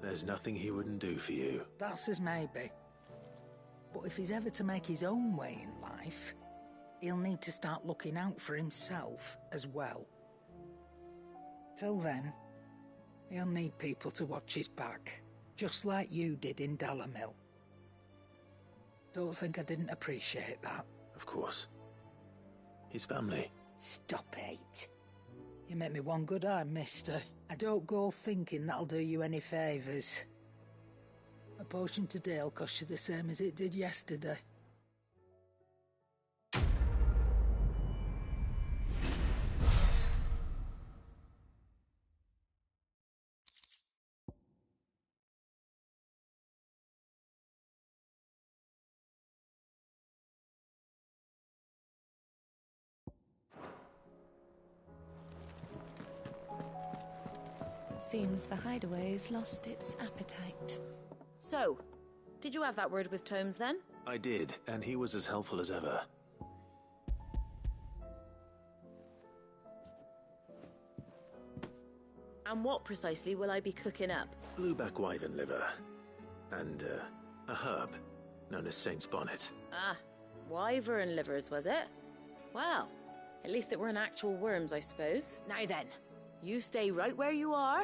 There's nothing he wouldn't do for you. That's as maybe. But if he's ever to make his own way in life, he'll need to start looking out for himself as well. Till then, he'll need people to watch his back, just like you did in Dalamil. Don't think I didn't appreciate that. Of course. His family. Stop it. You make me one good eye, mister. I don't go thinking that'll do you any favours. A potion today'll cost you the same as it did yesterday. Seems the hideaway's lost its appetite. So, did you have that word with Tomes then? I did, and he was as helpful as ever. And what precisely will I be cooking up? Blueback wyvern liver. And, a herb known as Saint's Bonnet. Ah, wyvern livers, was it? Well, at least it weren't actual worms, I suppose. Now then, you stay right where you are.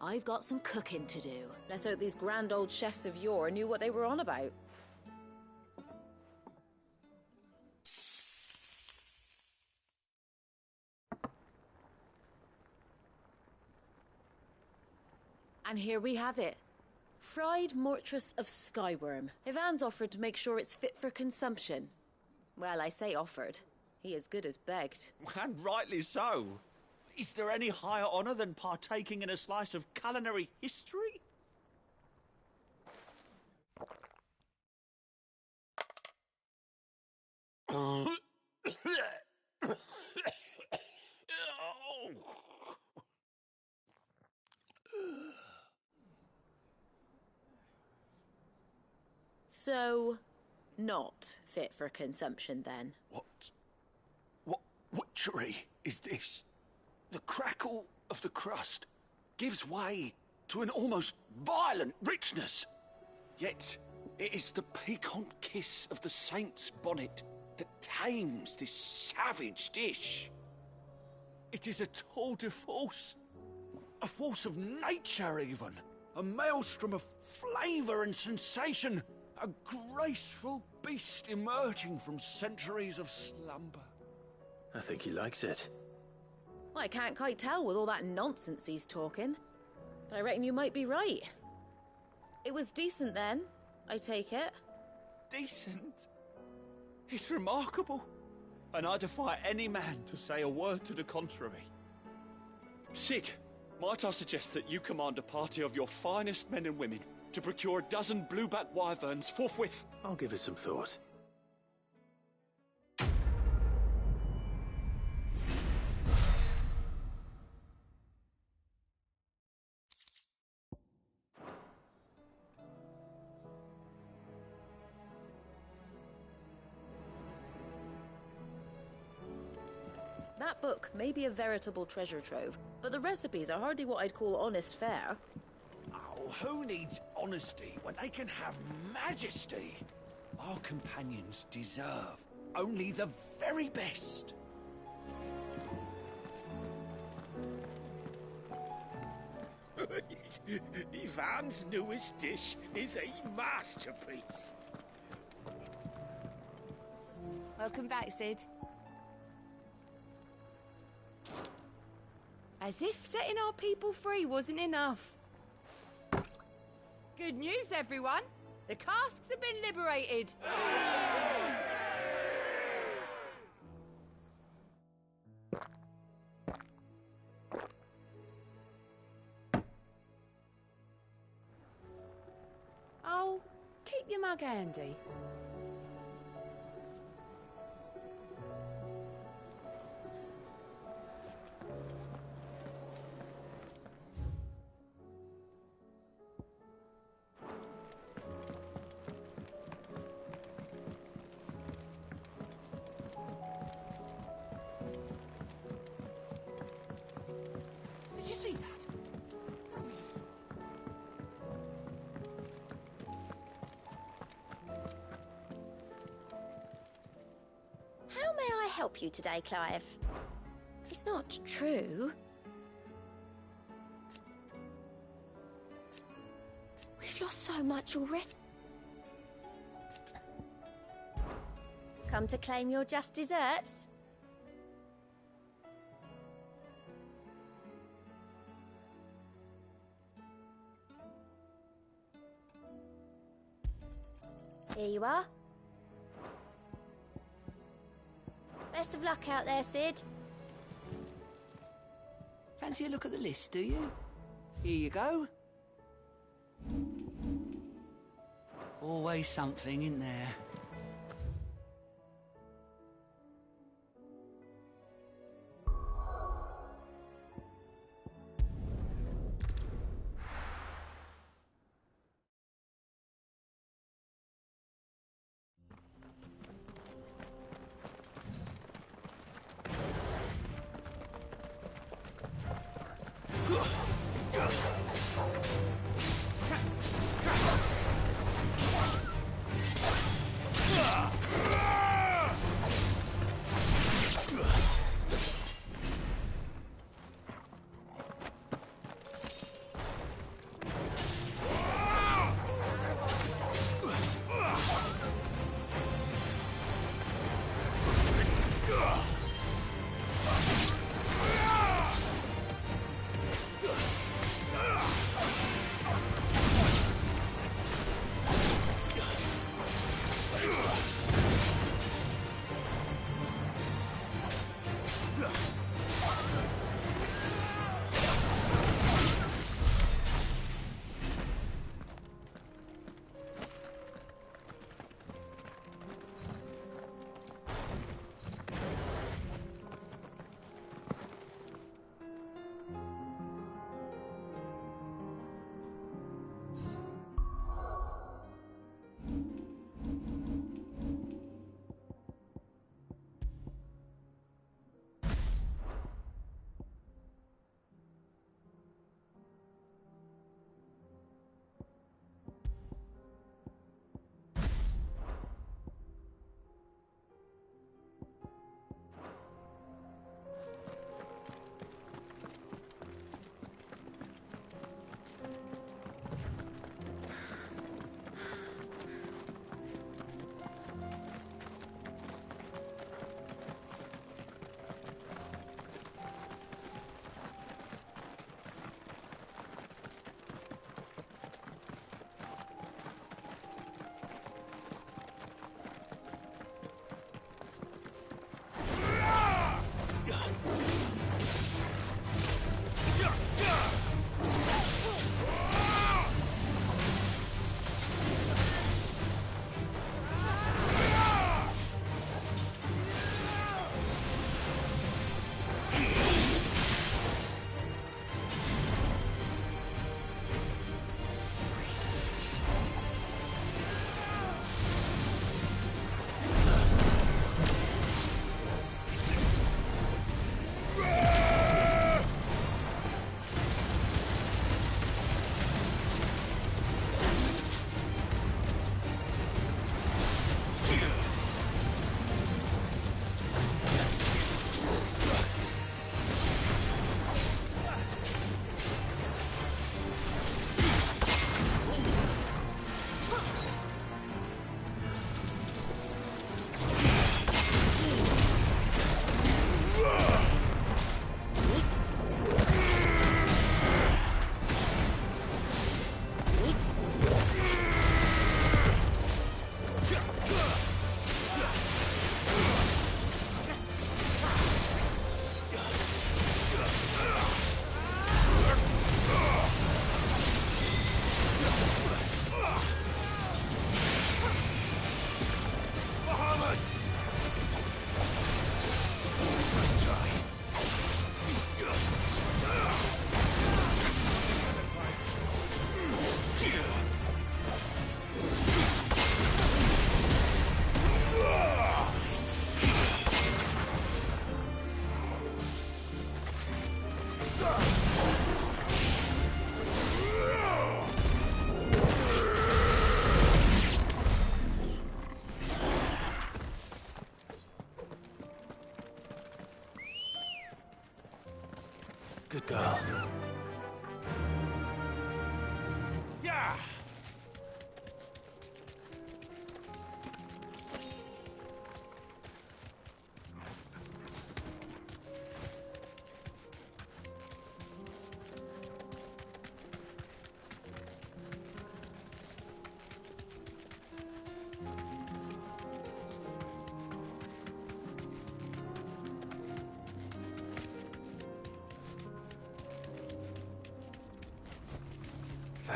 I've got some cooking to do. Let's hope these grand old chefs of yore knew what they were on about. And here we have it. Fried mortress of skyworm. Ivan's offered to make sure it's fit for consumption. Well, I say offered. He as good as begged. And rightly so. Is there any higher honour than partaking in a slice of culinary history? So, not fit for consumption then? What witchery is this? The crackle of the crust gives way to an almost violent richness. Yet, it is the piquant kiss of the saint's bonnet that tames this savage dish. It is a tour de force. A force of nature, even. A maelstrom of flavour and sensation. A graceful beast emerging from centuries of slumber. I think he likes it. Well, I can't quite tell with all that nonsense he's talking. But I reckon you might be right. It was decent then, I take it. Decent? It's remarkable. And I defy any man to say a word to the contrary. Sid, might I suggest that you command a party of your finest men and women to procure a dozen blueback wyverns forthwith? I'll give it some thought. That book may be a veritable treasure trove, but the recipes are hardly what I'd call honest fare. Oh, who needs honesty when they can have majesty? Our companions deserve only the very best. Ivan's newest dish is a masterpiece. Welcome back, Sid. As if setting our people free wasn't enough. Good news, everyone. The casks have been liberated. Oh, keep your mug handy. Did you see that? How may I help you today, Clive? It's not true. We've lost so much already. Come to claim your just desserts? Here you are. Best of luck out there, Sid. Fancy a look at the list, do you? Here you go. Always something in there. Good girl. Yeah!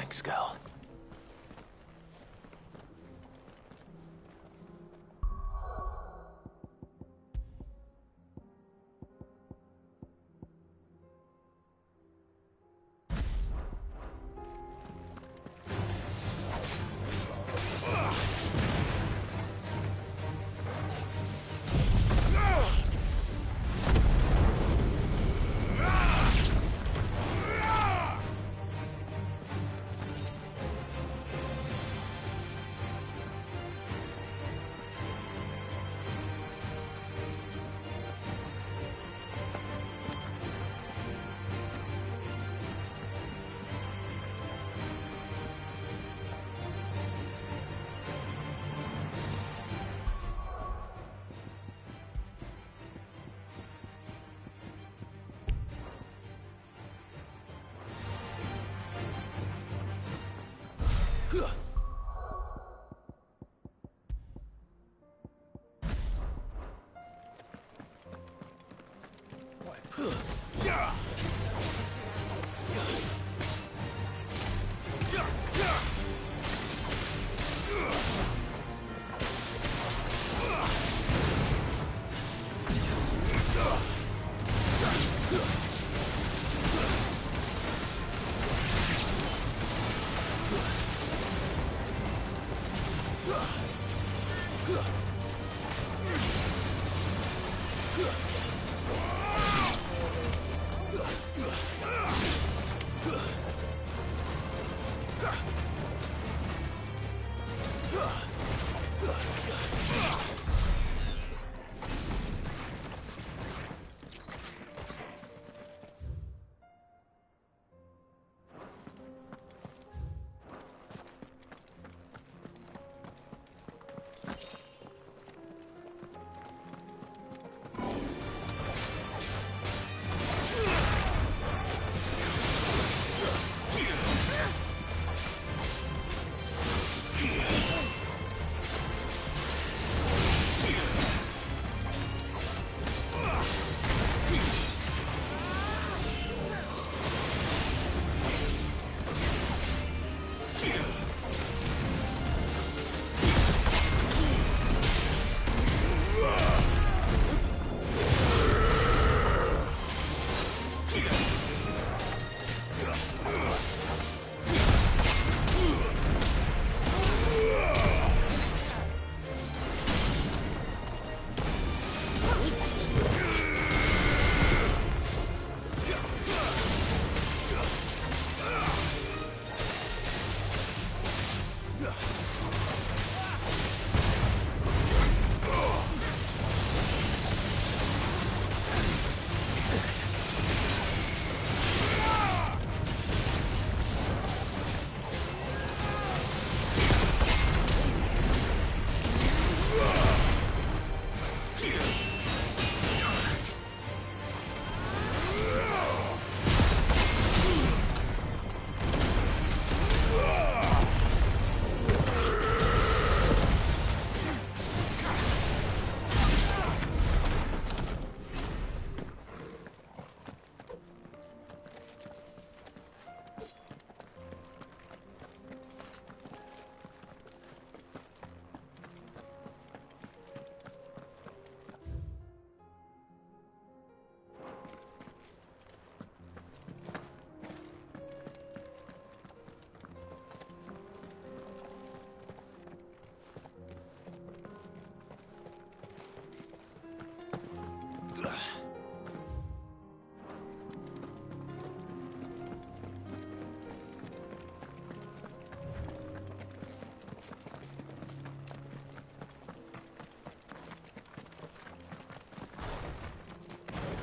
Thanks, girl.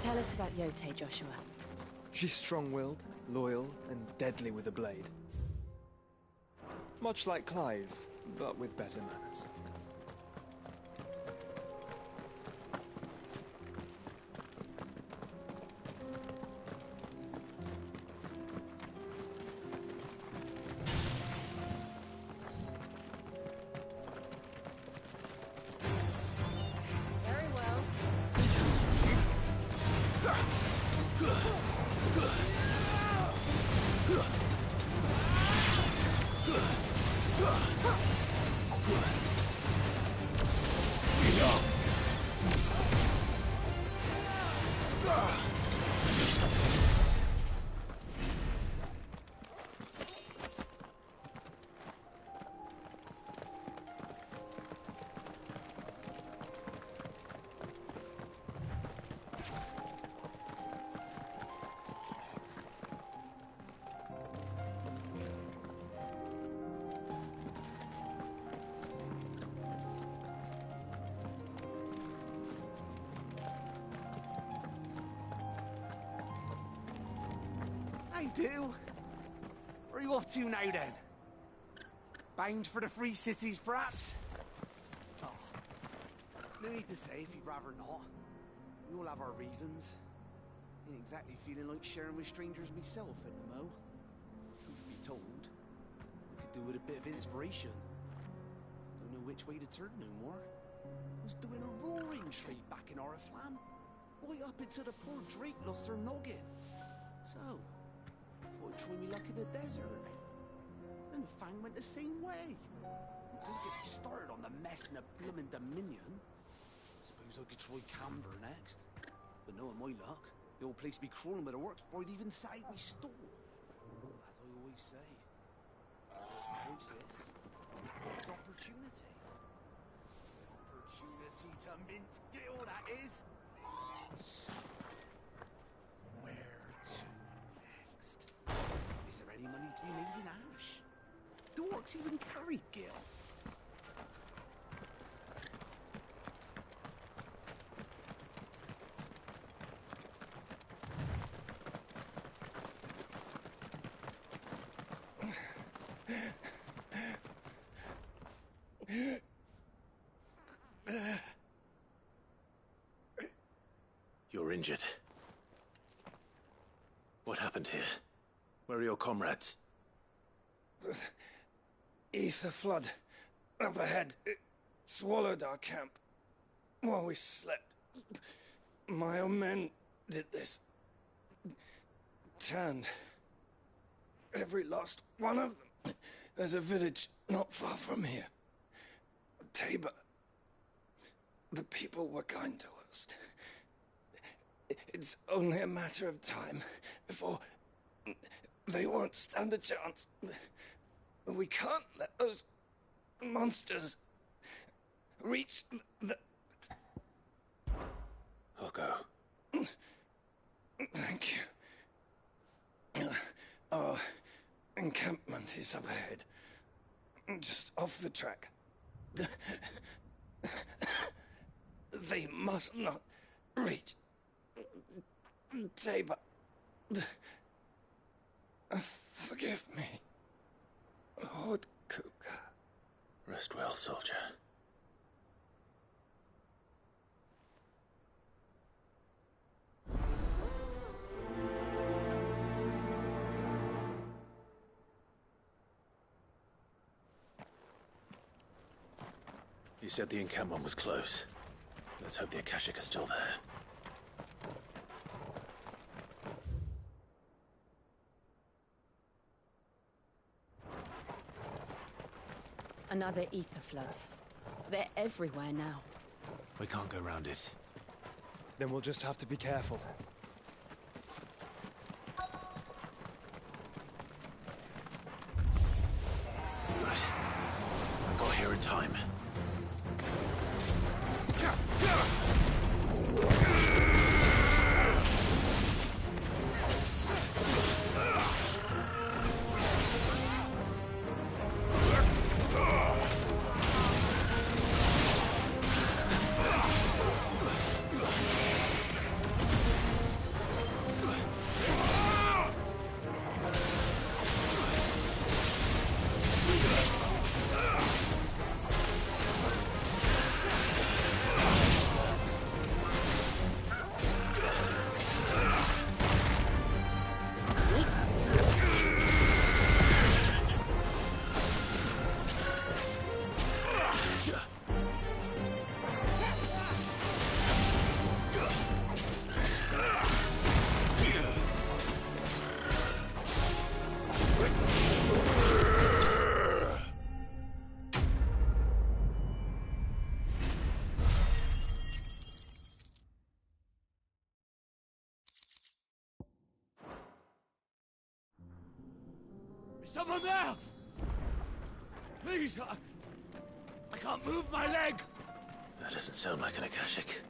Tell us about Yote, Joshua. She's strong-willed, loyal, and deadly with a blade. Much like Clive, but with better manners. Very well. Hey, do. Where are you off to now, then? Bound for the Free Cities, perhaps? Oh, no need to say if you'd rather not. We all have our reasons. Ain't exactly feeling like sharing with strangers myself at the mo. Truth be told, I could do with a bit of inspiration. Don't know which way to turn no more. Was doing a roaring straight back in Oriflamme. Right up until the poor Drake lost her noggin. So, thought I'd try me luck in the desert. And Fang went the same way. Don't get me started on the mess in the bloomin' Dominion. Suppose I could try Camber next. But knowing my luck, the old place be crawling with the works before I'd even set out my store. As I always say, there's crisis, there's opportunity. The opportunity to mint Gil, that is. So, where to next? Is there any money to be made in Ash? Do orcs even carry Gil? You're injured. What happened here? Where are your comrades? The ether flood up ahead. It swallowed our camp while we slept. My own men did this. Turned every last one of them. There's a village not far from here. Tabor. The people were kind to us. It's only a matter of time before they won't stand a chance. We can't let those monsters reach the... I'll go. Thank you. Our encampment is up ahead. Just off the track. They must not reach Tabor. Forgive me, Lord Kuka. Rest well, soldier. You said the encampment was close. Let's hope the Akashic are still there. Another ether flood. They're everywhere now. We can't go round it. Then we'll just have to be careful. Good. I got here in time. Someone there! Please, I can't move my leg! That doesn't sound like an Akashic.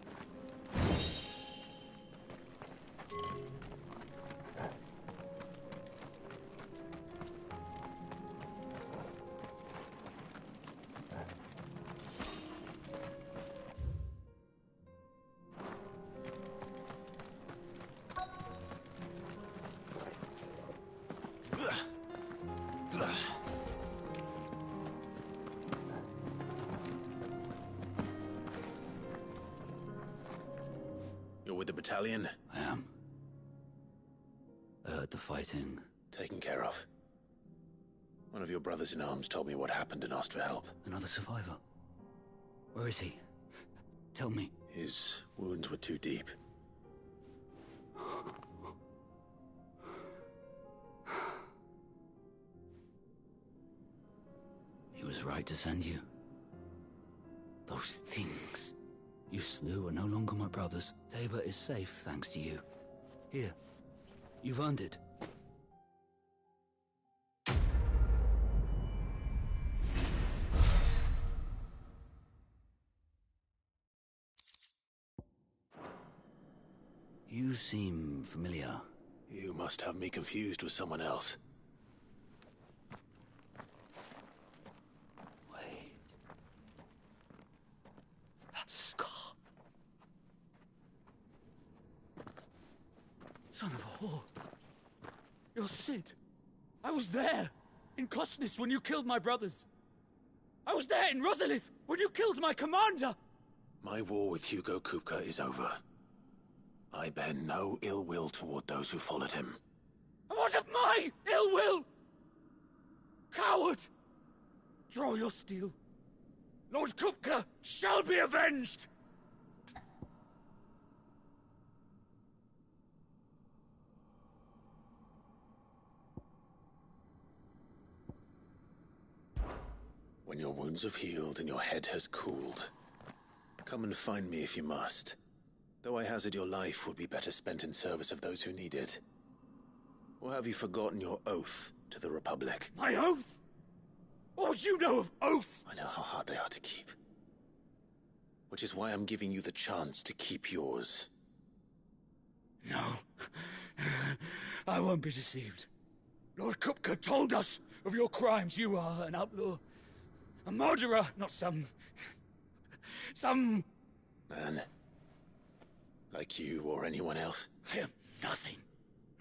You're with the battalion? I am. I heard the fighting. Taken care of. One of your brothers in arms told me what happened and asked for help. Another survivor. Where is he? Tell me. His wounds were too deep. He was right to send you. Those things you slew are no longer my brothers. Tabor is safe thanks to you. Here, you've earned it. You seem familiar. You must have me confused with someone else. Wait. That scar. Son of a whore. You're Sid. I was there, in Cosnis, when you killed my brothers. I was there in Rosalith, when you killed my commander! My war with Hugo Kupka is over. I bear no ill will toward those who followed him. And what of my ill will? Coward! Draw your steel. Lord Kupka shall be avenged! When your wounds have healed and your head has cooled, come and find me if you must. Though I hazard your life would be better spent in service of those who need it. Or have you forgotten your oath to the Republic? My oath? What would you know of oaths? I know how hard they are to keep. Which is why I'm giving you the chance to keep yours. No. I won't be deceived. Lord Kupka told us of your crimes. You are an outlaw. A murderer, not some Man. Like you or anyone else? I am nothing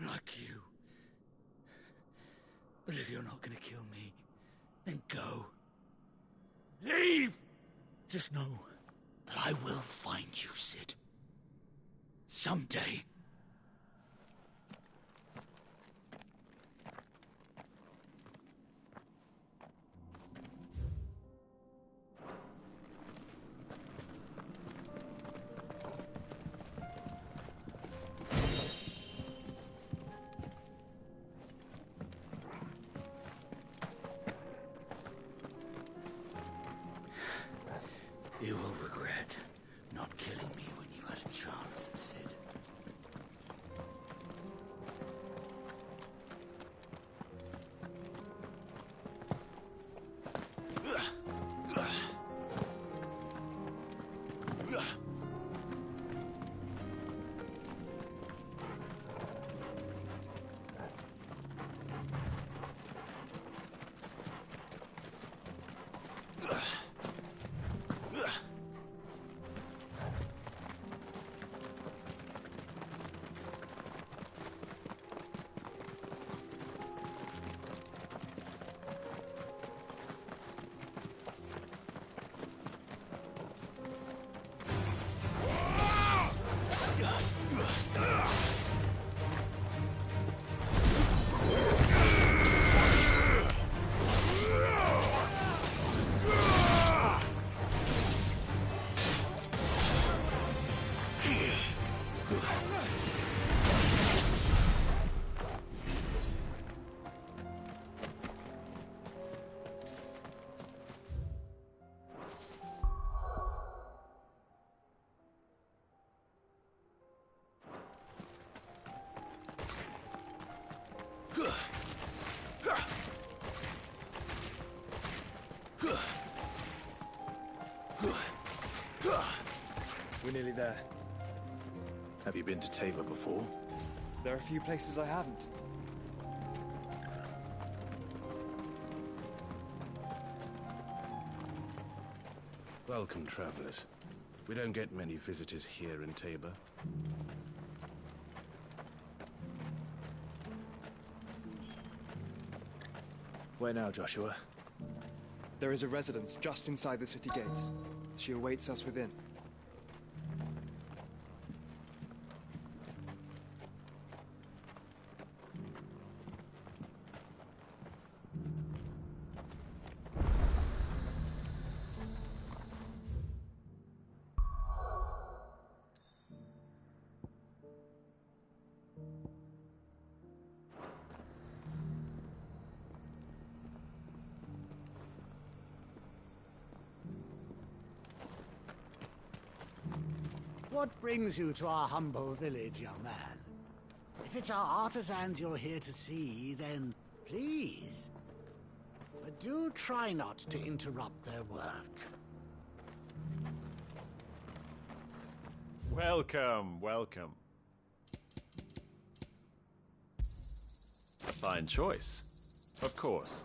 like you. But if you're not gonna kill me, then go. Leave! Just know that I will find you, Sid. Someday. You will regret not killing me when you had a chance, Sid. We're nearly there. Have you been to Tabor before? There are a few places I haven't. Welcome, travelers. We don't get many visitors here in Tabor. Where now, Joshua? There is a residence just inside the city gates. She awaits us within. What brings you to our humble village, young man? If it's our artisans you're here to see, then please. But do try not to interrupt their work. Welcome, welcome. A fine choice. Of course.